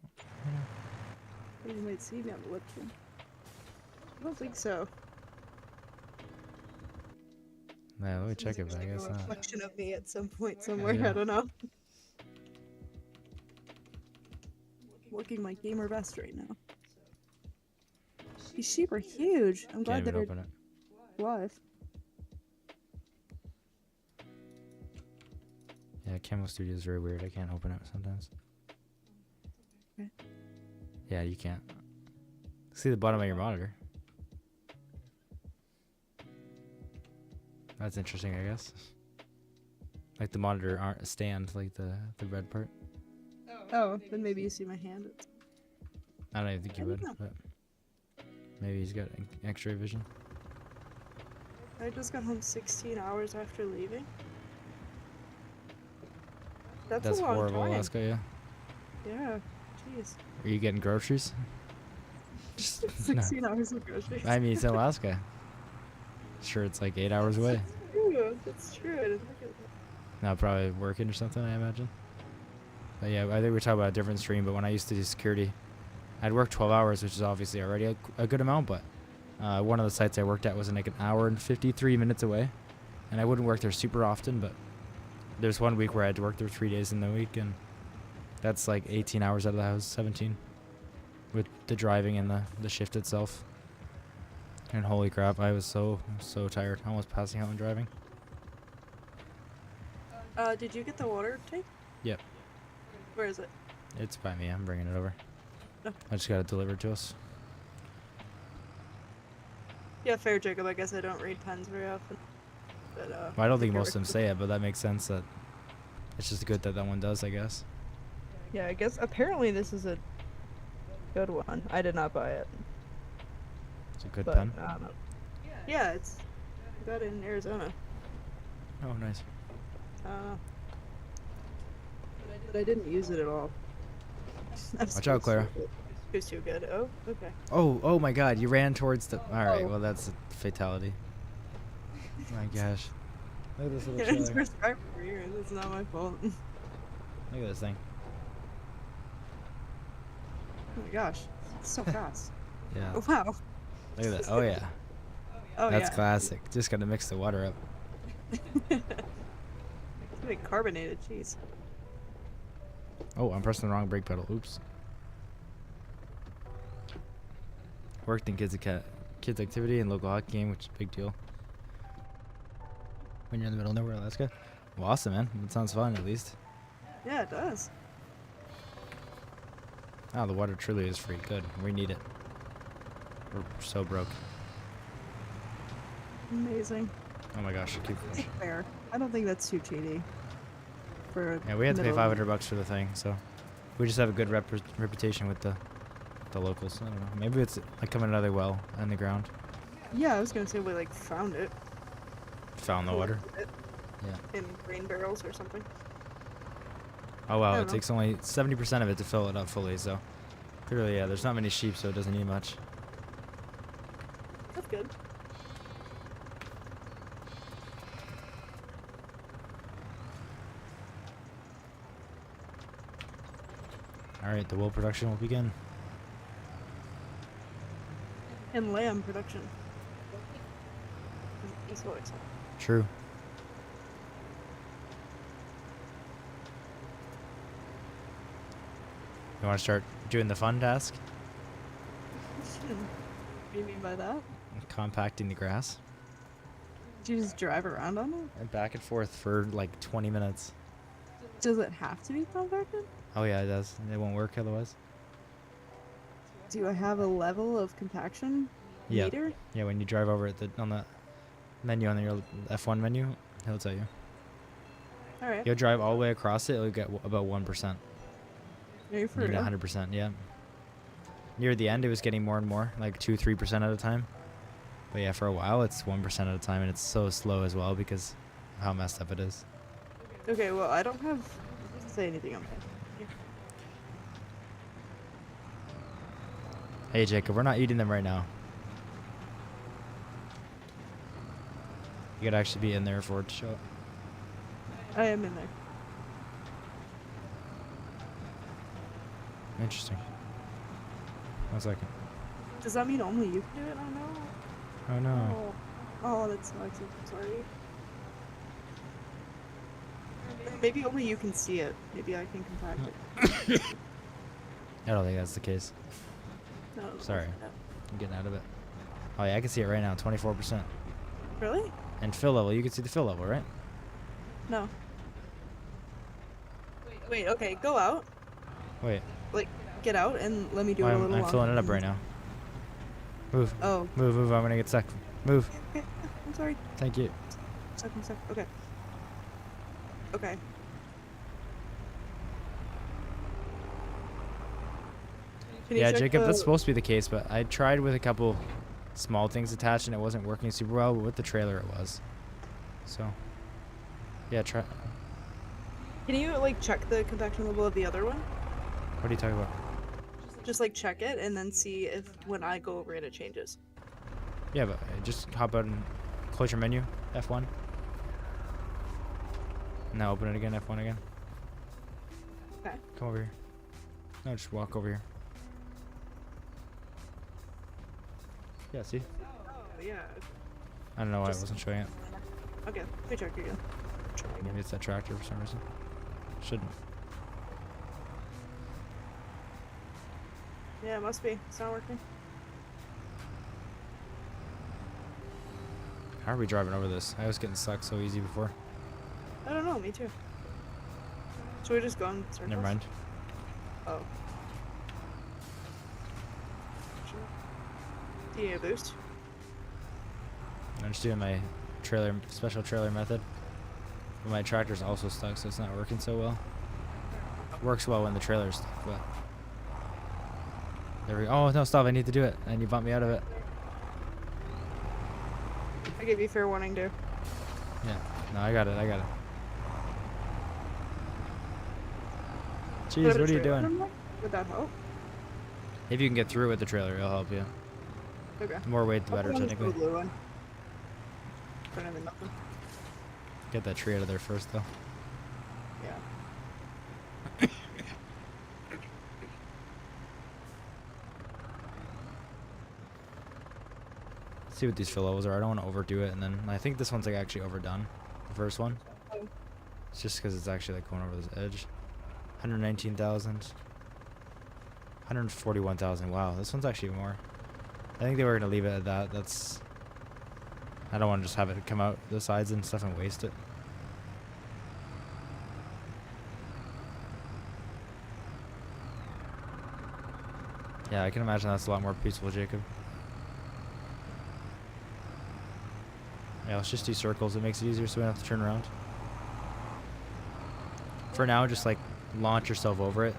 You might see me on the webcam. I don't think so. Yeah, let me check it, but I Like guess a not. reflection of me at some point somewhere. Yeah. I don't know. Working my gamer best right now. These sheep are huge. I'm glad Can't even they're open it. alive. Yeah, Camo Studio is very weird. I can't open it sometimes. Okay. Yeah, you can't. See the bottom of your monitor. That's interesting, I guess. Like the monitor aren't stand, like the red part. Oh, then maybe you see my hand. I don't even think you I would, don't know. but maybe he's got X-ray vision. I just got home 16 hours after leaving. That's a long horrible, time. Alaska. Yeah. Yeah. Jeez. Are you getting groceries? Just, no. 16 hours of groceries. I mean, it's Alaska. Sure, it's like 8 hours away. True. That's true. I didn't think of that. Now probably working or something, I imagine. But yeah, I think we're talking about a different stream. But when I used to do security, I'd work 12 hours, which is obviously already a good amount. But one of the sites I worked at was like an hour and 53 minutes away, and I wouldn't work there super often. But there's one week where I had to work there 3 days in the week, and that's like 18 hours out of the house, 17, with the driving and the shift itself. And holy crap, I was so tired, almost passing out and driving. Did you get the water tank? Yep. Where is it? It's by me. I'm bringing it over. Oh. I just got it delivered to us. Yeah, fair, Jacob. I guess I don't read pens very often. But, Well, I don't think I most of them say it, but that makes sense that it's just good that that one does, I guess. Yeah, I guess apparently this is a good one. I did not buy it, It's a good but pen. yeah, it's got it in Arizona. Oh, nice. Uh, but I didn't use it at all. Watch out, Clara. It was too good. Oh, okay. Oh my God! You ran towards the. All right. Oh. Well, that's a fatality. Oh my gosh. Look at this little It's trailer. prescribed for years. It's not my fault. Look at this thing. Oh my gosh, it's so fast. Yeah. Oh, wow. Look at that. Oh yeah. Oh That's yeah. classic. Just gotta mix the water up. It's like carbonated cheese. Oh, I'm pressing the wrong brake pedal. Oops. Worked in kids activity and local hockey game, which is a big deal. When you're in the middle of nowhere, Alaska. Well, awesome, man. That sounds fun, at least. Yeah, it does. Oh, the water truly is free. Good. We need it. We're so broke. Amazing. Oh my gosh. I keep Fair. I don't think that's too cheaty. For Yeah, we had to pay middle- $500 for the thing, so we just have a good reputation with the locals. I don't know. Maybe it's like coming another well in the ground. Yeah, I was gonna say we like found it. Found the water. Collected it Yeah. in grain barrels or something. Oh wow, I it don't know. takes only 70% of it to fill it up fully, so clearly, yeah, there's not many sheep, so it doesn't need much. That's good. Alright, the wool production will begin. And lamb production. Is what it's True. You want to start doing the fun task? What do you mean by that? Compacting the grass. Did you just drive around on it? And back and forth for like 20 minutes. Does it have to be compacted? Oh yeah, it does. It won't work otherwise. Do I have a level of compaction Yeah. meter? Yeah, when you drive over it on the menu on your F1 menu, he'll tell you. Alright. You'll drive all the way across it, it'll get about 1%. Are you for You need real? 100%, yeah. Near the end, it was getting more and more, like 2-3% at a time. But yeah, for a while, it's 1% at a time, and it's so slow as well because of how messed up it is. Okay, well, I don't have to say anything on that. Hey, Jacob, we're not eating them right now. You gotta actually be in there for it to show up. I am in there. Interesting. 1 second. Does that mean only you can do it? Oh no. Oh no. Oh, that sucks. I'm sorry. Or maybe only you can see it. Maybe I can compact it. I don't think that's the case. No, Sorry. I'm getting out of it. Oh yeah, I can see it right now, 24%. Really? And fill level, you can see the fill level, right? No. Wait, okay, go out. Wait, Like, get out and let me do it a little I'm filling it longer. up right now. Move, Oh. move, I'm gonna get stuck. Move, Okay, I'm sorry. thank you. I'm stuck. Okay. Okay. Can you Yeah, check Jacob, that's the- supposed to be the case, but I tried with a couple small things attached and it wasn't working super well, but with the trailer it was. So, yeah, try. Can you, like, check the compaction level of the other one? What are you talking about? Just, like, check it and then see if when I go over it, it changes. Yeah, but just hop out and close your menu, F1. Now open it again, F1 again. Okay. Come over here. No, just walk over here. Yeah, see? Oh, yeah. I don't know why I Just- wasn't showing it. Okay, let me check again. Try again. Maybe it's that tractor for some reason. Shouldn't. Yeah, it must be. It's not working. How are we driving over this? I was getting stuck so easy before. I don't know, me too. Should we just go in circles? Never mind. Oh. Do you need a boost? I'm just doing my special trailer method. But my tractor's also stuck, so it's not working so well. works well when the trailer's stuck, but there we go. Oh no, stop, I need to do it. And you bumped me out of it. I gave you fair warning, dude. Yeah. No, I got it. Jeez, what are you doing? Would that help? If you can get through with the trailer, it'll help you. Okay. The more weight, the better, I'll put on this technically. blue one. Better than nothing. Get that tree out of there first, though. Yeah. See what these fill levels are. I don't want to overdo it, and then I think this one's like actually overdone. The first one. It's just because it's actually like going over this edge. 119,000. 141,000. Wow, this one's actually more. I think they were gonna leave it at that. That's. I don't want to just have it come out the sides and stuff and waste it. Yeah, I can imagine that's a lot more peaceful, Jacob. Yeah, let's just do circles. It makes it easier so we don't have to turn around. For now, just like launch yourself over it.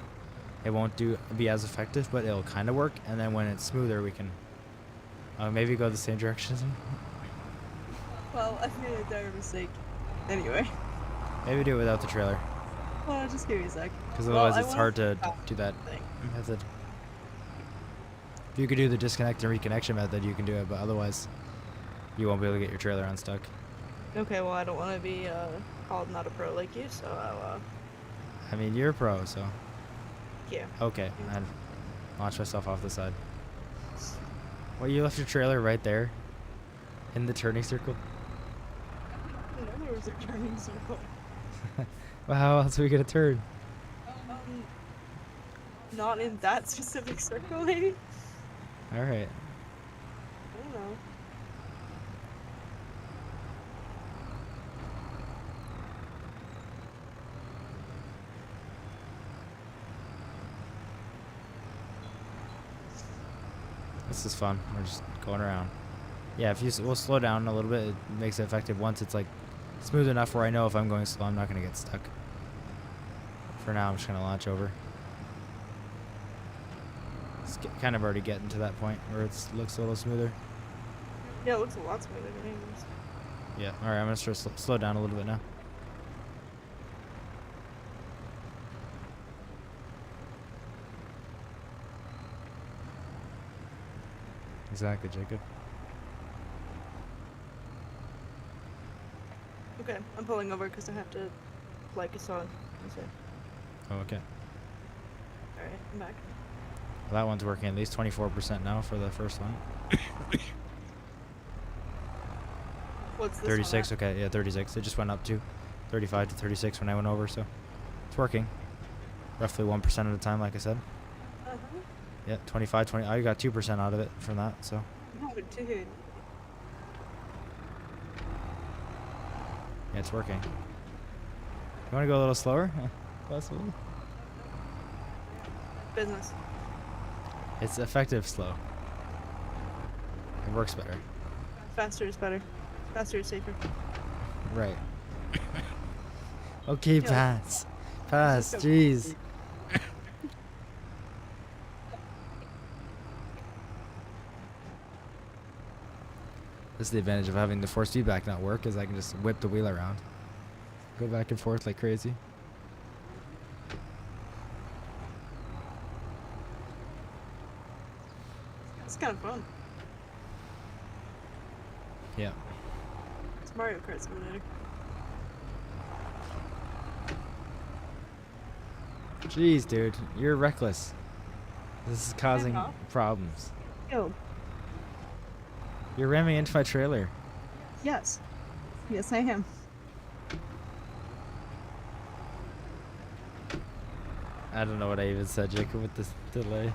It won't be as effective, but it'll kind of work. And then when it's smoother, we can maybe go the same direction. Well, I made a dire mistake. Anyway. Maybe do it without the trailer. Well, just give me a sec. Because otherwise it's hard to do that method. If you could do the disconnect and reconnection method, you can do it, but otherwise you won't be able to get your trailer unstuck. Okay, well, I don't want to be called not a pro like you, so I'll I mean, you're a pro, so. yeah. Okay, and launch myself off the side. Well, you left your trailer right there in the turning circle. I didn't know there was a turning circle. Well, how else are we gonna turn? Not in that specific circle, maybe? Alright. I don't know. This is fun. We're just going around. Yeah, if we'll slow down a little bit, it makes it effective once it's like smooth enough where I know if I'm going slow, I'm not gonna get stuck. For now, I'm just gonna launch over. It's kind of already getting to that point where it looks a little smoother. Yeah, it looks a lot smoother than anyways. Yeah, alright, I'm gonna start slow down a little bit now. Exactly, Jacob. Okay, I'm pulling over because I have to like a song. Oh, okay. Alright, I'm back. Well, that one's working at least 24% now for the first one. What's this 36, one okay, yeah, 36. It just went up to 35 to 36 when I went over, so it's working. Roughly 1% at a time, like I said. at? Yeah, 25, 20. I got 2% out of it from that, so. No, dude. Yeah, it's working. You want to go a little slower? Possibly. Business. It's effective slow. It works better. Faster is better. Faster is safer. Right. Okay, Yeah. pass. Pass, jeez. This is the advantage of having the force feedback not work, is I can just whip the wheel around. Go back and forth like crazy. It's kind of fun. Yeah. It's Mario Kart Simulator. Jeez, dude. You're reckless. This is causing not. problems. Yo. You're ramming into my trailer. Yes. Yes, I am. I don't know what I even said, Jacob, with this delay.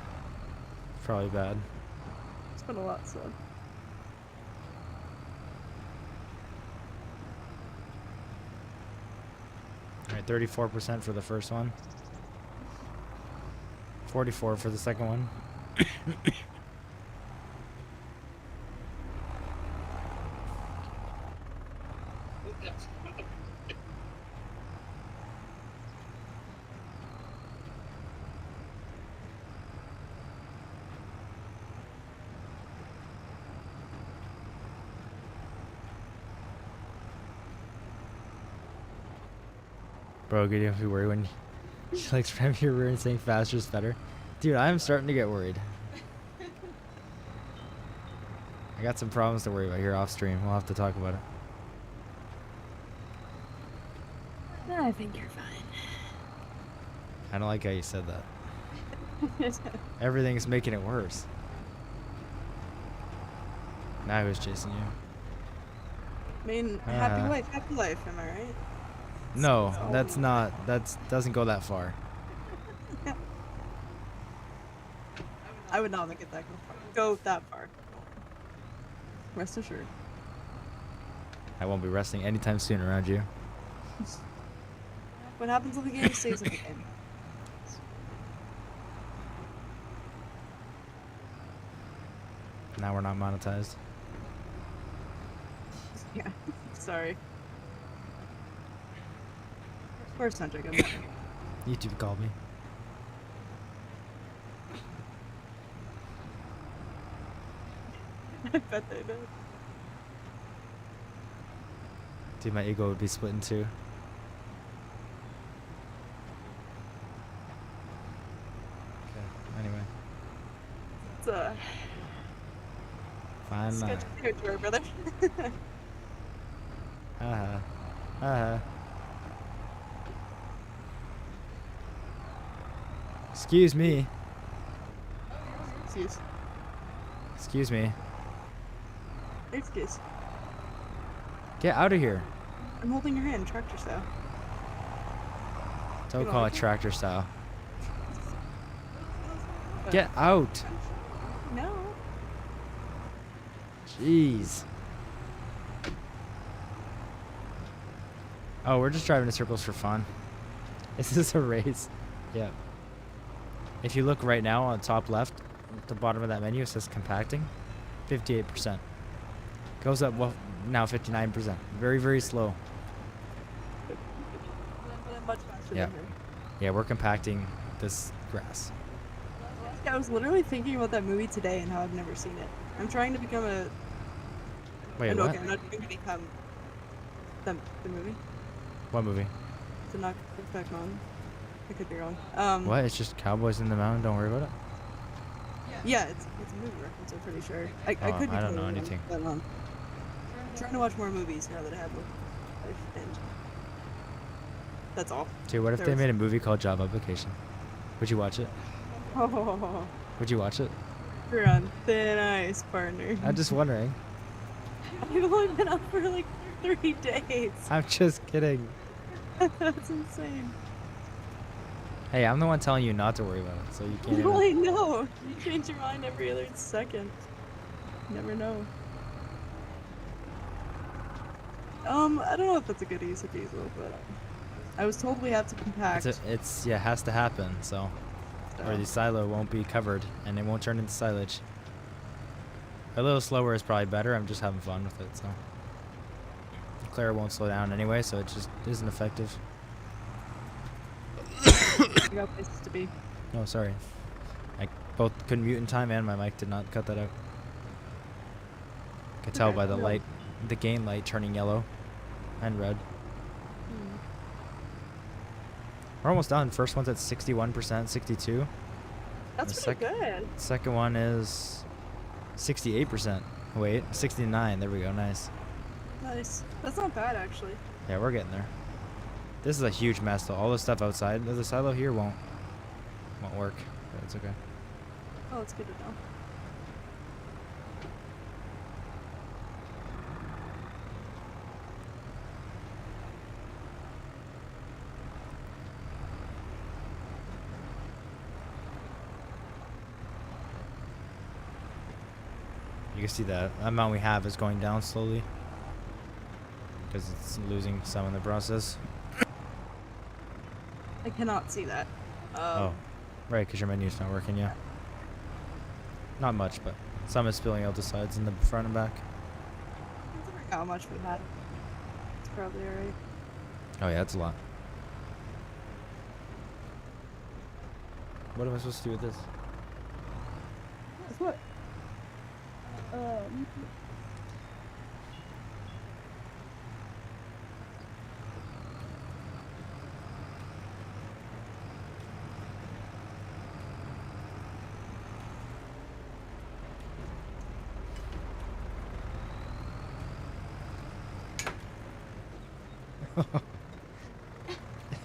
Probably bad. It's been a lot, so. Alright, 34% for the first one. 44 for the second one. Bro, you don't have to worry when she likes driving your rear and saying faster is better. Dude, I'm starting to get worried. I got some problems to worry about here off stream. We'll have to talk about it. No, I think you're fine. I don't like how you said that. Everything's making it worse. Now who's chasing you? I mean, happy life, am I right? No, So- that's not. That doesn't go that far. I would not make it go that far. Rest assured. I won't be resting anytime soon around you. What happens in the game stays in the game. Now we're not monetized. Yeah, sorry. First time, Jacob. YouTube called me. I bet they did. Dude, my ego would be split in two. Okay, anyway. It's Fine. sketchy territory, brother. Excuse me. Excuse. Excuse me. Excuse. Get out of here. I'm holding your hand, tractor style. Don't You call like it it? tractor style. But Get out. no. Jeez. Oh, we're just driving in circles for fun. Is this a race? Yeah. If you look right now on the top left, at the bottom of that menu, it says compacting. 58%. Goes up, well, now 59%. Very, very slow. But I'm much faster Yeah. than her. Yeah, we're compacting this grass. I was literally thinking about that movie today and how I've never seen it. I'm trying to become a. Wait, no, what? okay, I'm not trying to become the movie. What movie? To not back on. I could be wrong. What? It's just cowboys in the mountain. Don't worry about it. Yeah, it's a movie reference. I'm pretty sure. I Oh, could be I don't totally know wrong, anything. But, I'm trying to watch more movies now that I have life, and that's all. Dude, what if There they was- made a movie called Job Application? Would you watch it? Oh, Would you watch it? you're on thin ice, partner. I'm just wondering. I've only been up for like 3 days. I'm just kidding. That's insane. Hey, I'm the one telling you not to worry about it, so you can't. No, I know. You change your mind every other second. You never know. I don't know if that's a good use of diesel, but I was told we have to compact. Yeah, it has to happen, so. Or the silo won't be covered, and it won't turn into silage. A little slower is probably better. I'm just having fun with it, so. Clara won't slow down anyway, so it just isn't effective. We got places to be. No, sorry. I both couldn't mute in time, and my mic did not cut that out. Could tell Okay, by the no. light, the gain light turning yellow and red. We're almost done. First one's at 61%, 62. That's The pretty good. Second one is 68%. Wait, 69. There we go. Nice. Nice. That's not bad, actually. Yeah, we're getting there. This is a huge mess, though. All the stuff outside, the silo here won't work. But it's okay. Oh, it's good to know. You can see that amount we have is going down slowly because it's losing some in the process. I cannot see that. Oh, right, because your menu's not working, yeah. Not much, but some is spilling out the sides in the front and back. Considering how much we had, it's probably alright. Oh yeah, that's a lot. What am I supposed to do with this? That's what?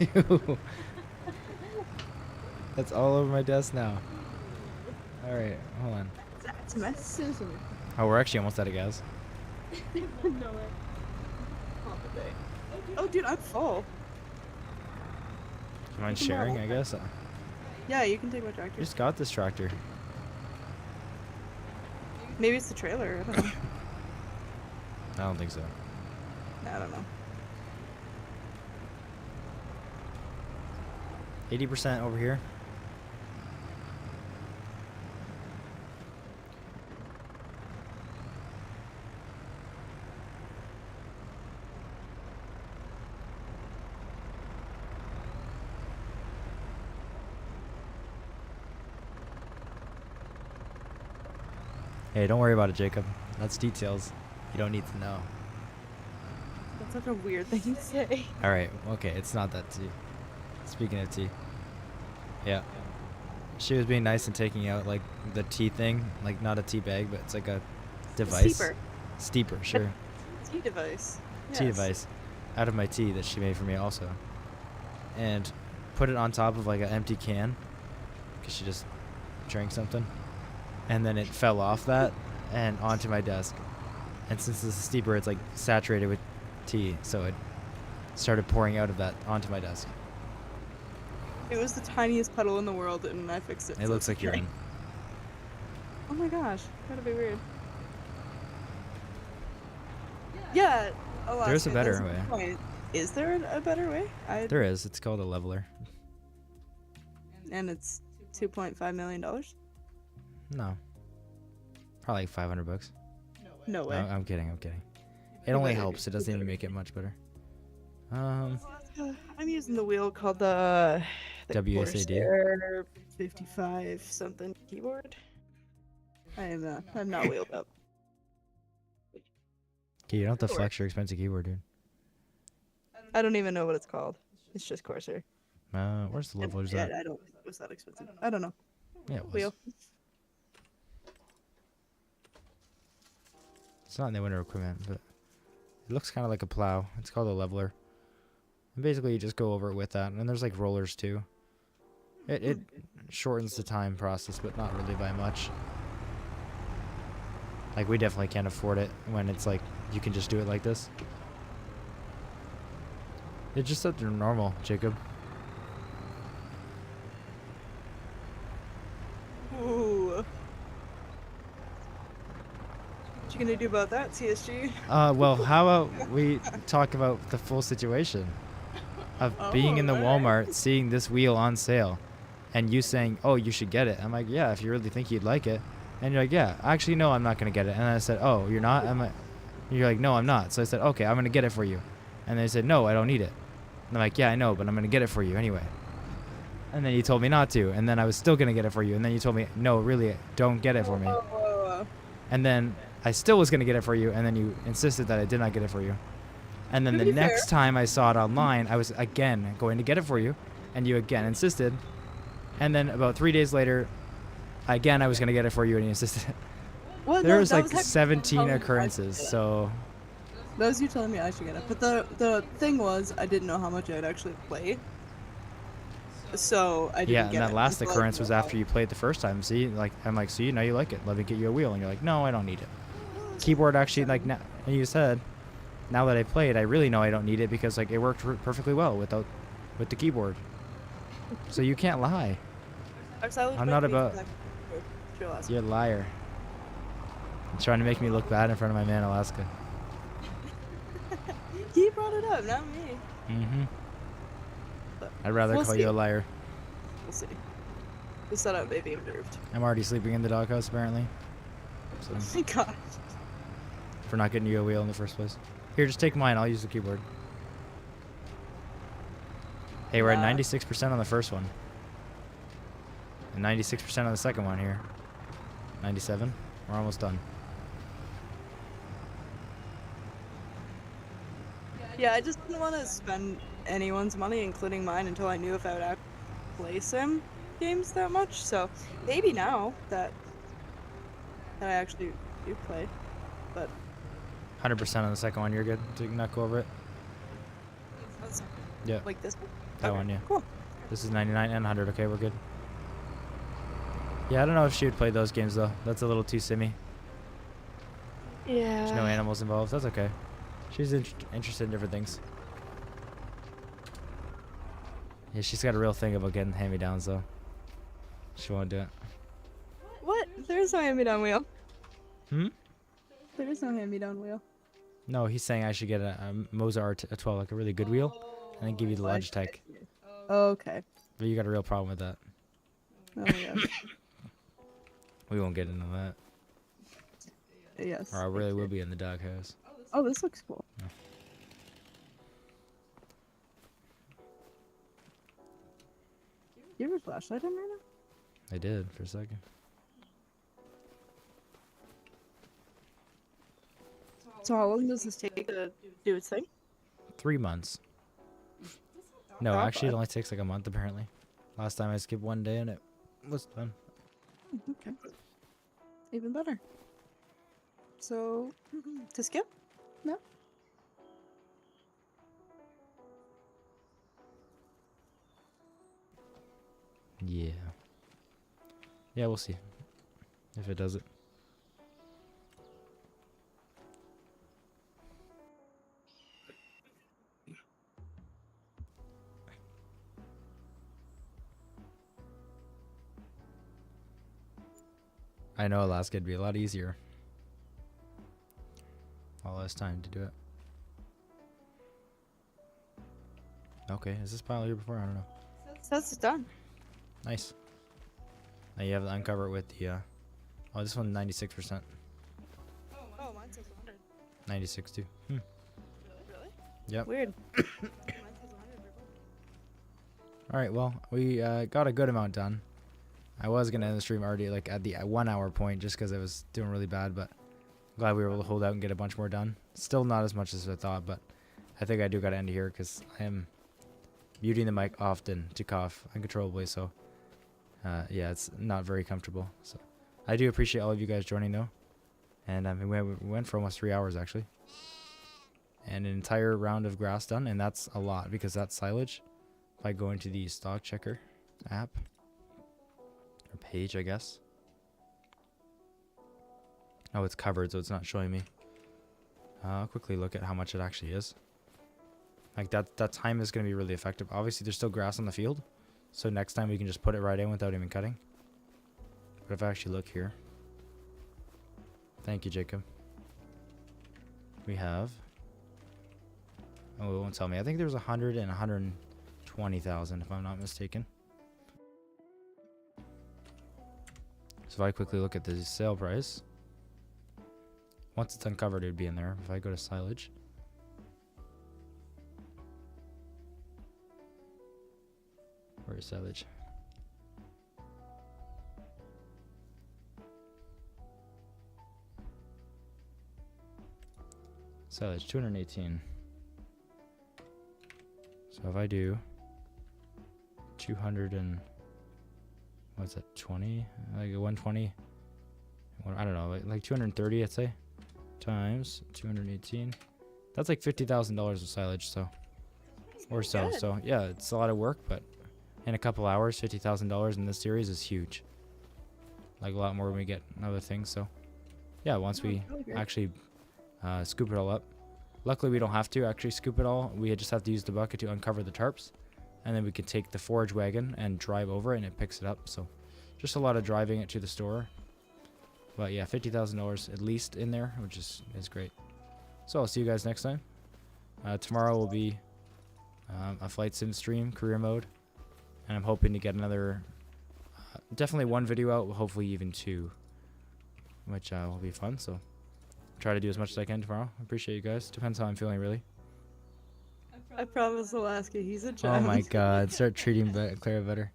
Ew. That's all over my desk now. All right, hold on. That's a mess. Oh, we're actually almost out of gas. No way. Oh, dude, I'm full. Do you mind You can sharing, borrow I guess? Yeah, you can take my tractor. You just got this tractor. Maybe it's the trailer. I don't know. I don't think so. I don't know. 80% over here. Hey, don't worry about it, Jacob. That's details you don't need to know. That's such a weird thing to say. All right, okay, it's not that tea. Speaking of tea, yeah, she was being nice and taking out like the tea thing, like not a tea bag, but it's like a device. Steeper. Steeper, sure. Tea device. Tea Yes. device, out of my tea that she made for me also, and put it on top of like an empty can, cause she just drank something, and then it fell off that and onto my desk, and since this is steeper, it's like saturated with tea, so it started pouring out of that onto my desk. It was the tiniest puddle in the world, and I fixed it. It so looks it's like urine. Oh my gosh, that'd be weird. Yeah, Alaska, There's a better that's way. the point. Is there a better way? There is. It's called a leveler. And it's $2.5 million? No. Probably like 500 bucks. No way. No, I'm kidding. I'm kidding. It You only better- helps. It doesn't even make it much better. I'm using the wheel called the WSAD? Corsair 55 something keyboard. I'm not wheeled up. Okay, you don't have to Sure. flex your expensive keyboard, dude. I don't even know what it's called. It's just Corsair. Where's the levelers Yeah, at? I don't think it was that expensive. I don't know. Yeah, it was. Wheel. It's not in the winter equipment, but it looks kind of like a plow. It's called a leveler. And basically, you just go over it with that. And there's like rollers too. It shortens the time process, but not really by much. Like, we definitely can't afford it when it's like, you can just do it like this. It's just such normal, Jacob. Ooh. What you gonna do about that, CSG? Well, how about we talk about the full situation of being in the alright. Walmart, seeing this wheel on sale, and you saying, "Oh, you should get it." I'm like, "Yeah, if you really think you'd like it." And you're like, "Yeah, actually, no, I'm not gonna get it." And I said, "Oh, you're not?" You're like, "No, I'm not." So I said, "Okay, I'm gonna get it for you." And they said, "No, I don't need it." And I'm like, "Yeah, I know, but I'm gonna get it for you anyway." And then you told me not to, and then I was still gonna get it for you, and then you told me, "No, really, don't get it for me." Whoa. And then I still was gonna get it for you, and then you insisted that I did not get it for you. And then To the be next fair- time I saw it online, I was again going to get it for you, and you again insisted. And then about 3 days later, again I was gonna get it for you, and you insisted. Well, There no, was that like actually 17 telling me I occurrences, should get it. so That was you telling me I should get it. But the thing was, I didn't know how much I'd actually played. So I didn't yeah. get And that it last until I occurrence knew was how- after you played the first time. See, like I'm like, see, now you like it. Let me get you a wheel, and you're like, no, I don't need it. Keyboard actually like now, and you said, now that I played, I really know I don't need it because like it worked perfectly well with the keyboard. So you can't lie. I'm not about. You're a liar. You're trying to make me look bad in front of my man Alaska. He brought it up, not me. Mm-hmm. But I'd rather we'll call see. you a liar. We'll see. The setup may be improved. I'm already sleeping in the doghouse apparently. So, Oh my god. for not getting you a wheel in the first place. Here, just take mine. I'll use the keyboard. Hey, we're at Nah. 96% on the first one. And 96% on the second one here. 97. We're almost done. Yeah, I just didn't want to spend anyone's money, including mine, until I knew if I would actually play sim games that much. So maybe now that I actually do play, but 100% on the second one. You're good to not go over it. mods? Yeah. Like this one? That Okay, one, yeah. Cool. This is 99 and 100. Okay, we're good. Yeah, I don't know if she would play those games though. That's a little too simmy. Yeah. There's no animals involved. That's okay. She's interested in different things. Yeah, she's got a real thing about getting hand-me-downs though. She won't do it. What? There's no hand-me-down wheel. Hmm? There is no hand-me-down wheel. No, he's saying I should get a Mozart a 12, like a really good wheel, and then give you the Logitech. Okay. But you got a real problem with that. Oh my gosh. We won't get into that. Yes. Or I really will be in the doghouse. Oh, this looks cool. Yeah. You have a flashlight on right now? I did for a second. So how long does this take to do its thing? 3 months. No, Not actually, it bad. only takes like a month apparently. Last time I skipped 1 day and it was done. Okay. Even better. So, to skip? No? Yeah. Yeah, we'll see if it does it. I know Alaska'd be a lot easier. All less time to do it. Okay, is this pile here before? I don't know. So that's done. Nice. Now you have to uncover it with the, oh, this one's 96%. Oh, mine says 100. 96 too. Really? Yep. Weird. Mine says 100. Alright, well, we got a good amount done. I was going to end the stream already like at the 1 hour point just because I was doing really bad, but glad we were able to hold out and get a bunch more done. Still not as much as I thought, but I think I do got to end it here because I am muting the mic often to cough uncontrollably, so yeah, it's not very comfortable. So I do appreciate all of you guys joining though, and we went for almost 3 hours actually, and an entire round of grass done, and that's a lot because that's silage. If I go into the stock checker app or page, I guess. Oh, it's covered, so it's not showing me. I'll quickly look at how much it actually is. Like that time is going to be really effective. Obviously, there's still grass on the field, so next time we can just put it right in without even cutting. But if I actually look here, thank you, Jacob. We have. Oh, it won't tell me. I think there's 100 and 120,000, if I'm not mistaken. So if I quickly look at the sale price, once it's uncovered, it'd be in there. If I go to silage. Where is silage? Silage, 218. So if I do 200 and what's that, 20? Like 120? I don't know, like 230, I'd say, times 218. That's like $50,000 of silage, so or so. Good. So yeah, it's a lot of work, but in a couple hours, $50,000 in this series is huge. Like a lot more when we get other things. So yeah, once we actually scoop it all up. Luckily, we don't have to actually scoop it all. We just have to use the bucket to uncover the tarps, and then we can take the forage wagon and drive over it, and it picks it up. So just a lot of driving it to the store. But yeah, $50,000 at least in there, which is great. So I'll see you guys next time. Tomorrow will be a flight sim stream, career mode, and I'm hoping to get another, definitely one video out, hopefully even two, which will be fun. So try to do as much as I can tomorrow. I appreciate you guys. Depends how I'm feeling, really. I promise, Alaska, he's a Oh giant. my God! Start treating Clara better.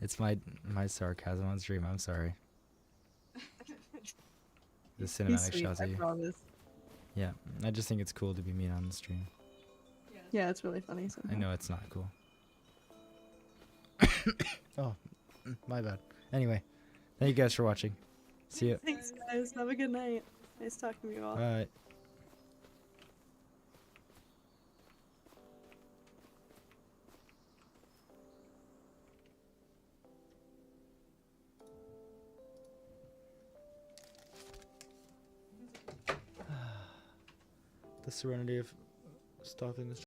It's my sarcasm on stream. I'm sorry. The He's cinematic sweet, shots I of you. promise. Yeah, I just think it's cool to be mean on the stream. Yeah, it's really funny. I Somehow. know it's not cool. Oh, my bad. Anyway, thank you guys for watching. See ya. Thanks, guys. Have a good night. Nice talking to you all. Bye. the serenity of stopping this.